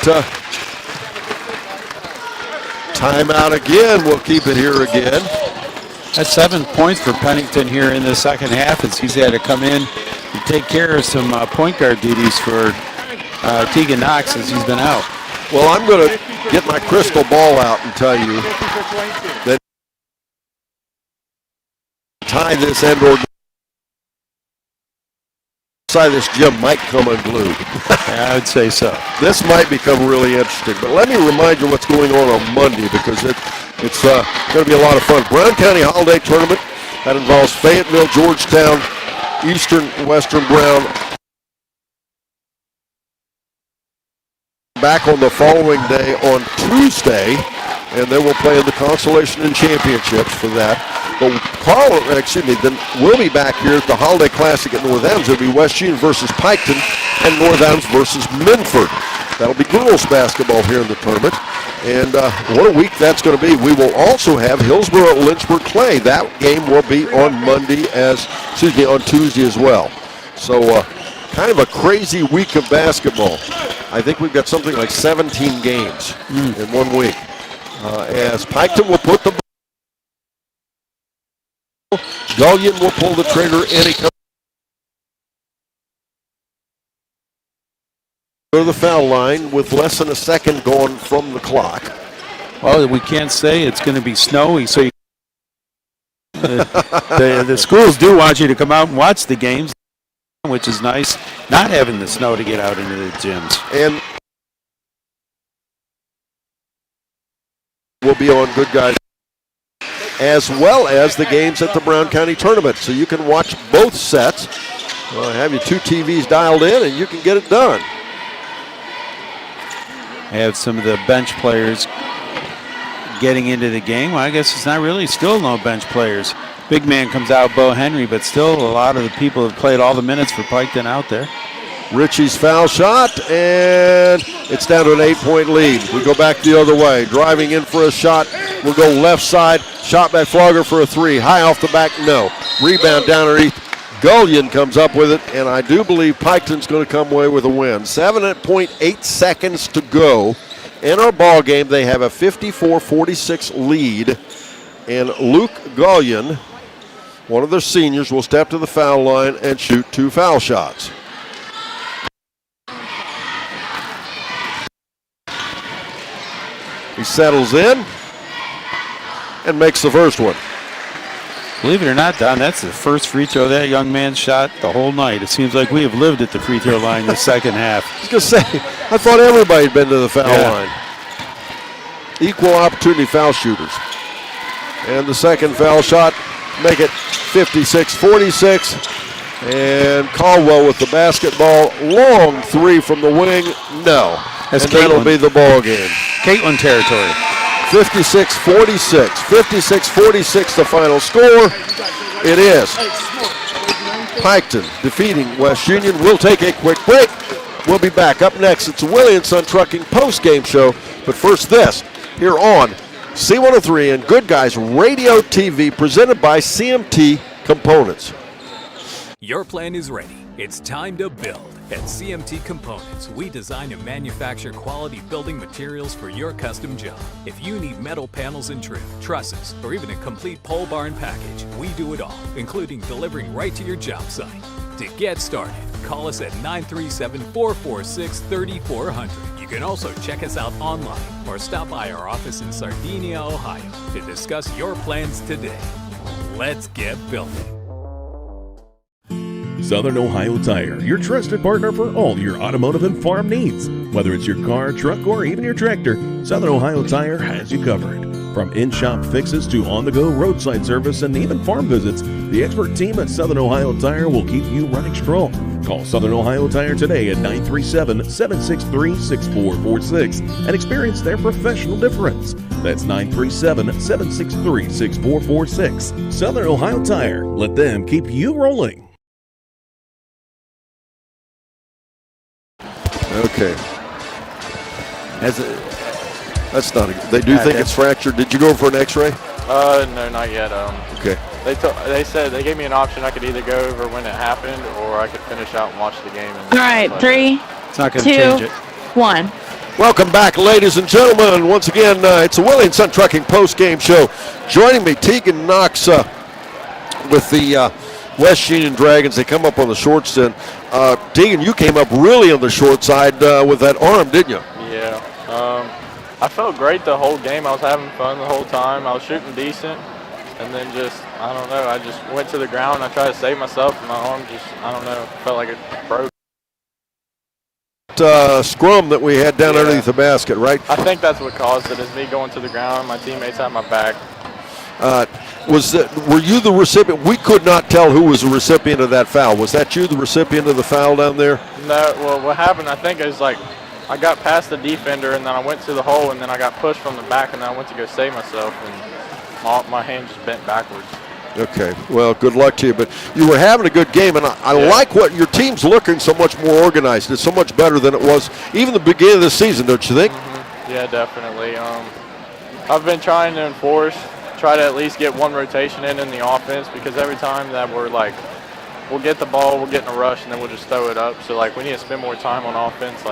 timeout again. We'll keep it here again. That's 7 points for Pennington here in the second half as he's had to come in and take care of some point guard duties for Tegan Knox as he's been out. Well, I'm going to get my crystal ball out and tell you that tie this end or side of this gym might come unglued. I would say so. This might become really interesting, but let me remind you what's going on Monday because it's going to be a lot of fun. Brown County Holiday Tournament that involves Fayetteville, Georgetown, Eastern, Western Brown. Back on the following day on Tuesday, and they will play in the consolation and championships for that. But then we'll be back here at the Holiday Classic at North Adams. It'll be West Union versus Piketon and North Adams versus Minford. That'll be girls basketball here in the tournament. And what a week that's going to be. We will also have Hillsborough at Lynchburg Clay. That game will be on on Tuesday as well. So kind of a crazy week of basketball. I think we've got something like 17 games in 1 week. As Piketon will put the ball, Gullion will pull the trigger, and he comes to the foul line with less than a second gone from the clock. Well, we can't say it's going to be snowy, so the schools do want you to come out and watch the games, which is nice, not having the snow to get out into the gyms. And will be on Good Guys, as well as the games at the Brown County Tournament. So you can watch both sets. Have your 2 TVs dialed in, and you can get it done. Have some of the bench players getting into the game. Well, I guess it's not really still no bench players. Big man comes out, Bo Henry, but still a lot of the people have played all the minutes for Piketon out there. Richie's foul shot, and it's down to an 8-point lead. We go back the other way. Driving in for a shot. We'll go left side. Shot by Flogger for a 3. High off the back, no. Rebound down underneath. Gullion comes up with it, and I do believe Piketon's going to come away with a win. 7.8 seconds to go in our ball game. They have a 54-46 lead, and Luke Gullion, one of their seniors, will step to the foul line and shoot 2 foul shots. He settles in and makes the first one. Believe it or not, Don, that's the first free throw that young man shot the whole night. It seems like we have lived at the free throw line the second half. I was going to say, I thought everybody had been to the foul line. Equal opportunity foul shooters. And the second foul shot, make it 56-46. And Caldwell with the basketball. Long 3 from the wing, no. That's and that'll be the ball game. Piketon territory. 56-46. 56-46 the final score. It is Piketon defeating West Union. We'll take a quick break. We'll be back. Up next, it's a Willie & Son Trucking post-game show. But first this, here on C103 and Good Guys Radio TV, presented by CMT Components. Your plan is ready. It's time to build. At CMT Components, we design and manufacture quality building materials for your custom job. If you need metal panels and trim, trusses, or even a complete pole barn package, we do it all, including delivering right to your job site. To get started, call us at 937-446-3400. You can also check us out online or stop by our office in Sardinia, Ohio to discuss your plans today. Let's get building. Southern Ohio Tire, your trusted partner for all your automotive and farm needs. Whether it's your car, truck, or even your tractor, Southern Ohio Tire has you covered. From in-shop fixes to on-the-go roadside service and even farm visits, the expert team at Southern Ohio Tire will keep you running strong. Call Southern Ohio Tire today at 937-763-6446 and experience their professional difference. That's 937-763-6446. Southern Ohio Tire. Let them keep you rolling. Okay. That's not. They do think it's fractured. Did you go for an X-ray? No, not yet. Okay. They said they gave me an option. I could either go over when it happened, or I could finish out and watch the game. All right, 3, it's not 2, change it. 1. Welcome back, ladies and gentlemen. Once again, it's a Willie & Son Trucking post-game show. Joining me, Tegan Knox with the West Union Dragons. They come up on the short end. Tegan, you came up really on the short side with that arm, didn't you? Yeah. I felt great the whole game. I was having fun the whole time. I was shooting decent. And then I don't know, I just went to the ground. I tried to save myself, and my arm I don't know, felt like it broke. Scrum that we had down underneath the basket, right? I think that's what caused it, is me going to the ground. My teammates had my back. Were you the recipient? We could not tell who was the recipient of that foul. Was that you, the recipient of the foul down there? No, well, what happened, I think, is like I got past the defender, and then I went to the hole, and then I got pushed from the back, and then I went to go save myself, and my hand just bent backwards. Okay, well, good luck to you. But you were having a good game, and I like what your team's looking so much more organized. It's so much better than it was even the beginning of the season, don't you think? Mm-hmm. Yeah, definitely. I've been trying to try to at least get one rotation in the offense, because every time that we'll get the ball, we'll get in a rush, and then we'll just throw it up. So, we need to spend more time on offense,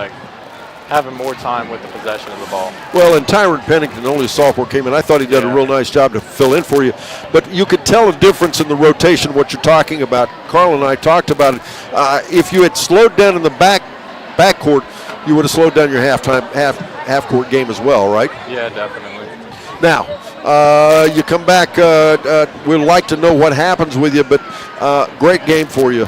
having more time with the possession of the ball. Well, and Tyron Pennington, only a sophomore, came in. I thought he did a real nice job to fill in for you. But you could tell a difference in the rotation, what you're talking about. Carl and I talked about it. If you had slowed down in the backcourt, you would have slowed down your half-court game as well, right? Yeah, definitely. Now, you come back. We'd like to know what happens with you, but great game for you,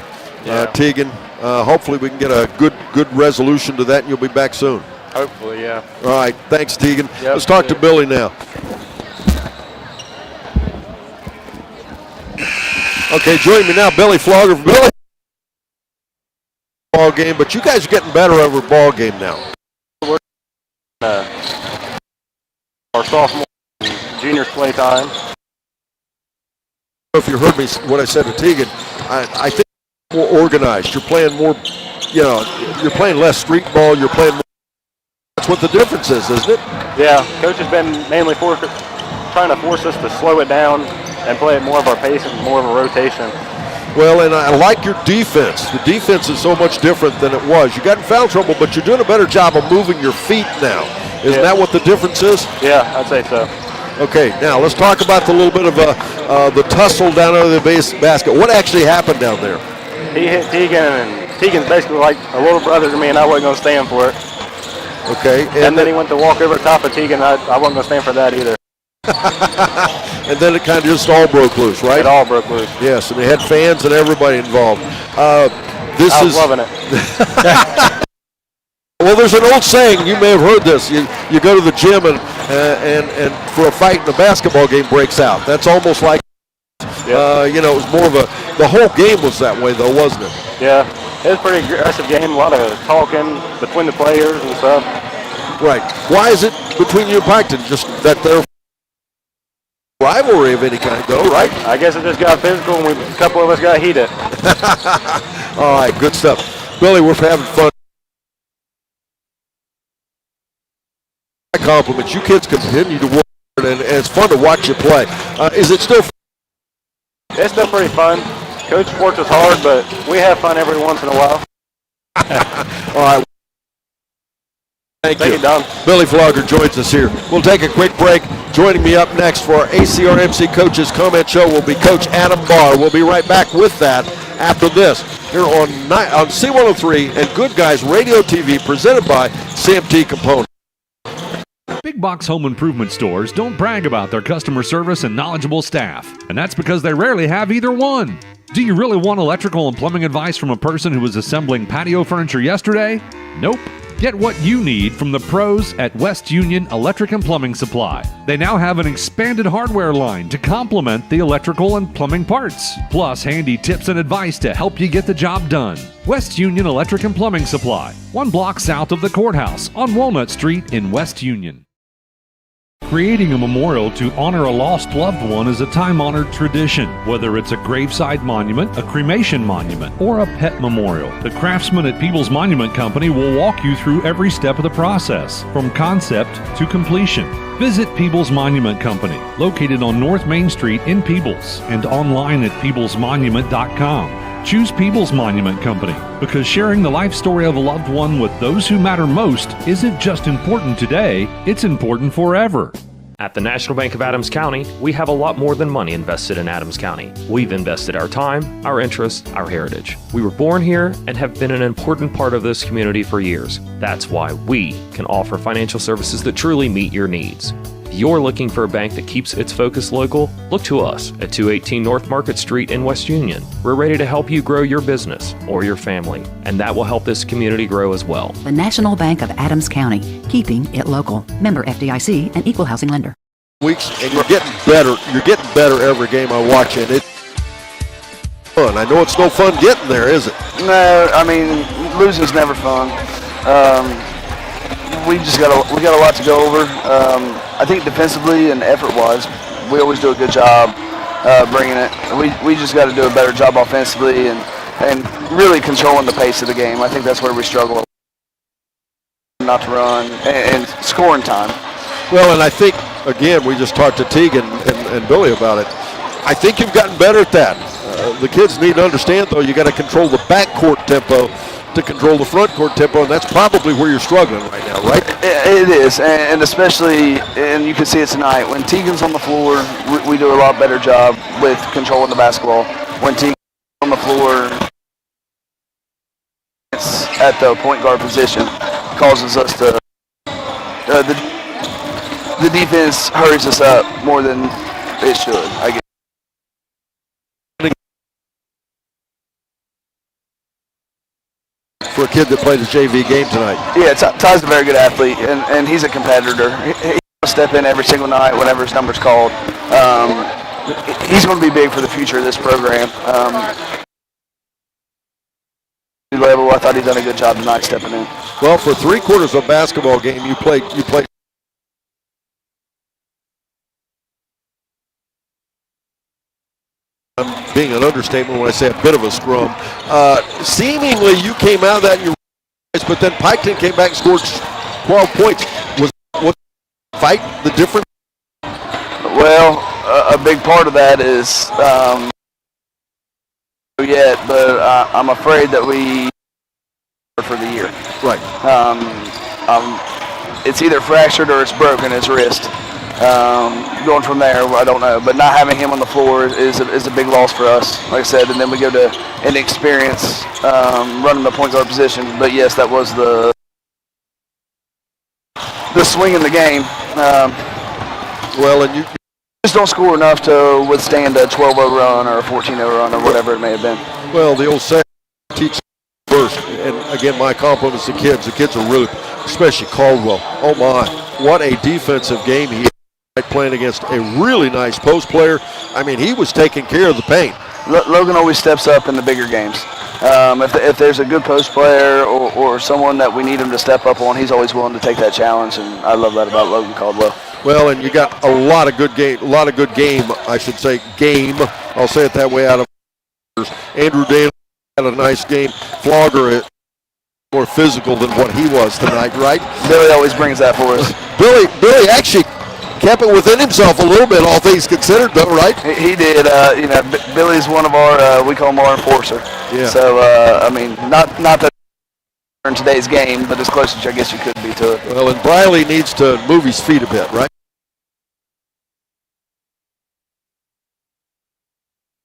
Tegan. Hopefully we can get a good resolution to that, and you'll be back soon. Hopefully, yeah. All right, thanks, Tegan. Yep, let's talk to Billy now. Okay, join me now, Billy Flogger. Billy, ball game, but you guys are getting better over ball game now. Our sophomore and juniors play time. If you heard me, what I said to Tegan, I think more organized. You're playing more, you're playing less street ball. You're playing more. That's what the difference is, isn't it? Yeah, coach has been mainly trying to force us to slow it down and play at more of our pace and more of a rotation. Well, and I like your defense. The defense is so much different than it was. You got in foul trouble, but you're doing a better job of moving your feet now. Isn't that what the difference is? Yeah, I'd say so. Okay, now let's talk about the little bit of the tussle down under the basket. What actually happened down there? He hit Tegan, and Tegan's basically like a little brother to me, and I wasn't going to stand for it. Okay. And then he went to walk over top of Tegan. I wasn't going to stand for that either. And then it kind of just all broke loose, right? It all broke loose. Yes, and they had fans and everybody involved. I was loving it. Well, there's an old saying, you may have heard this. You go to the gym and for a fight and a basketball game breaks out. That's almost like, it was more of the whole game was that way though, wasn't it? Yeah, it was a pretty aggressive game. A lot of talking between the players and stuff. Right. Why is it between you and Piketon? Just that they're rivalry of any kind, though, right? I guess it just got physical and a couple of us got heated. All right, good stuff. Billy, we're having fun. Compliments. You kids continue to work hard, and it's fun to watch you play. Is it still fun? It's still pretty fun. Coach works us hard, but we have fun every once in a while. All right. Thank you. Don. Billy Flogger joins us here. We'll take a quick break. Joining me up next for our ACRMC Coaches Comment Show will be Coach Adam Barr. We'll be right back with that after this here on C103 and Good Guys Radio TV, presented by CMT Components. Big box home improvement stores don't brag about their customer service and knowledgeable staff, and that's because they rarely have either one. Do you really want electrical and plumbing advice from a person who was assembling patio furniture yesterday? Nope. Get what you need from the pros at West Union Electric and Plumbing Supply. They now have an expanded hardware line to complement the electrical and plumbing parts, plus handy tips and advice to help you get the job done. West Union Electric and Plumbing Supply, 1 block south of the courthouse on Walnut Street in West Union. Creating a memorial to honor a lost loved one is a time-honored tradition. Whether it's a graveside monument, a cremation monument, or a pet memorial, the craftsmen at Peebles Monument Company will walk you through every step of the process, from concept to completion. Visit Peebles Monument Company, located on North Main Street in Peebles, and online at peeblesmonument.com. Choose Peebles Monument Company because sharing the life story of a loved one with those who matter most isn't just important today, it's important forever. At the National Bank of Adams County, we have a lot more than money invested in Adams County. We've invested our time, our interests, our heritage. We were born here and have been an important part of this community for years. That's why we can offer financial services that truly meet your needs. If you're looking for a bank that keeps its focus local, look to us at 218 North Market Street in West Union. We're ready to help you grow your business or your family, and that will help this community grow as well. The National Bank of Adams County, keeping it local. Member FDIC and equal housing lender. Weeks, and you're getting better. You're getting better every game I watch, and it's fun. I know it's no fun getting there, is it? No, I mean, losing's never fun. we got a lot to go over. I think defensively and effort-wise, we always do a good job bringing it. We just got to do a better job offensively and really controlling the pace of the game. I think that's where we struggle. Not to run and scoring time. Well, and I think, again, we just talked to Teagan and Billy about it. I think you've gotten better at that. The kids need to understand, though, you got to control the backcourt tempo to control the front court tempo, and that's probably where you're struggling right now, right? It is, and especially, and you can see it tonight, when Teagan's on the floor, we do a lot better job with controlling the basketball. When Teagan's on the floor, it's at the point guard position, causes us to, the defense hurries us up more than it should, I guess. For a kid that played a JV game tonight. Yeah, Ty's a very good athlete, and he's a competitor. He'll step in every single night whenever his number's called. He's going to be big for the future of this program. Level, I thought he done a good job tonight stepping in. Well, for 3/4 of a basketball game, you played. Being an understatement when I say a bit of a scrum. Seemingly, you came out of that in your but then Piketon came back and scored 12 points. Was what fight the difference? Well, a big part of that is but I'm afraid that we for the year. Right. It's either fractured or it's broken his wrist. Going from there, I don't know. But not having him on the floor is a big loss for us, like I said. And then we go to inexperience running the point guard position. But yes, that was the swing in the game. Well, and you just don't score enough to withstand a 12-0 run or a 14-0 run or whatever it may have been. Well, the old saying, teach first. And again, my compliments to the kids. The kids are really, especially Caldwell. Oh my, what a defensive game he had playing against a really nice post player. I mean, he was taking care of the paint. Logan always steps up in the bigger games. If there's a good post player or someone that we need him to step up on, he's always willing to take that challenge, and I love that about Logan Caldwell. Well, and you got a lot of good game, I should say, I'll say it that way, out of Andrew Daly had a nice game. Flogger more physical than what he was tonight, right? Billy always brings that for us. Billy actually kept it within himself a little bit, all things considered, though, right? He did. Billy's one of our, we call him our enforcer. Yeah. So, not that in today's game, but as close as I guess you could be to it. Well, and Briley needs to move his feet a bit, right?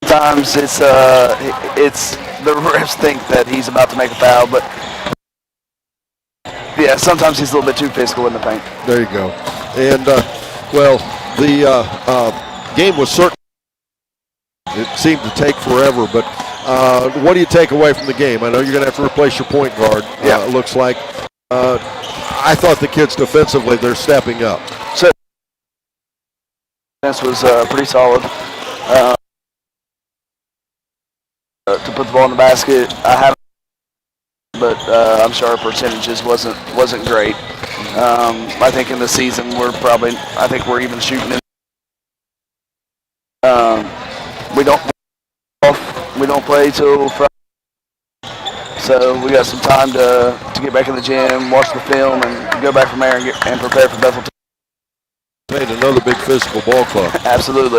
Sometimes it's the refs think that he's about to make a foul, but yeah, sometimes he's a little bit too physical in the paint. There you go. And well, the game was certain. It seemed to take forever, but what do you take away from the game? I know you're going to have to replace your point guard. Yeah, it looks like. I thought the kids defensively, they're stepping up. So defense was pretty solid. To put the ball in the basket, I haven't, but I'm sure our percentages wasn't great. I think in the season I think we're even shooting. We don't play till Friday, so we got some time to get back in the gym, watch the film, and go back from there and prepare for Bethel. Made another big physical ball club. Absolutely.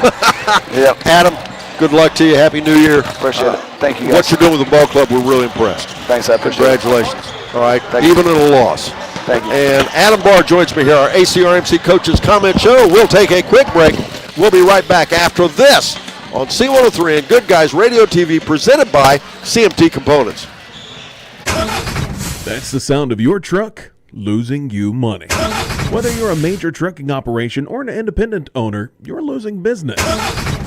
Yep. Adam, good luck to you. Happy New Year. Appreciate it. Thank you, guys. What you're doing with the ball club, we're really impressed. Thanks, I appreciate it. Congratulations. All right, Thank even you. in a loss. Thank you. And Adam Barr joins me here, our ACRMC Coaches Comment Show. We'll take a quick break. We'll be right back after this on C103 and Good Guys Radio TV, presented by CMT Components. That's the sound of your truck losing you money. Whether you're a major trucking operation or an independent owner, you're losing business.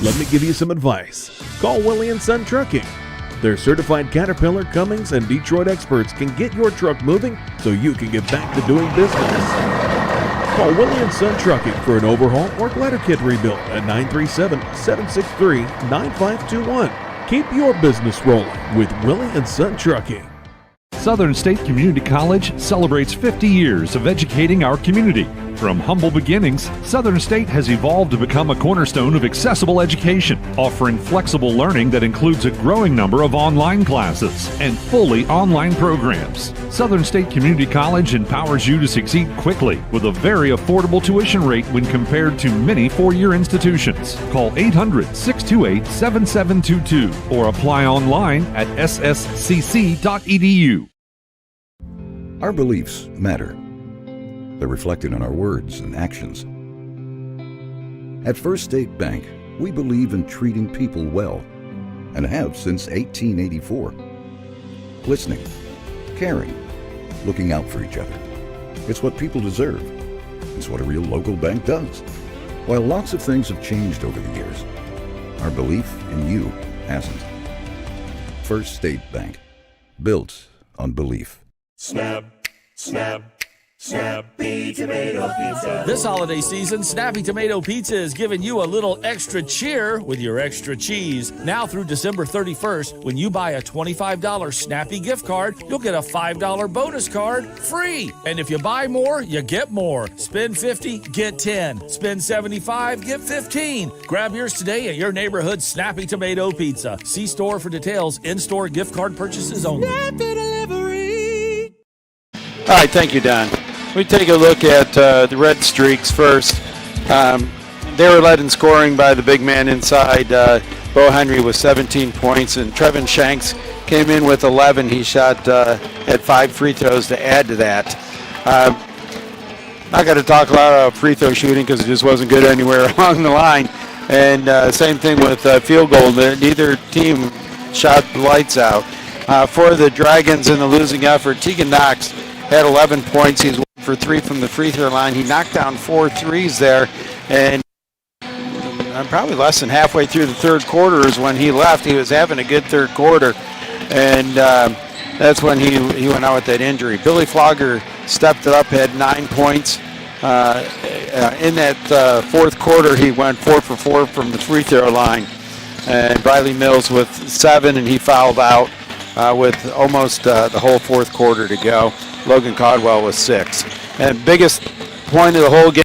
Let me give you some advice. Call Willie & Son Trucking. Their certified Caterpillar, Cummins, and Detroit experts can get your truck moving so you can get back to doing business. Call Willie & Son Trucking for an overhaul or glider kit rebuild at 937-763-9521. Keep your business rolling with Willie & Son Trucking. Southern State Community College celebrates 50 years of educating our community. From humble beginnings, Southern State has evolved to become a cornerstone of accessible education, offering flexible learning that includes a growing number of online classes and fully online programs. Southern State Community College empowers you to succeed quickly with a very affordable tuition rate when compared to many four-year institutions. Call 800-628-7722 or apply online at sscc.edu. Our beliefs matter. They're reflected in our words and actions. At First State Bank, we believe in treating people well and have since 1884. Listening, caring, looking out for each other. It's what people deserve. It's what a real local bank does. While lots of things have changed over the years, our belief in you hasn't. First State Bank, built on belief. Snap, snap. Snappy Tomato Pizza. This holiday season, Snappy Tomato Pizza is giving you a little extra cheer with your extra cheese. Now through December 31st, when you buy a $25 Snappy gift card, you'll get a $5 bonus card free. And if you buy more, you get more. Spend $50, get 10. Spend $75, get 15. Grab yours today at your neighborhood Snappy Tomato Pizza. See store for details. In-store gift card purchases only. All right, thank you, Don. We take a look at the Red Streaks first. They were led in scoring by the big man inside, Bo Henry, with 17 points, and Trevin Shanks came in with 11. He shot at 5 free throws to add to that. Not going to talk a lot about free throw shooting because it just wasn't good anywhere along the line. And same thing with field goal. Neither team shot the lights out. For the Dragons in the losing effort, Tegan Knox had 11 points. He's 1 for 3 from the free throw line. He knocked down 4 threes there, and probably less than halfway through the third quarter is when he left. He was having a good third quarter, and that's when he went out with that injury. Billy Flogger stepped it up, had 9 points. In that fourth quarter, he went 4 for 4 from the free throw line. And Briley Mills with 7, and he fouled out with almost the whole fourth quarter to go. Logan Caldwell with 6. And biggest point of the whole game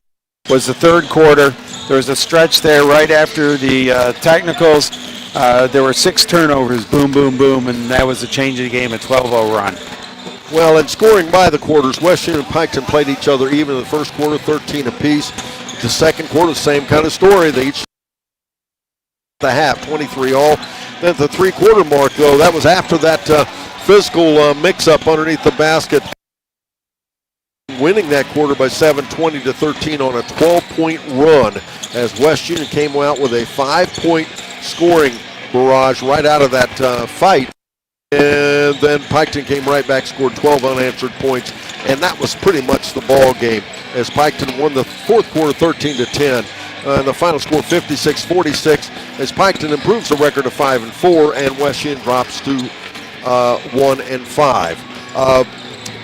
was the third quarter. There was a stretch there right after the technicals. There were 6 turnovers, boom, boom, boom, and that was the change of the game, a 12-0 run. Well, in scoring by the quarters, West Union and Piketon played each other even in the first quarter, 13 apiece. The second quarter, same kind of story. They each the half, 23 all. Then at the three-quarter mark, though, that was after that physical mix-up underneath the basket. Winning that quarter by 7, 20-13 on a 12-point run as West Union came out with a 5-point scoring barrage right out of that fight. And then Piketon came right back, scored 12 unanswered points, and that was pretty much the ball game as Piketon won the fourth quarter 13-10. And the final score 56-46 as Piketon improves the record to 5-4 and West Union drops to 1-5.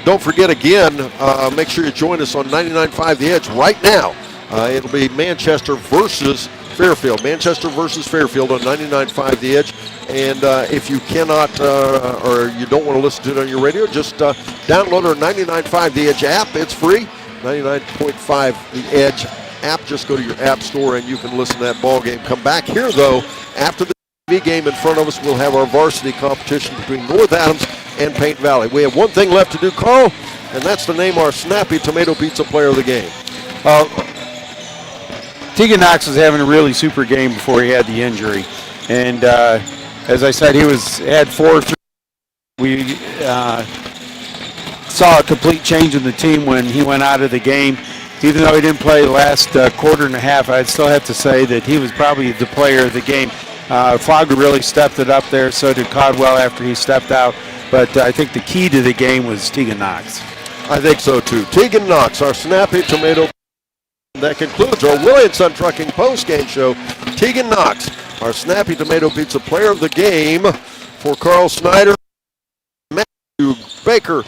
Don't forget again, make sure you join us on 99.5 The Edge right now. It'll be Manchester versus Fairfield. Manchester versus Fairfield on 99.5 The Edge. And if you cannot or you don't want to listen to it on your radio, just download our 99.5 The Edge app. It's free. 99.5 The Edge app. Just go to your app store and you can listen to that ball game. Come back here, though, after the TV game in front of us. We'll have our varsity competition between North Adams and Paint Valley. We have one thing left to do, Carl, and that's to name our Snappy Tomato Pizza player of the game. Tegan Knox was having a really super game before he had the injury. And as I said, he had 4 3. We saw a complete change in the team when he went out of the game. Even though he didn't play the last quarter and a half, I'd still have to say that he was probably the player of the game. Flogger really stepped it up there, so did Caldwell after he stepped out. But I think the key to the game was Tegan Knox. I think so, too. Tegan Knox, our Snappy Tomato. That concludes our Willie & Son Trucking postgame show. Tegan Knox, our Snappy Tomato Pizza player of the game. For Carl Snyder, Matthew Baker,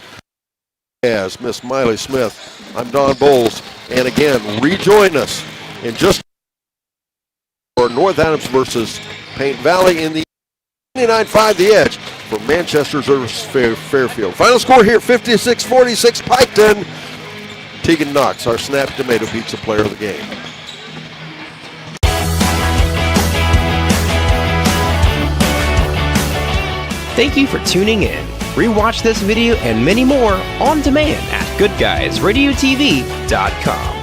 as Miss Miley Smith, I'm Don Bowles. And again, rejoin us in just for North Adams versus Paint Valley in the 99.5 The Edge. for Manchester versus Fairfield. Final score here, 56-46, Piketon. Tegan Knox, our Snap Tomato Pizza player of the game. Thank you for tuning in. Rewatch this video and many more on demand at goodguysradiotv.com.